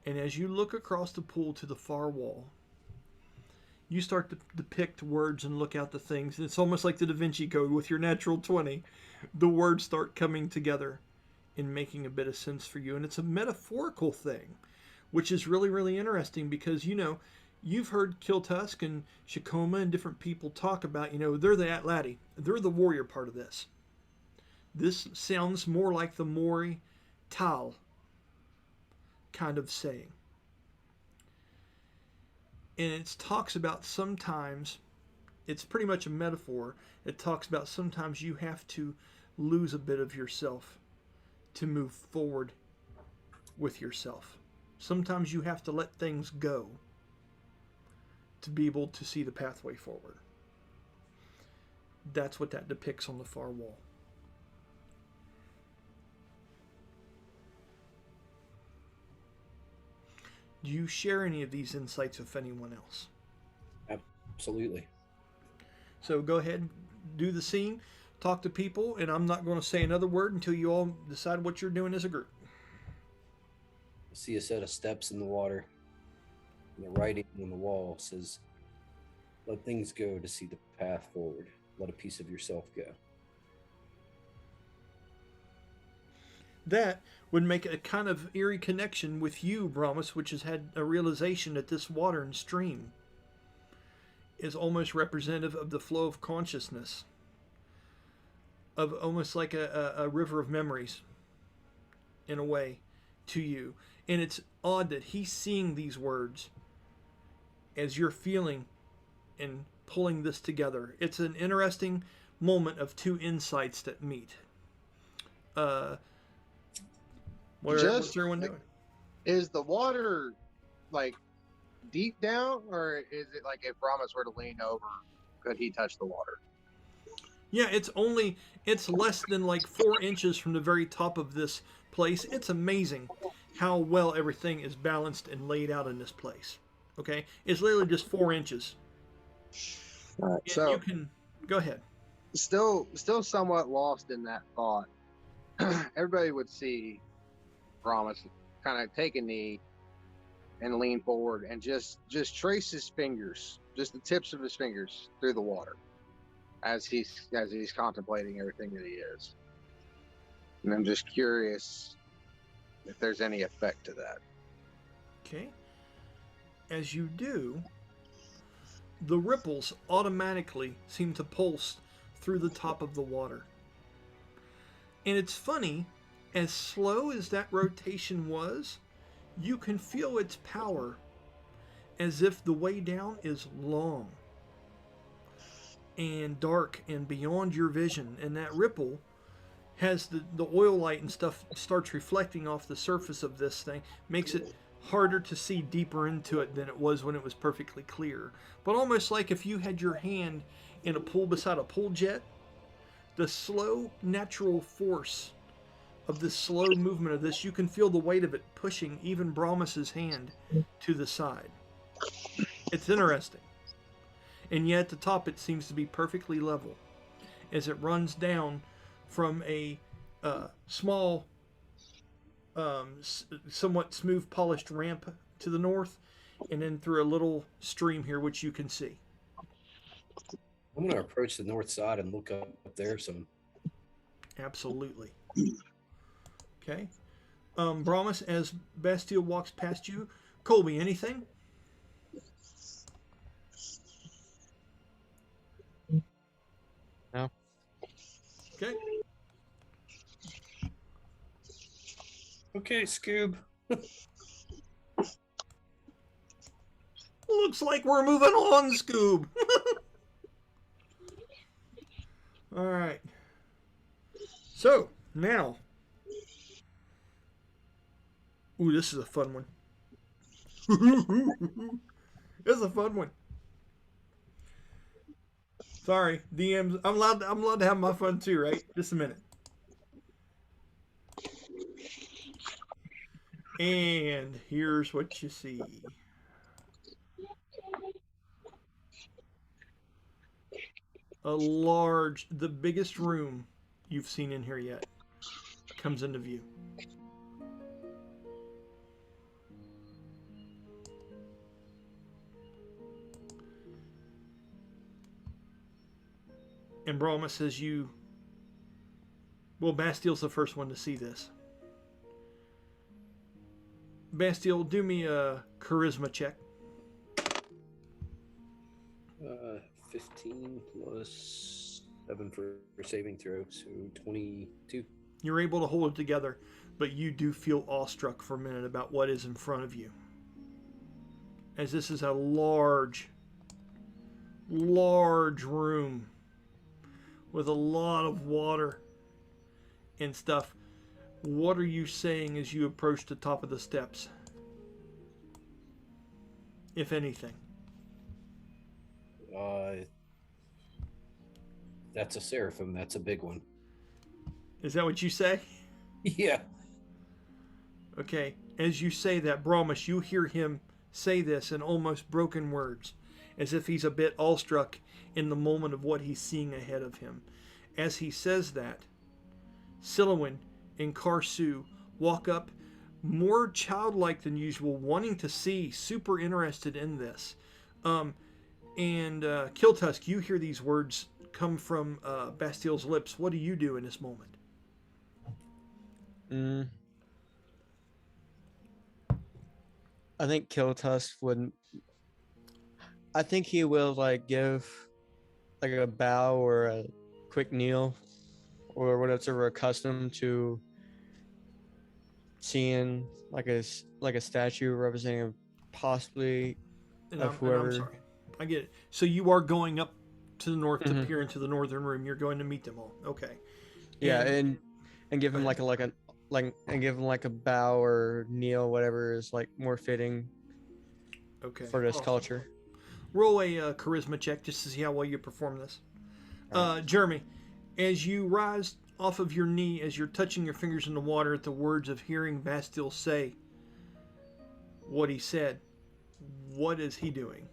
And as you look across the pool to the far wall, you start to depict words and look out the things. It's almost like the Da Vinci Code with your natural 20. The words start coming together and making a bit of sense for you. And it's a metaphorical thing, which is really, really interesting because, you know, you've heard Kiltusk and Shakoma and different people talk about, you know, they're the Atlati. They're the warrior part of this. This sounds more like the Mori Tal kind of saying. And it talks about sometimes, it's pretty much a metaphor. It talks about sometimes you have to lose a bit of yourself to move forward with yourself. Sometimes you have to let things go to be able to see the pathway forward. That's what that depicts on the far wall. Do you share any of these insights with anyone else? Absolutely. So go ahead, do the scene, talk to people, and I'm not going to say another word until you all decide what you're doing as a group. I see a set of steps in the water. And the writing on the wall says, "Let things go to see the path forward. Let a piece of yourself go." That would make a kind of eerie connection with you, Brahmas, which has had a realization that this water and stream is almost representative of the flow of consciousness, of almost like a river of memories, in a way, to you. And it's odd that he's seeing these words as you're feeling and pulling this together. It's an interesting moment of two insights that meet. What's everyone doing? Is the water like deep down, or is it like if Brahmas were to lean over, could he touch the water? Yeah, it's less than like 4 inches from the very top of this place. It's amazing how well everything is balanced and laid out in this place. Okay, it's literally just 4 inches. All right, And so you can go ahead. still somewhat lost in that thought. Everybody would see Brahmas kind of take a knee and lean forward and just trace his fingers, just the tips of his fingers through the water as he's contemplating everything that he is. And I'm just curious if there's any effect to that. Okay. As you do, the ripples automatically seem to pulse through the top of the water. And it's funny, as slow as that rotation was, you can feel its power as if the way down is long and dark and beyond your vision. And that ripple has the oil light and stuff starts reflecting off the surface of this thing, makes it harder to see deeper into it than it was when it was perfectly clear. But almost like if you had your hand in a pool beside a pool jet, the slow natural force of this slow movement of this, you can feel the weight of it pushing even Brahmas's hand to the side. It's interesting. And yet at the top it seems to be perfectly level as it runs down from a small, somewhat smooth polished ramp to the north and then through a little stream here which you can see. I'm going to approach the north side and look up there some. Absolutely. Okay. Brahmas, as Bastille walks past you, Colby, anything? No. Okay. Okay, Scoob. Looks like we're moving on, Scoob. All right. So, now. Ooh, this is a fun one. This is a fun one. Sorry, DMs. I'm allowed to have my fun too, right? Just a minute. And here's what you see. The biggest room you've seen in here yet comes into view. And Brahma says well, Bastille's the first one to see this. Bastille, do me a charisma check. 15 plus 7 for saving throw, so 22. You're able to hold it together, but you do feel awestruck for a minute about what is in front of you. As this is a large room with a lot of water and stuff. What are you saying as you approach the top of the steps? If anything. That's a seraphim. That's a big one. Is that what you say? Yeah. Okay. As you say that, Brahmas, you hear him say this in almost broken words, as if he's a bit awestruck in the moment of what he's seeing ahead of him. As he says that, Silouan and Karsu walk up, more childlike than usual, wanting to see, super interested in this. And Kiltusk, you hear these words come from Bastille's lips. What do you do in this moment? I think Kiltusk would. I think he will give like a bow or a quick kneel, or whatever we're accustomed to seeing, like a statue representing possibly of whoever. I'm sorry, I get it. So you are going up to the north to peer into the northern room. You're going to meet them all. Okay. Yeah, and give him and give him like a bow or kneel, whatever is like more fitting. Okay. For this culture. Roll a charisma check just to see how well you perform this. Jeremy, as you rise off of your knee, as you're touching your fingers in the water at the words of hearing Bastille say what he said, what is he doing?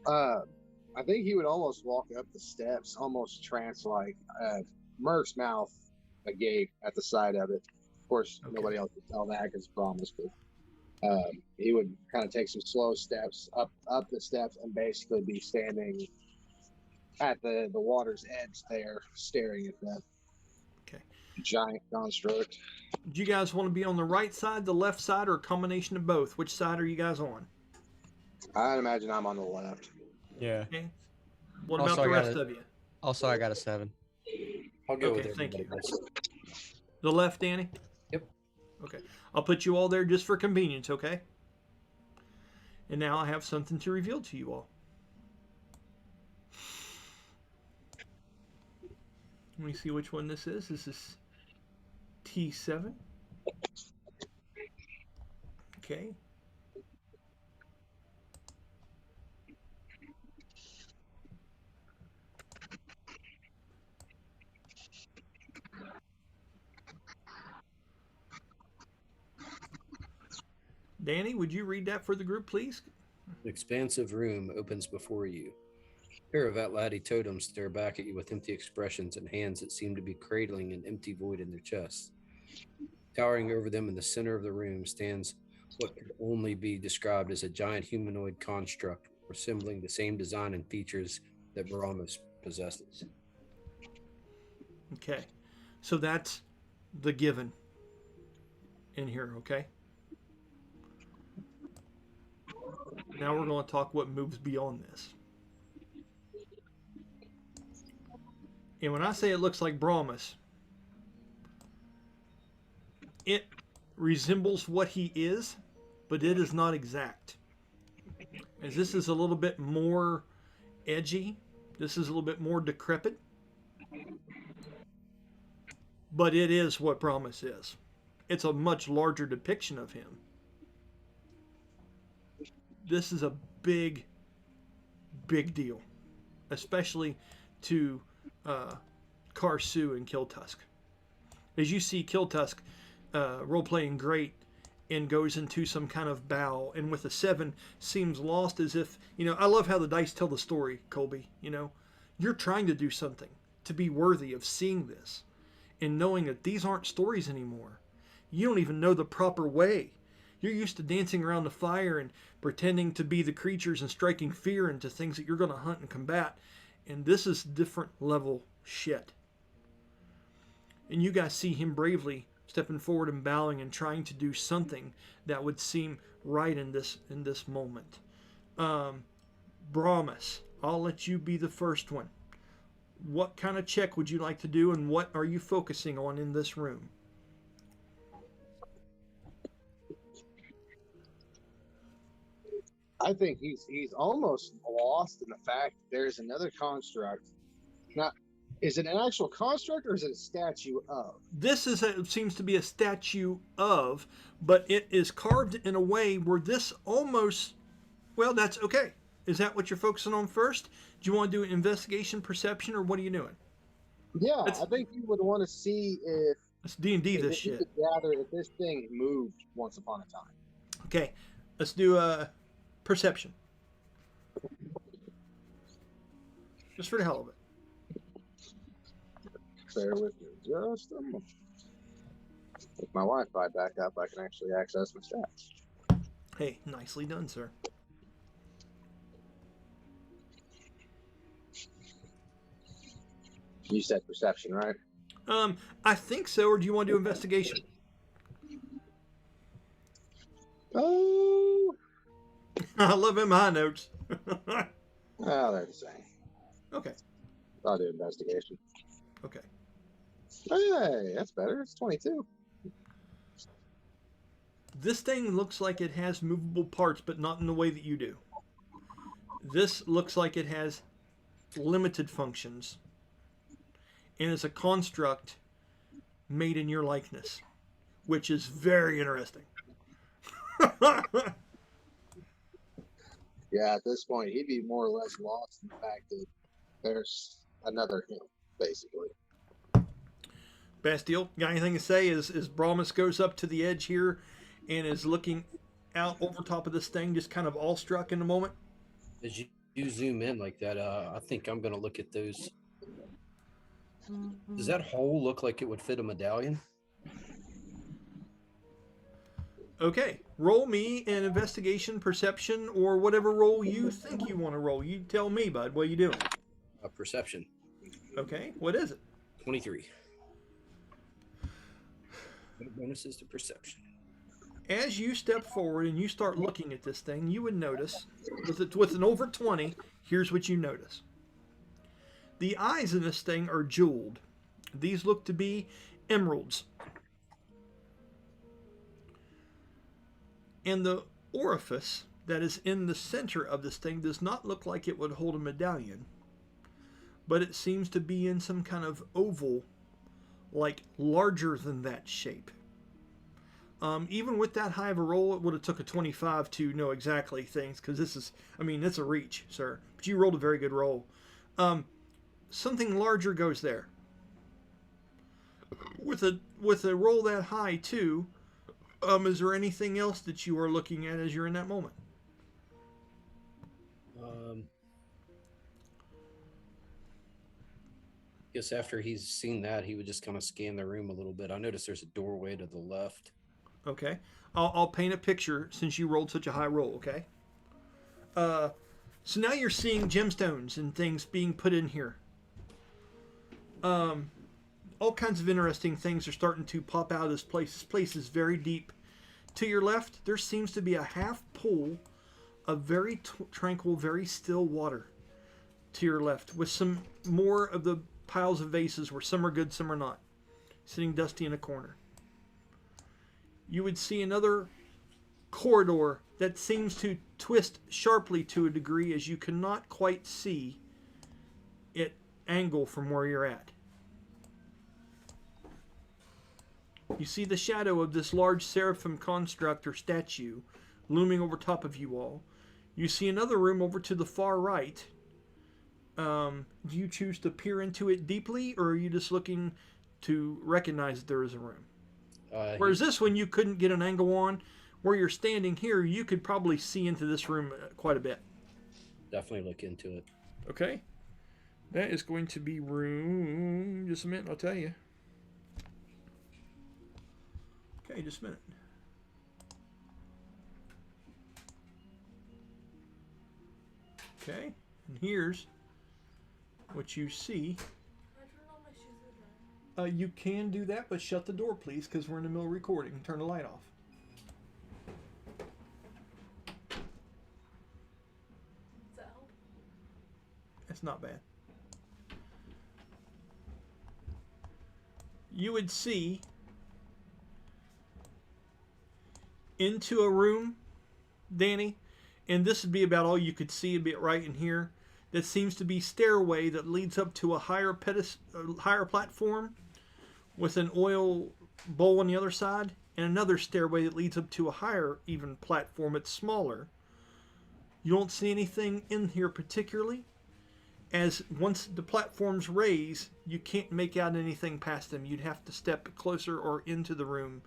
I think he would almost walk up the steps, almost trance-like. Merc's mouth agape at the side of it. Of course, nobody else could tell that because promised, but he would kind of take some slow steps up the steps and basically be standing at the water's edge there, staring at that giant construct. Do you guys want to be on the right side, the left side, or a combination of both? Which side are you guys on? I'd imagine I'm on the left. Yeah. Okay. What about the rest of you? Also, I got a 7. I'll go with it. Thank you. Else. The left, Danny? Yep. Okay. I'll put you all there just for convenience, okay? And now I have something to reveal to you all. Let me see which one this is. This is T7. Okay. Danny, would you read that for the group, please? An expansive room opens before you. A pair of Atladi totems stare back at you with empty expressions and hands that seem to be cradling an empty void in their chests. Towering over them in the center of the room stands what could only be described as a giant humanoid construct resembling the same design and features that Baramas possesses. Okay. So that's the given in here, okay? Now we're going to talk what moves beyond this. And when I say it looks like Brahmas, it resembles what he is, but it is not exact. As this is a little bit more edgy, this is a little bit more decrepit, but it is what Brahmas is. It's a much larger depiction of him. This is a big, big deal, especially to Karsu and Kiltusk. As you see Kiltusk role-playing great and goes into some kind of bow, and with a 7 seems lost, as if, I love how the dice tell the story, Colby. You're trying to do something to be worthy of seeing this and knowing that these aren't stories anymore. You don't even know the proper way. You're used to dancing around the fire and pretending to be the creatures and striking fear into things that you're going to hunt and combat. And this is different level shit. And you guys see him bravely stepping forward and bowing and trying to do something that would seem right in this moment. Brahmas, I'll let you be the first one. What kind of check would you like to do, and what are you focusing on in this room? I think he's almost lost in the fact that there's another construct. Not, is it an actual construct or is it a statue of? This seems to be a statue of, but it is carved in a way where this almost, well, that's okay. Is that what you're focusing on first? Do you want to do an investigation, perception, or what are you doing? Yeah, I think you would want to see if it's D&D this if you shit. could gather that this thing moved once upon a time. Okay, let's do a perception. Just for the hell of it. Bear with me just a moment. With my Wi-Fi back up, I can actually access my stats. Hey, nicely done, sir. You said perception, right? I think so, or do you want to do investigation? Oh, I love him high notes. they're the same. Okay. I'll do investigation. Okay. Hey, that's better. It's 22. This thing looks like it has movable parts, but not in the way that you do. This looks like it has limited functions, and it's a construct made in your likeness, which is very interesting. Yeah, at this point, he'd be more or less lost in the fact that there's another him, basically. Bastille, got anything to say as Brahmas goes up to the edge here and is looking out over top of this thing, just kind of awestruck in the moment? As you zoom in like that, I think I'm going to look at those. Does that hole look like it would fit a medallion? Okay, roll me an investigation, perception, or whatever roll you think you want to roll. You tell me, bud. What are you doing? Perception. Okay, what is it? 23. What bonuses to perception? As you step forward and you start looking at this thing, you would notice, with an over 20, here's what you notice. The eyes in this thing are jeweled. These look to be emeralds. And the orifice that is in the center of this thing does not look like it would hold a medallion, but it seems to be in some kind of oval, like larger than that shape. Even with that high of a roll, it would have took a 25 to know exactly things, because this is, it's a reach, sir. But you rolled a very good roll. Something larger goes there. With a roll that high, too, Is there anything else that you are looking at as you're in that moment? Guess after he's seen that, he would just kind of scan the room a little bit. I noticed there's a doorway to the left. Okay. I'll paint a picture since you rolled such a high roll, okay? So now you're seeing gemstones and things being put in here. All kinds of interesting things are starting to pop out of this place. This place is very deep. To your left, there seems to be a half pool of very tranquil, very still water. To your left, with some more of the piles of vases where some are good, some are not, sitting dusty in a corner. You would see another corridor that seems to twist sharply to a degree as you cannot quite see it angle from where you're at. You see the shadow of this large seraphim construct or statue looming over top of you all. You see another room over to the far right. Do you choose to peer into it deeply, or are you just looking to recognize that there is a room? Whereas this one you couldn't get an angle on. Where you're standing here, you could probably see into this room quite a bit. Definitely look into it. Okay. That is going to be room... Just a minute, I'll tell you. Okay, just a minute. Okay, and here's what you see. You can do that, but shut the door, please, because we're in the middle of recording. Turn the light off. That's not bad. You would see into a room, Danny, and this would be about all you could see, a bit right in here. That seems to be stairway that leads up to a higher platform with an oil bowl on the other side, and another stairway that leads up to a higher even platform. It's smaller. You don't see anything in here particularly, as once the platforms raise, you can't make out anything past them. You'd have to step closer or into the room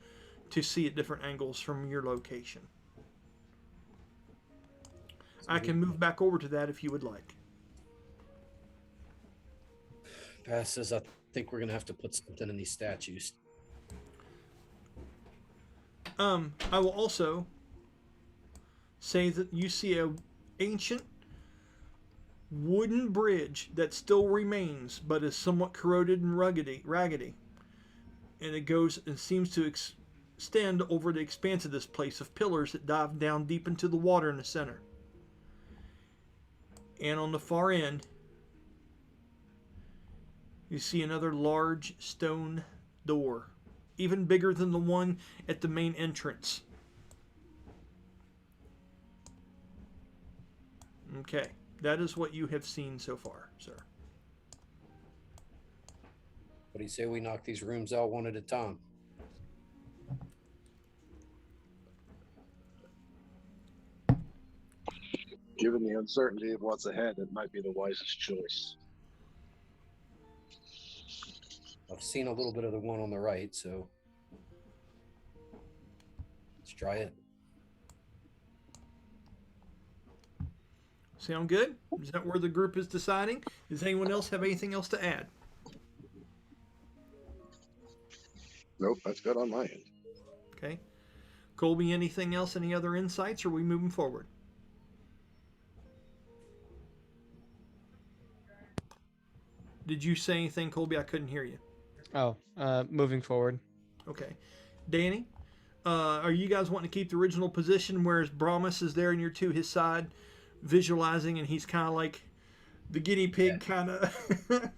to see at different angles from your location. I can move back over to that if you would like. Pass says, I think we're going to have to put something in these statues. I will also say that you see a ancient wooden bridge that still remains, but is somewhat corroded and raggedy. And it goes and seems to extend over the expanse of this place of pillars that dive down deep into the water in the center. And on the far end, you see another large stone door, even bigger than the one at the main entrance. Okay, that is what you have seen so far, sir. What do you say we knock these rooms out one at a time? Given the uncertainty of what's ahead, it might be the wisest choice. I've seen a little bit of the one on the right, so let's try it. Sound good? Is that where the group is deciding? Does anyone else have anything else to add? Nope, that's good on my end. Okay. Colby, anything else? Any other insights? Or are we moving forward? Did you say anything, Colby? I couldn't hear you. Oh, moving forward. Okay. Danny, are you guys wanting to keep the original position, whereas Brahmas is there and you're to his side, visualizing, and he's kind of like the guinea pig kind of...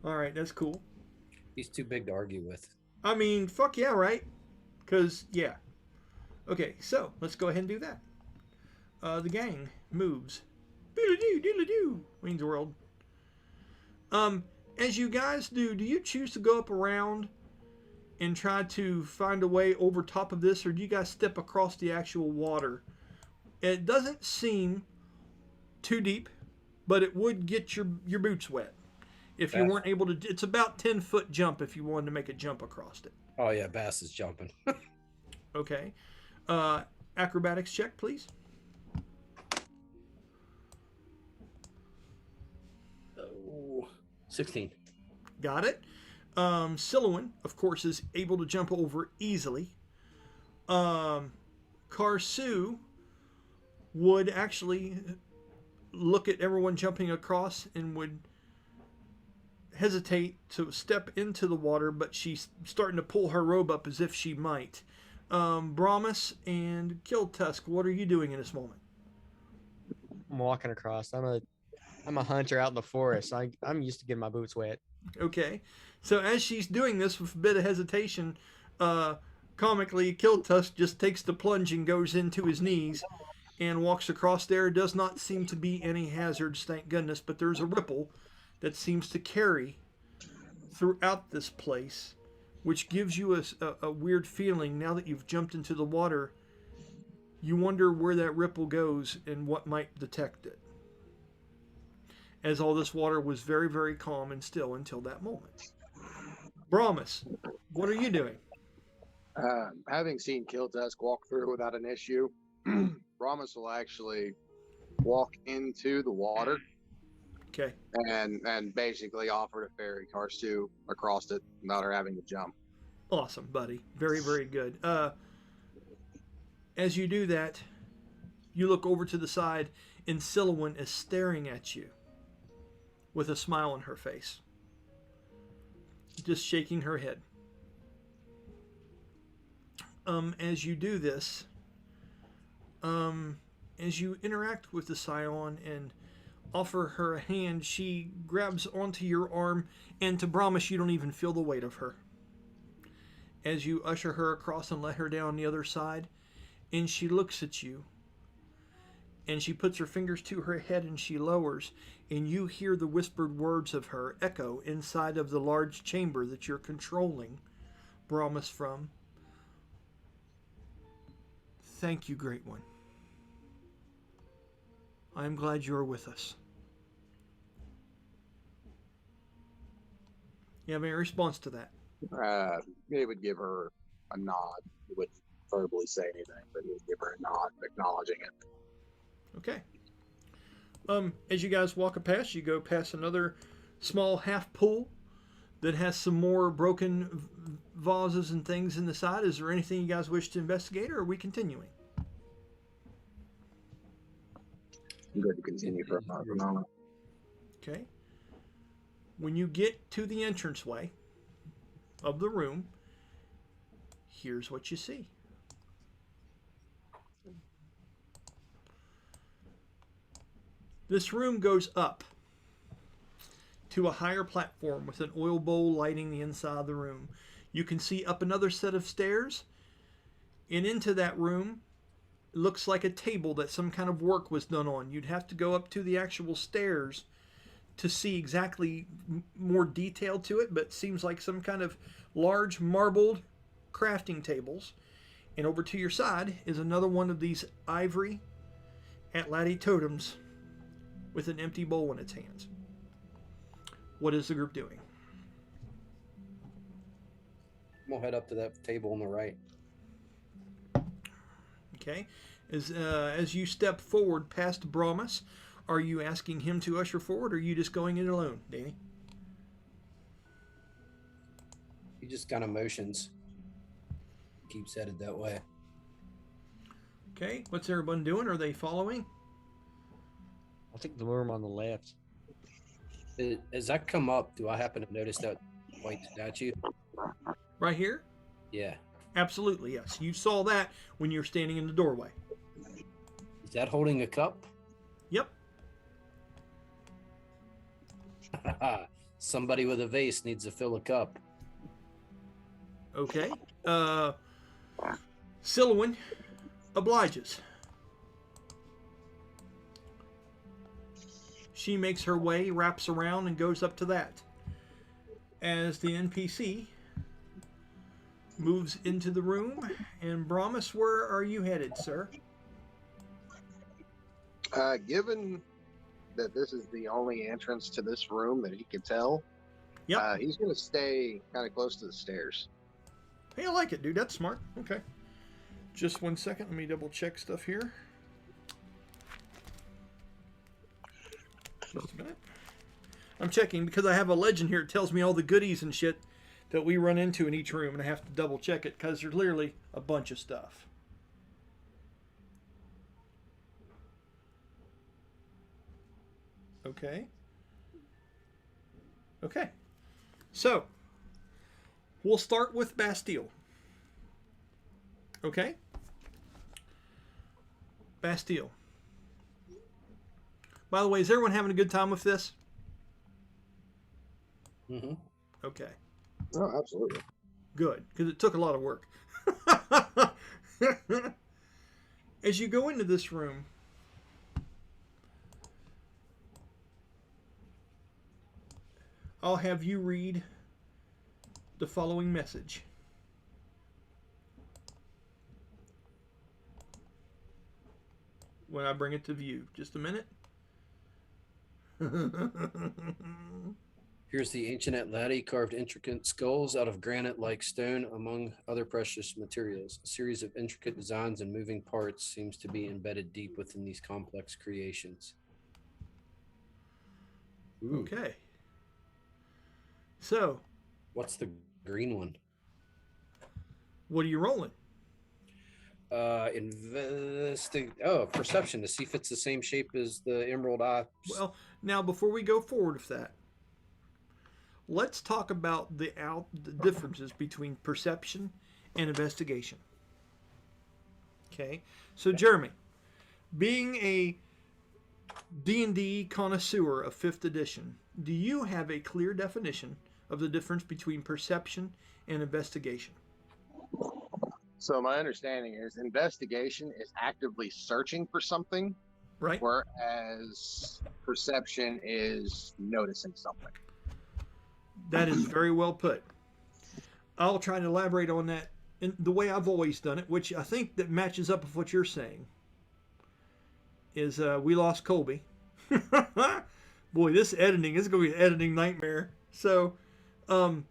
All right, that's cool. He's too big to argue with. I mean, fuck yeah, right? Because, yeah. Okay, so let's go ahead and do that. The gang moves. Doodle-doo, doodle-doo, Wayne's World. As you guys do you choose to go up around and try to find a way over top of this, or do you guys step across the actual water? It doesn't seem too deep, but it would get your boots wet if you weren't able to. It's about 10-foot jump if you wanted to make a jump across it. Oh yeah, Bass is jumping. Okay. Acrobatics check, please. Oh, 16. Got it. Silouan, of course, is able to jump over easily. Karsu would actually look at everyone jumping across and would hesitate to step into the water, but she's starting to pull her robe up as if she might. Brahmas and Kiltusk, what are you doing in this moment? I'm walking across. I'm a hunter out in the forest. I'm used to getting my boots wet. Okay, so as she's doing this with a bit of hesitation, comically, Kiltusk just takes the plunge and goes into his knees and walks across there. Does not seem to be any hazards, thank goodness, but there's a ripple that seems to carry throughout this place, which gives you a weird feeling now that you've jumped into the water. You wonder where that ripple goes and what might detect it, as all this water was very, very calm and still until that moment. Brahmas, what are you doing? Having seen Kiltusk walk through without an issue, Brahmas will actually walk into the water Okay. and basically offer to ferry Karsu across it without her having to jump. Awesome, buddy. Very, very good. As you do that, you look over to the side, and Silouan is staring at you with a smile on her face, just shaking her head. As you do this, as you interact with the Scion and offer her a hand, she grabs onto your arm, and to Brahmas, you don't even feel the weight of her. As you usher her across and let her down the other side, and she looks at you, and she puts her fingers to her head and she lowers, and you hear the whispered words of her echo inside of the large chamber that you're controlling Brahmas from. Thank you, Great One. I am glad you are with us. You have any response to that? He would give her a nod. He wouldn't verbally say anything, but he would give her a nod, acknowledging it. Okay. As you guys walk past, you go past another small half pool that has some more broken vases and things in the side. Is there anything you guys wish to investigate, or are we continuing? I'm good to continue for a moment. Okay. When you get to the entranceway of the room, here's what you see. This room goes up to a higher platform with an oil bowl lighting the inside of the room. You can see up another set of stairs, and into that room it looks like a table that some kind of work was done on. You'd have to go up to the actual stairs to see exactly more detail to it, but it seems like some kind of large marbled crafting tables. And over to your side is another one of these ivory Atlantic totems with an empty bowl in its hands. What is the group doing? We'll head up to that table on the right. Okay. As you step forward past Brahmas, are you asking him to usher forward, or are you just going in alone, Danny? He just kind of motions. Keeps headed that way. Okay. What's everyone doing? Are they following? I'll take the room on the left. As that come up, do I happen to notice that white statue? Right here? Yeah. Absolutely, yes. You saw that when you were standing in the doorway. Is that holding a cup? Yep. Somebody with a vase needs to fill a cup. Okay. Silouan obliges. She makes her way, wraps around, and goes up to that. As the NPC moves into the room, and Brahmas, where are you headed, sir? Given that this is the only entrance to this room that he could tell, Yep. he's going to stay kind of close to the stairs. Hey, I like it, dude. That's smart. Okay. Just 1 second. Let me double check stuff here. Just a minute. I'm checking because I have a legend here. It tells me all the goodies and shit that we run into in each room, and I have to double check it because there's literally a bunch of stuff. Okay. Okay. So, we'll start with Bastille. Okay? Bastille. By the way, is everyone having a good time with this? Mm-hmm. Okay. Oh, absolutely. Good, because it took a lot of work. As you go into this room, I'll have you read the following message. When I bring it to view. Just a minute. Here's the ancient Atlati carved intricate skulls out of granite like stone, among other precious materials. A series of intricate designs and moving parts seems to be embedded deep within these complex creations. Ooh. Okay. So, What's the green one? what are you rolling? Perception to see if it's the same shape as the emerald eye. Well, now before we go forward with that, let's talk about the differences between perception and investigation. Okay, so Jeremy, being a D&D connoisseur of 5th edition, do you have a clear definition of the difference between perception and investigation? So my understanding is investigation is actively searching for something, Right? whereas perception is noticing something. That is very well put. I'll try to elaborate on that in the way I've always done it, which I think that matches up with what you're saying. Is we lost Colby. Boy, this is going to be an editing nightmare. So, I've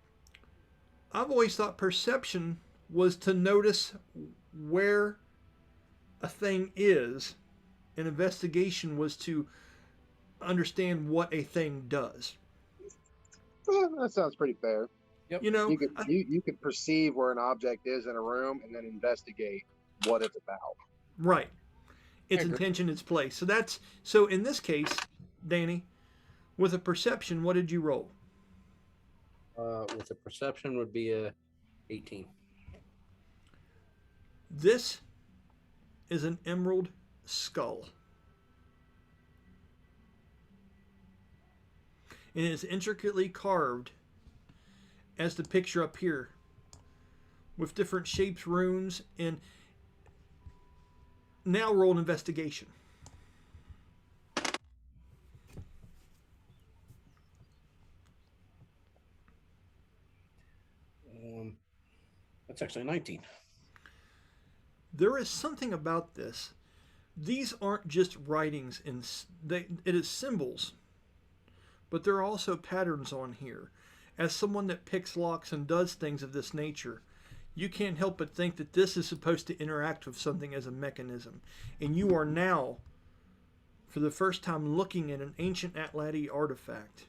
always thought perception was to notice where a thing is, and investigation was to understand what a thing does. That sounds pretty fair. Yep. You know, You could perceive where an object is in a room and then investigate what it's about. right. Its I agree. intention, its place. So in this case, Danny, with a perception, what did you roll? With a perception would be a 18. This is an emerald skull. And it is intricately carved as the picture up here, with different shapes, runes, and now roll an investigation. That's actually 19. There is something about this. These aren't just writings, it is symbols, but there are also patterns on here. As someone that picks locks and does things of this nature, you can't help but think that this is supposed to interact with something as a mechanism. And you are now, for the first time, looking at an ancient Atlati artifact,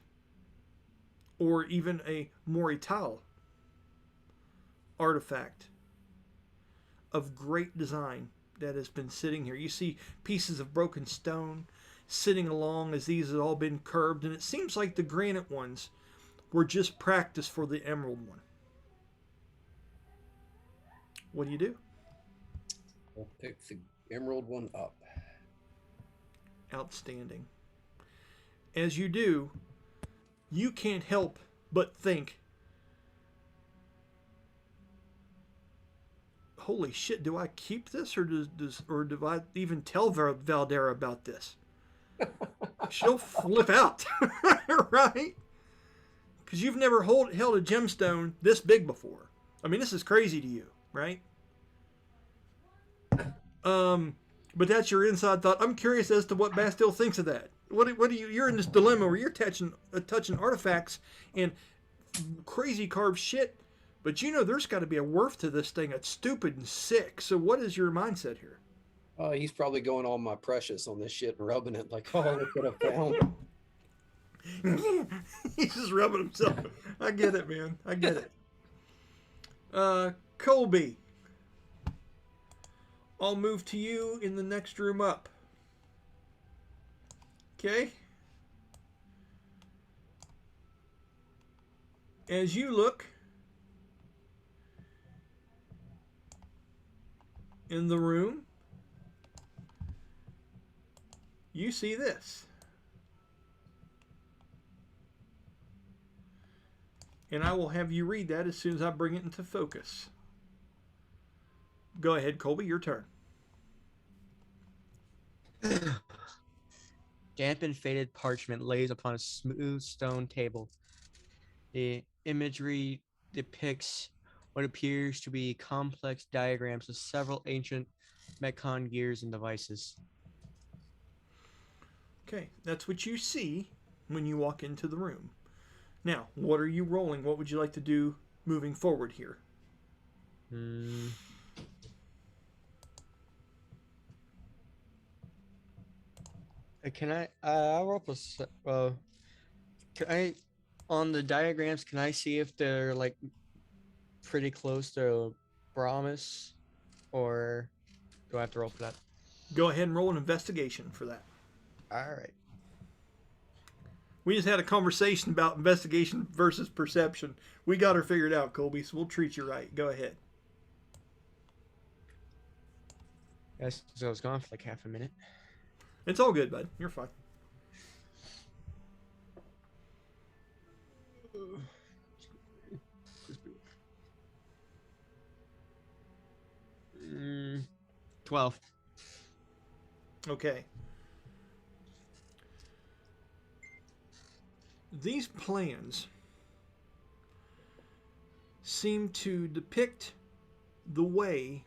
or even a Morital artifact of great design that has been sitting here. You see pieces of broken stone sitting along as these have all been curved, and it seems like the granite ones were just practice for the emerald one. What do you do? We'll pick the emerald one up. Outstanding. As you do, you can't help but think, holy shit, do I keep this, or do I even tell Valdera about this? She'll flip out, right? Because you've never held a gemstone this big before. I mean, this is crazy to you, right? But that's your inside thought. I'm curious as to what Bastille thinks of that. What do you? You're in this dilemma where you're touching artifacts and crazy carved shit, But you know there's got to be a worth to this thing that's stupid and sick. So what is your mindset here? Oh, he's probably going all my precious on this shit and rubbing it like, oh, look what I found. He's just rubbing himself. I get it, man. I get it. Colby. I'll move to you in the next room up. Okay? As you look in the room, you see this. And I will have you read that as soon as I bring it into focus. Go ahead, Colby, your turn. Damp and faded parchment lays upon a smooth stone table. The imagery depicts what appears to be complex diagrams of several ancient Mechon gears and devices. Okay, that's what you see when you walk into the room. Now, what are you rolling? What would you like to do moving forward here? Can I? I'll roll plus. Can I? On the diagrams, can I see if they're like pretty close to Brahmas, or do I have to roll for that? Go ahead and roll an investigation for that. All right. We just had a conversation about investigation versus perception. We got her figured out, Colby, so we'll treat you right. Go ahead. Yes, so I was gone for like half a minute. It's all good, bud. You're fine. Mm, 12. Okay. These plans seem to depict the way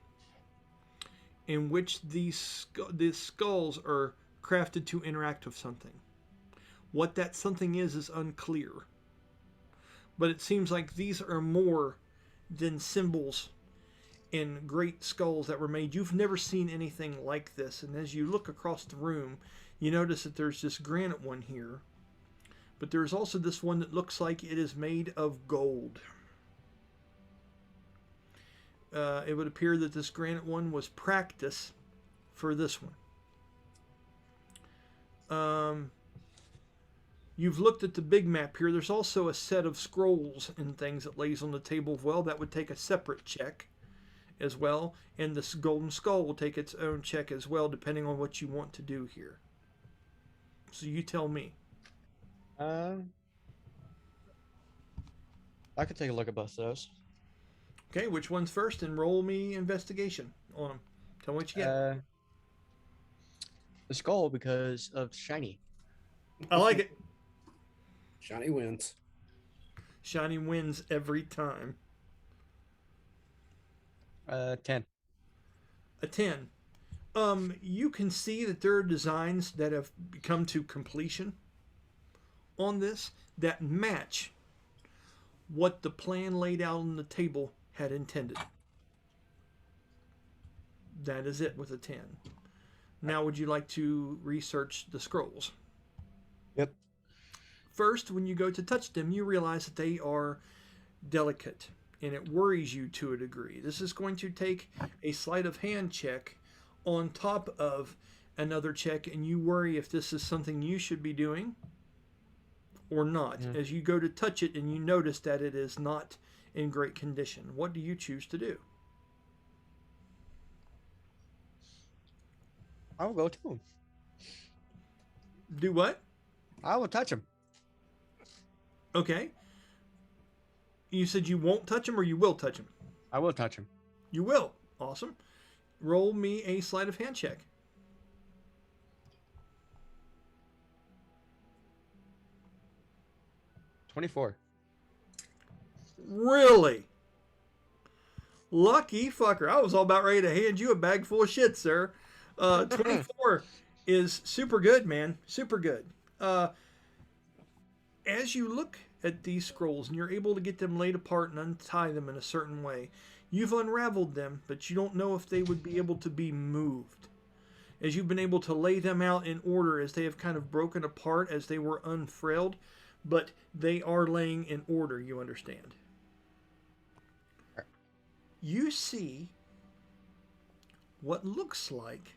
in which these skulls are crafted to interact with something. What that something is unclear. But it seems like these are more than symbols in great skulls that were made. You've never seen anything like this. And as you look across the room, you notice that there's this granite one here. But there's also this one that looks like it is made of gold. It would appear that this granite one was practice for this one. You've looked at the big map here. There's also a set of scrolls and things that lays on the table as well. That would take a separate check as well. And this golden skull will take its own check as well, depending on what you want to do here. So you tell me. I could take a look at both of those. Okay, which one's first? And roll me investigation on them. Tell me what you get. The skull, because of shiny. I like it. Shiny wins. Shiny wins every time. 10. A 10. You can see that there are designs that have come to completion on this that match what the plan laid out on the table had intended. That is it with a 10. Now, would you like to research the scrolls? Yep. First, when you go to touch them, you realize that they are delicate, and it worries you to a degree. This is going to take a sleight of hand check on top of another check, and you worry if this is something you should be doing or not. As you go to touch it and you notice that it is not in great condition. What do you choose to do? I will go to him. Do what? I will touch him. Okay. You said you won't touch him or you will touch him? I will touch him. You will. Awesome. Roll me a sleight of hand check. $24. Really? Lucky fucker. I was all about ready to hand you a bag full of shit, sir. 24 is super good, man. Super good. As you look at these scrolls and you're able to get them laid apart and untie them in a certain way. You've unraveled them, but you don't know if they would be able to be moved. As you've been able to lay them out in order as they have kind of broken apart as they were unfurled, but they are laying in order, you understand. You see what looks like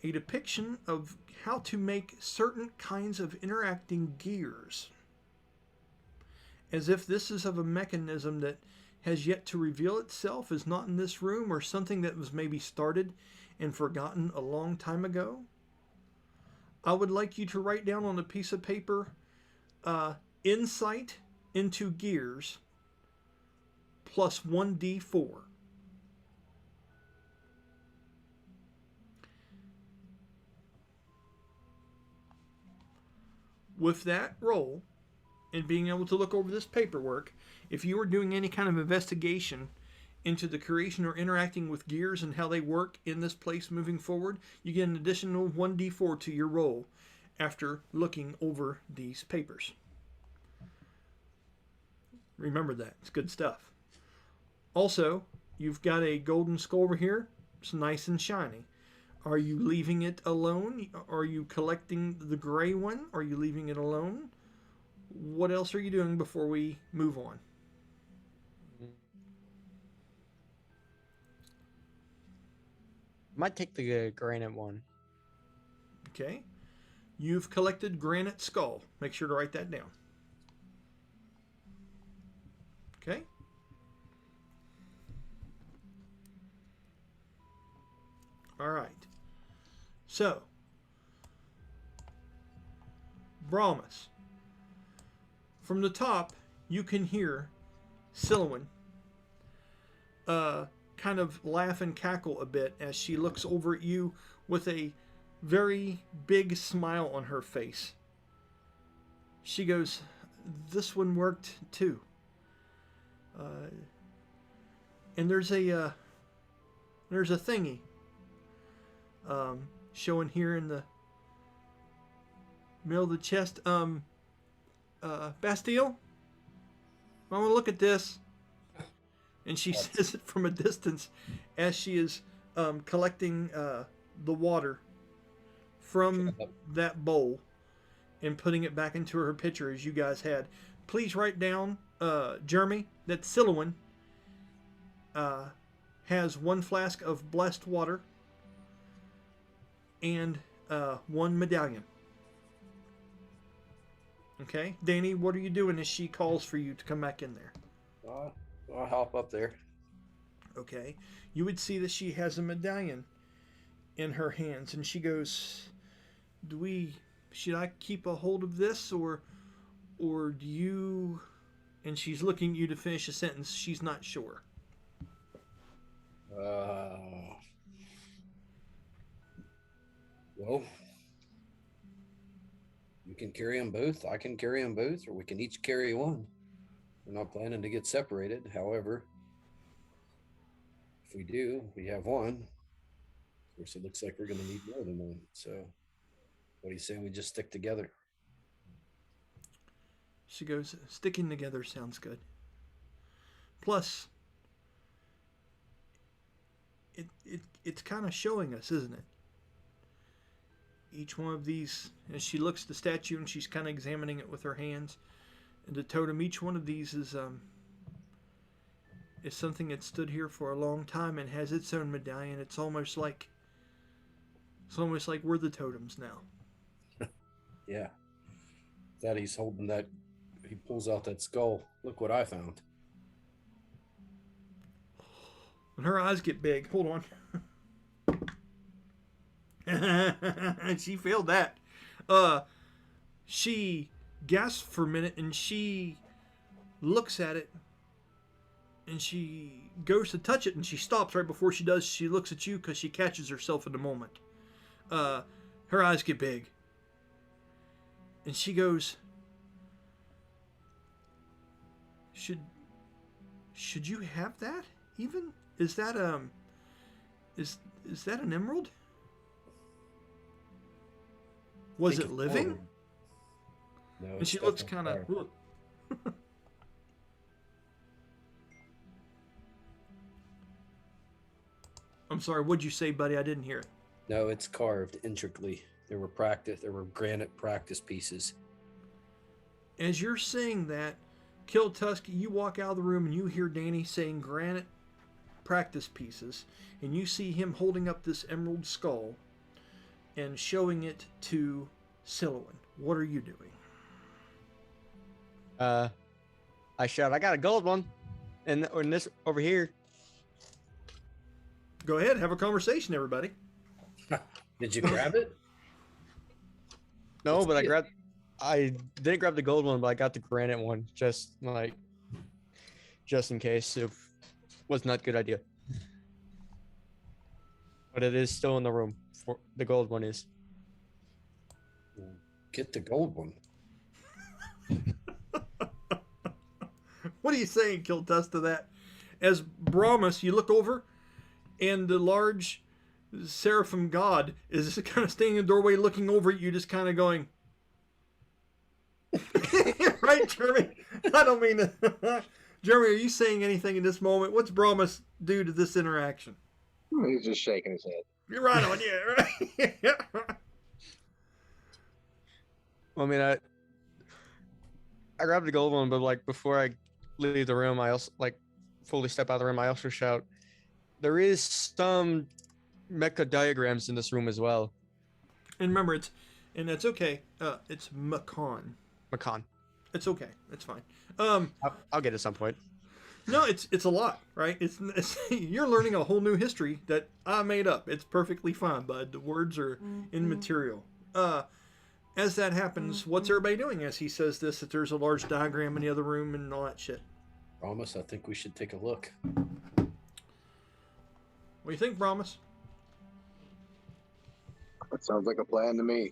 a depiction of how to make certain kinds of interacting gears. As if this is of a mechanism that has yet to reveal itself, is not in this room, or something that was maybe started and forgotten a long time ago. I would like you to write down on a piece of paper insight into gears plus 1d4. With that roll, and being able to look over this paperwork, if you are doing any kind of investigation into the creation or interacting with gears and how they work in this place moving forward, you get an additional 1d4 to your roll after looking over these papers. Remember that. It's good stuff. Also, you've got a golden skull over here. It's nice and shiny. Are you leaving it alone? Are you collecting the gray one? Are you leaving it alone? What else are you doing before we move on? Might take the granite one. Okay. You've collected granite skull. Make sure to write that down. Okay. All right. So, Brahmas. From the top, you can hear Silwyn kind of laugh and cackle a bit as she looks over at you with a very big smile on her face. She goes, "This one worked too." And there's a thingy showing here in the middle of the chest. Bastille, I want to look at this. And she says it from a distance as she is collecting the water from that bowl and putting it back into her pitcher as you guys had. Please write down, Jeremy, that Silwyn has 1 flask of blessed water and 1 medallion. Okay, Danny, what are you doing as she calls for you to come back in there? I'll hop up there. Okay, you would see that she has a medallion in her hands, and she goes, should I keep a hold of this, or do you, and she's looking at you to finish a sentence. She's not sure. Well, you can carry them both. I can carry them both, or we can each carry one. We're not planning to get separated. However, if we do, we have one. Of course, it looks like we're going to need more than one. So what do you say we just stick together? She goes, sticking together sounds good. Plus, it's kind of showing us, isn't it? Each one of these, as she looks at the statue and she's kind of examining it with her hands, and the totem, each one of these is something that stood here for a long time and has its own medallion. It's almost like we're the totems now. Yeah. That he's holding that, he pulls out that skull. Look what I found. When her eyes get big, hold on. She failed that. She gasps for a minute and she looks at it and she goes to touch it and she stops right before she does. She looks at you because she catches herself in the moment. Her eyes get big and she goes, should you have that even? Is that is that an emerald? Was it living? No. And she looks kind of, I'm sorry, what'd you say, buddy? I didn't hear it. No, it's carved intricately. There were granite practice pieces. As you're saying that, Kill Tusk, you walk out of the room and you hear Danny saying granite practice pieces, and you see him holding up this emerald skull and showing it to Silouan. What are you doing? I shout, I got a gold one, and this over here. Go ahead, have a conversation, everybody. Did you grab it? No, Let's but see it. I didn't grab the gold one, but I got the granite one, just in case it was not a good idea. But it is still in the room. The gold one is. Get the gold one. What are you saying, Kill Tusk, to that? As Brahmas, you look over, and the large seraphim god is just kind of standing in the doorway looking over at you, just kind of going... Right, Jeremy? I don't mean to... Jeremy, are you saying anything in this moment? What's Brahmas do to this interaction? He's just shaking his head. You're right on, yeah, right? I mean, I grabbed the gold one, but before I leave the room, I also fully step out of the room. I also shout, there is some mecha diagrams in this room as well. And remember, that's okay. It's Mechon. Mechon. It's okay. It's fine. I'll get it at some point. No, it's a lot, right? It's you're learning a whole new history that I made up. It's perfectly fine, bud. The words are immaterial. As that happens, what's everybody doing as he says this, that there's a large diagram in the other room and all that shit? Promise, I think we should take a look. What do you think, Brahmas? That sounds like a plan to me.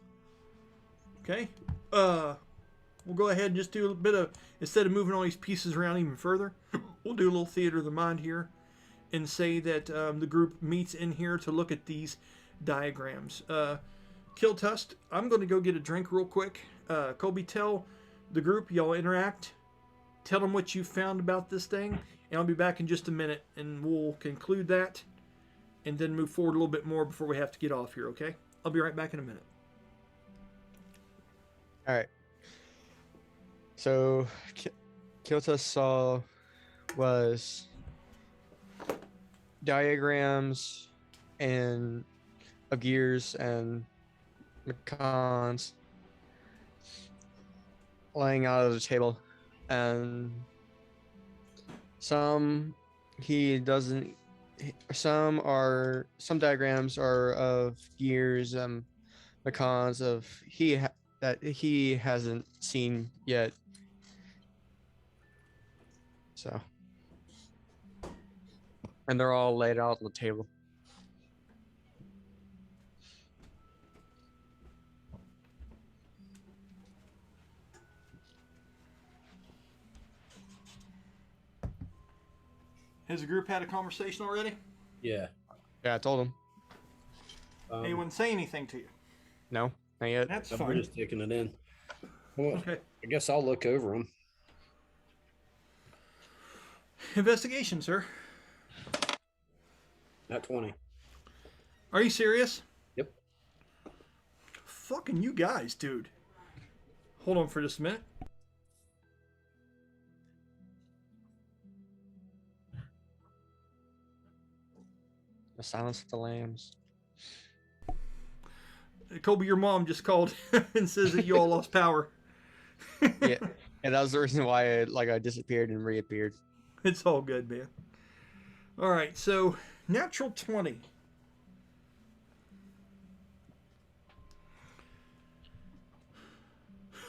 Okay. We'll go ahead and just do a bit of, instead of moving all these pieces around even further, we'll do a little theater of the mind here and say that the group meets in here to look at these diagrams. Kill Tusk, I'm going to go get a drink real quick. Colby, tell the group, y'all interact. Tell them what you found about this thing, and I'll be back in just a minute, and we'll conclude that and then move forward a little bit more before we have to get off here, okay? I'll be right back in a minute. All right. So, Kyoto saw was diagrams and of gears and Mechons laying out of the table, and some diagrams are of gears and Mechons that he hasn't seen yet. So, and they're all laid out on the table. Has the group had a conversation already? Yeah. Yeah, I told him. Anyone say anything to you? No, not yet. That's We're fine. just taking it in. Well, Okay. I guess I'll look over them. Investigation, sir. Not 20. Are you serious? Yep. Fucking you guys, dude. Hold on for just a minute. The Silence of the Lambs. Colby, your mom just called and says that you all lost power. Yeah, and that was the reason why I disappeared and reappeared. It's all good, man. All right, so natural 20.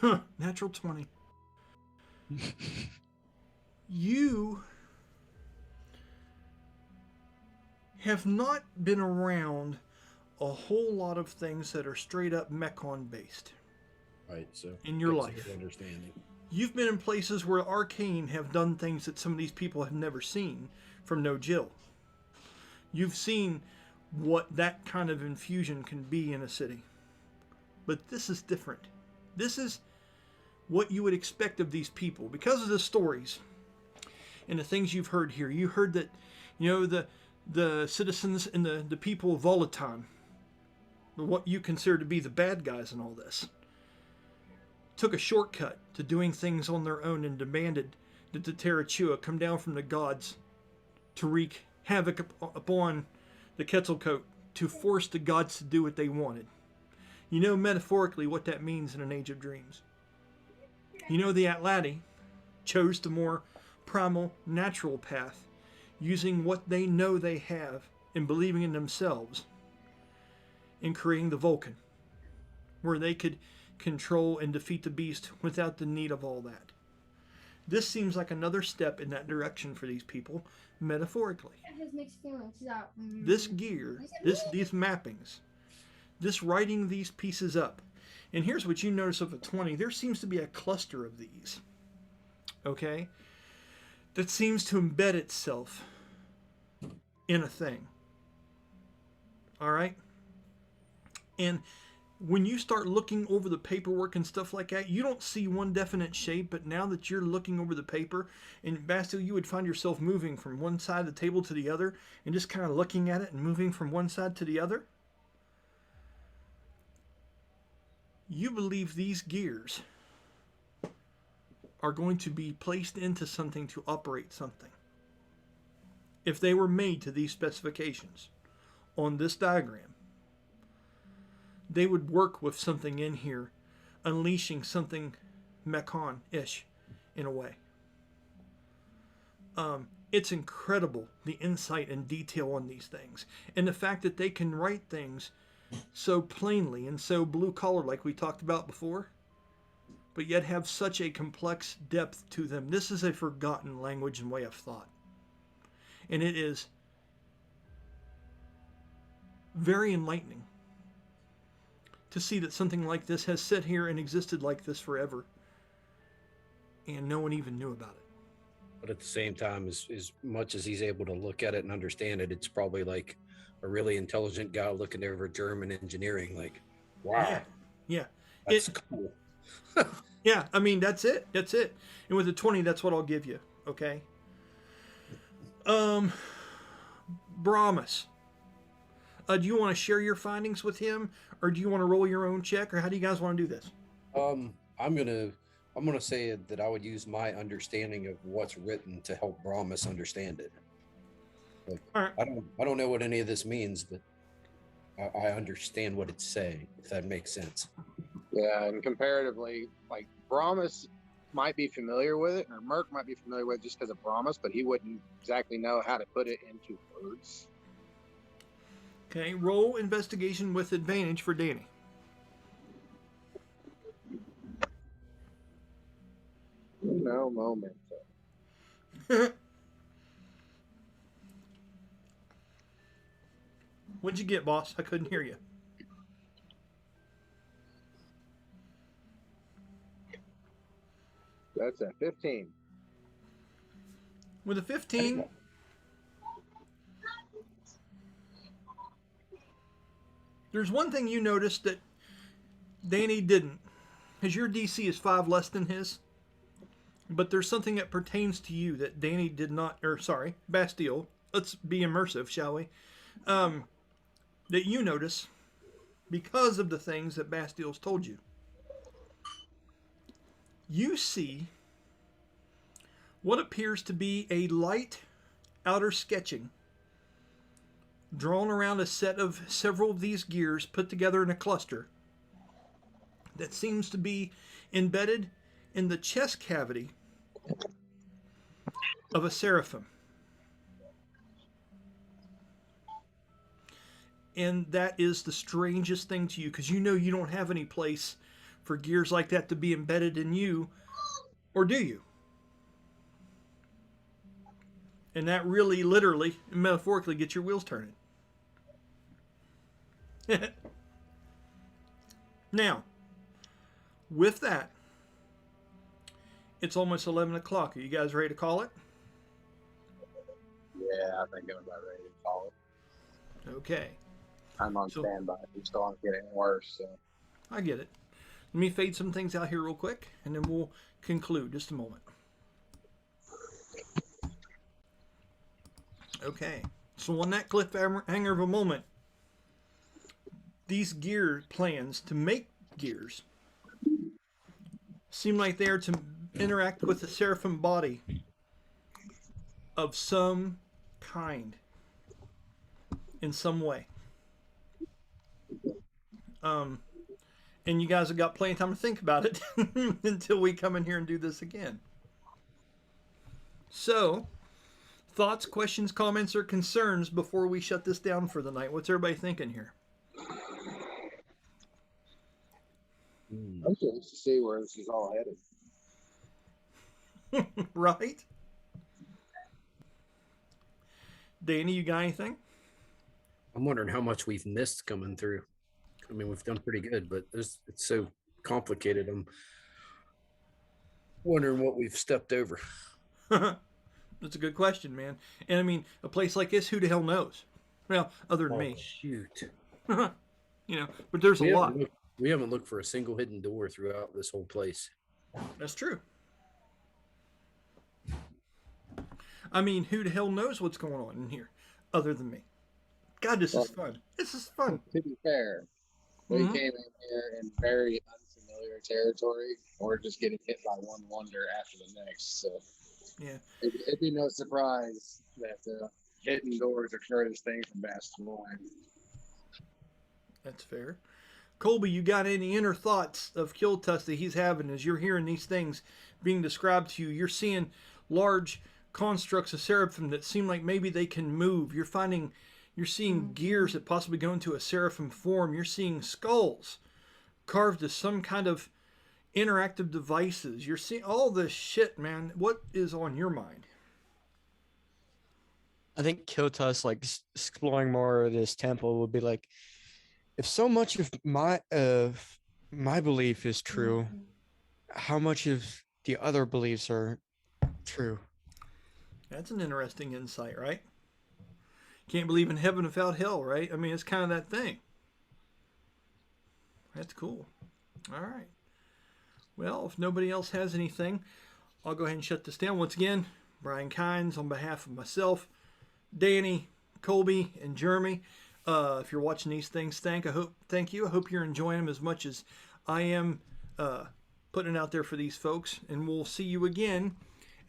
Huh, natural 20. You have not been around a whole lot of things that are straight up Mechon based. Right, so In your that's a life. good understanding. You've been in places where Arcane have done things that some of these people have never seen from No Jill. You've seen what that kind of infusion can be in a city. But this is different. This is what you would expect of these people because of the stories and the things you've heard here. You heard that, the citizens and the people of Volaton, what you consider to be the bad guys in all this, took a shortcut to doing things on their own and demanded that the Terrachua come down from the gods to wreak havoc upon the Quetzalcoatl, to force the gods to do what they wanted. You know metaphorically what that means in an age of dreams. You know the Atlati chose the more primal, natural path, using what they know they have and believing in themselves, in creating the Vulcan, where they could control and defeat the beast without the need of all that. This seems like another step in that direction for these people, metaphorically. This gear, these mappings, this writing these pieces up. And here's what you notice of a 20. There seems to be a cluster of these, okay, that seems to embed itself in a thing. All right? And when you start looking over the paperwork and stuff like that, you don't see one definite shape, but now that you're looking over the paper, and Bastille, you would find yourself moving from one side of the table to the other and just kind of looking at it and moving from one side to the other. You believe these gears are going to be placed into something to operate something. If they were made to these specifications on this diagram, they would work with something in here, unleashing something Mechon-ish in a way. It's incredible, the insight and detail on these things. And the fact that they can write things so plainly and so blue collar like we talked about before, but yet have such a complex depth to them. This is a forgotten language and way of thought. And it is very enlightening to see that something like this has sat here and existed like this forever, and no one even knew about it. But at the same time, as much as he's able to look at it and understand it, it's probably like a really intelligent guy looking over German engineering, like, wow. Yeah. That's cool. Yeah, I mean, that's it. That's it. And with the 20, that's what I'll give you, okay? Brahmas. Do you want to share your findings with him, or do you want to roll your own check, or how do you guys want to do this? I'm gonna say that I would use my understanding of what's written to help Brahmas understand it. Like, all right. I don't know what any of this means, but I understand what it's saying, if that makes sense. Yeah, and comparatively, like Brahmas might be familiar with it, or Merc might be familiar with it just because of Brahmas, but he wouldn't exactly know how to put it into words. Okay, roll investigation with advantage for Danny. No moment. What'd you get, boss? I couldn't hear you. That's a 15. With a 15, there's one thing you noticed that Danny didn't, because your DC is 5 less than his. But there's something that pertains to you that Danny did not, or sorry, Bastille. Let's be immersive, shall we? That you notice because of the things that Bastille's told you. You see what appears to be a light outer sketching drawn around a set of several of these gears put together in a cluster that seems to be embedded in the chest cavity of a seraphim. And that is the strangest thing to you, because you know you don't have any place for gears like that to be embedded in you, or do you? And that really, literally, and metaphorically gets your wheels turning. Now, with that, it's almost 11 o'clock. Are you guys ready to call it? Yeah, I think I'm about ready to call it. Okay. I'm on standby. We still aren't getting worse. So. I get it. Let me fade some things out here real quick, and then we'll conclude. Just a moment. Okay. So on that cliffhanger of a moment, these gear plans to make gears seem like they are to interact with the seraphim body of some kind in some way. And you guys have got plenty of time to think about it until we come in here and do this again. So, thoughts, questions, comments, or concerns before we shut this down for the night? What's everybody thinking here? I'm curious to see where this is all headed. Right? Danny, you got anything? I'm wondering how much we've missed coming through. I mean, we've done pretty good, but it's so complicated. I'm wondering what we've stepped over. That's a good question, man. And I mean, a place like this, who the hell knows? Well, other than Oh, me. shoot. You know, but there's a lot. We haven't looked for a single hidden door throughout this whole place. That's true. I mean, who the hell knows what's going on in here other than me? God, this is fun. This is fun. To be fair, we came in here in very unfamiliar territory. We're just getting hit by one wonder after the next. So Yeah. it'd be no surprise that hidden doors are furthest thing from Bastille. That's fair. Colby, you got any inner thoughts of Kiltus that he's having as you're hearing these things being described to you? You're seeing large constructs of seraphim that seem like maybe they can move. You're seeing gears that possibly go into a seraphim form. You're seeing skulls carved as some kind of interactive devices. You're seeing all this shit, man. What is on your mind? I think Kiltus, like exploring more of this temple, would be like, if so much of my belief is true, how much of the other beliefs are true? That's an interesting insight, right? Can't believe in heaven without hell, right? I mean, it's kind of that thing. That's cool. All right. Well, if nobody else has anything, I'll go ahead and shut this down. Once again, Brian Kynes on behalf of myself, Danny, Colby, and Jeremy. If you're watching these things, thank you. I hope you're enjoying them as much as I am putting it out there for these folks. And we'll see you again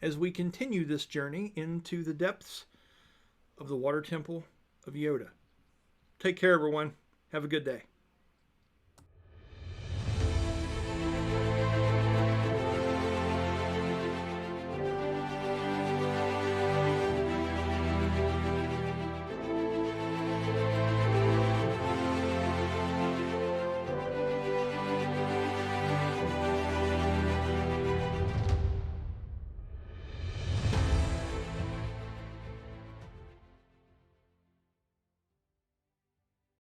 as we continue this journey into the depths of the Water Temple of Yoda. Take care, everyone. Have a good day.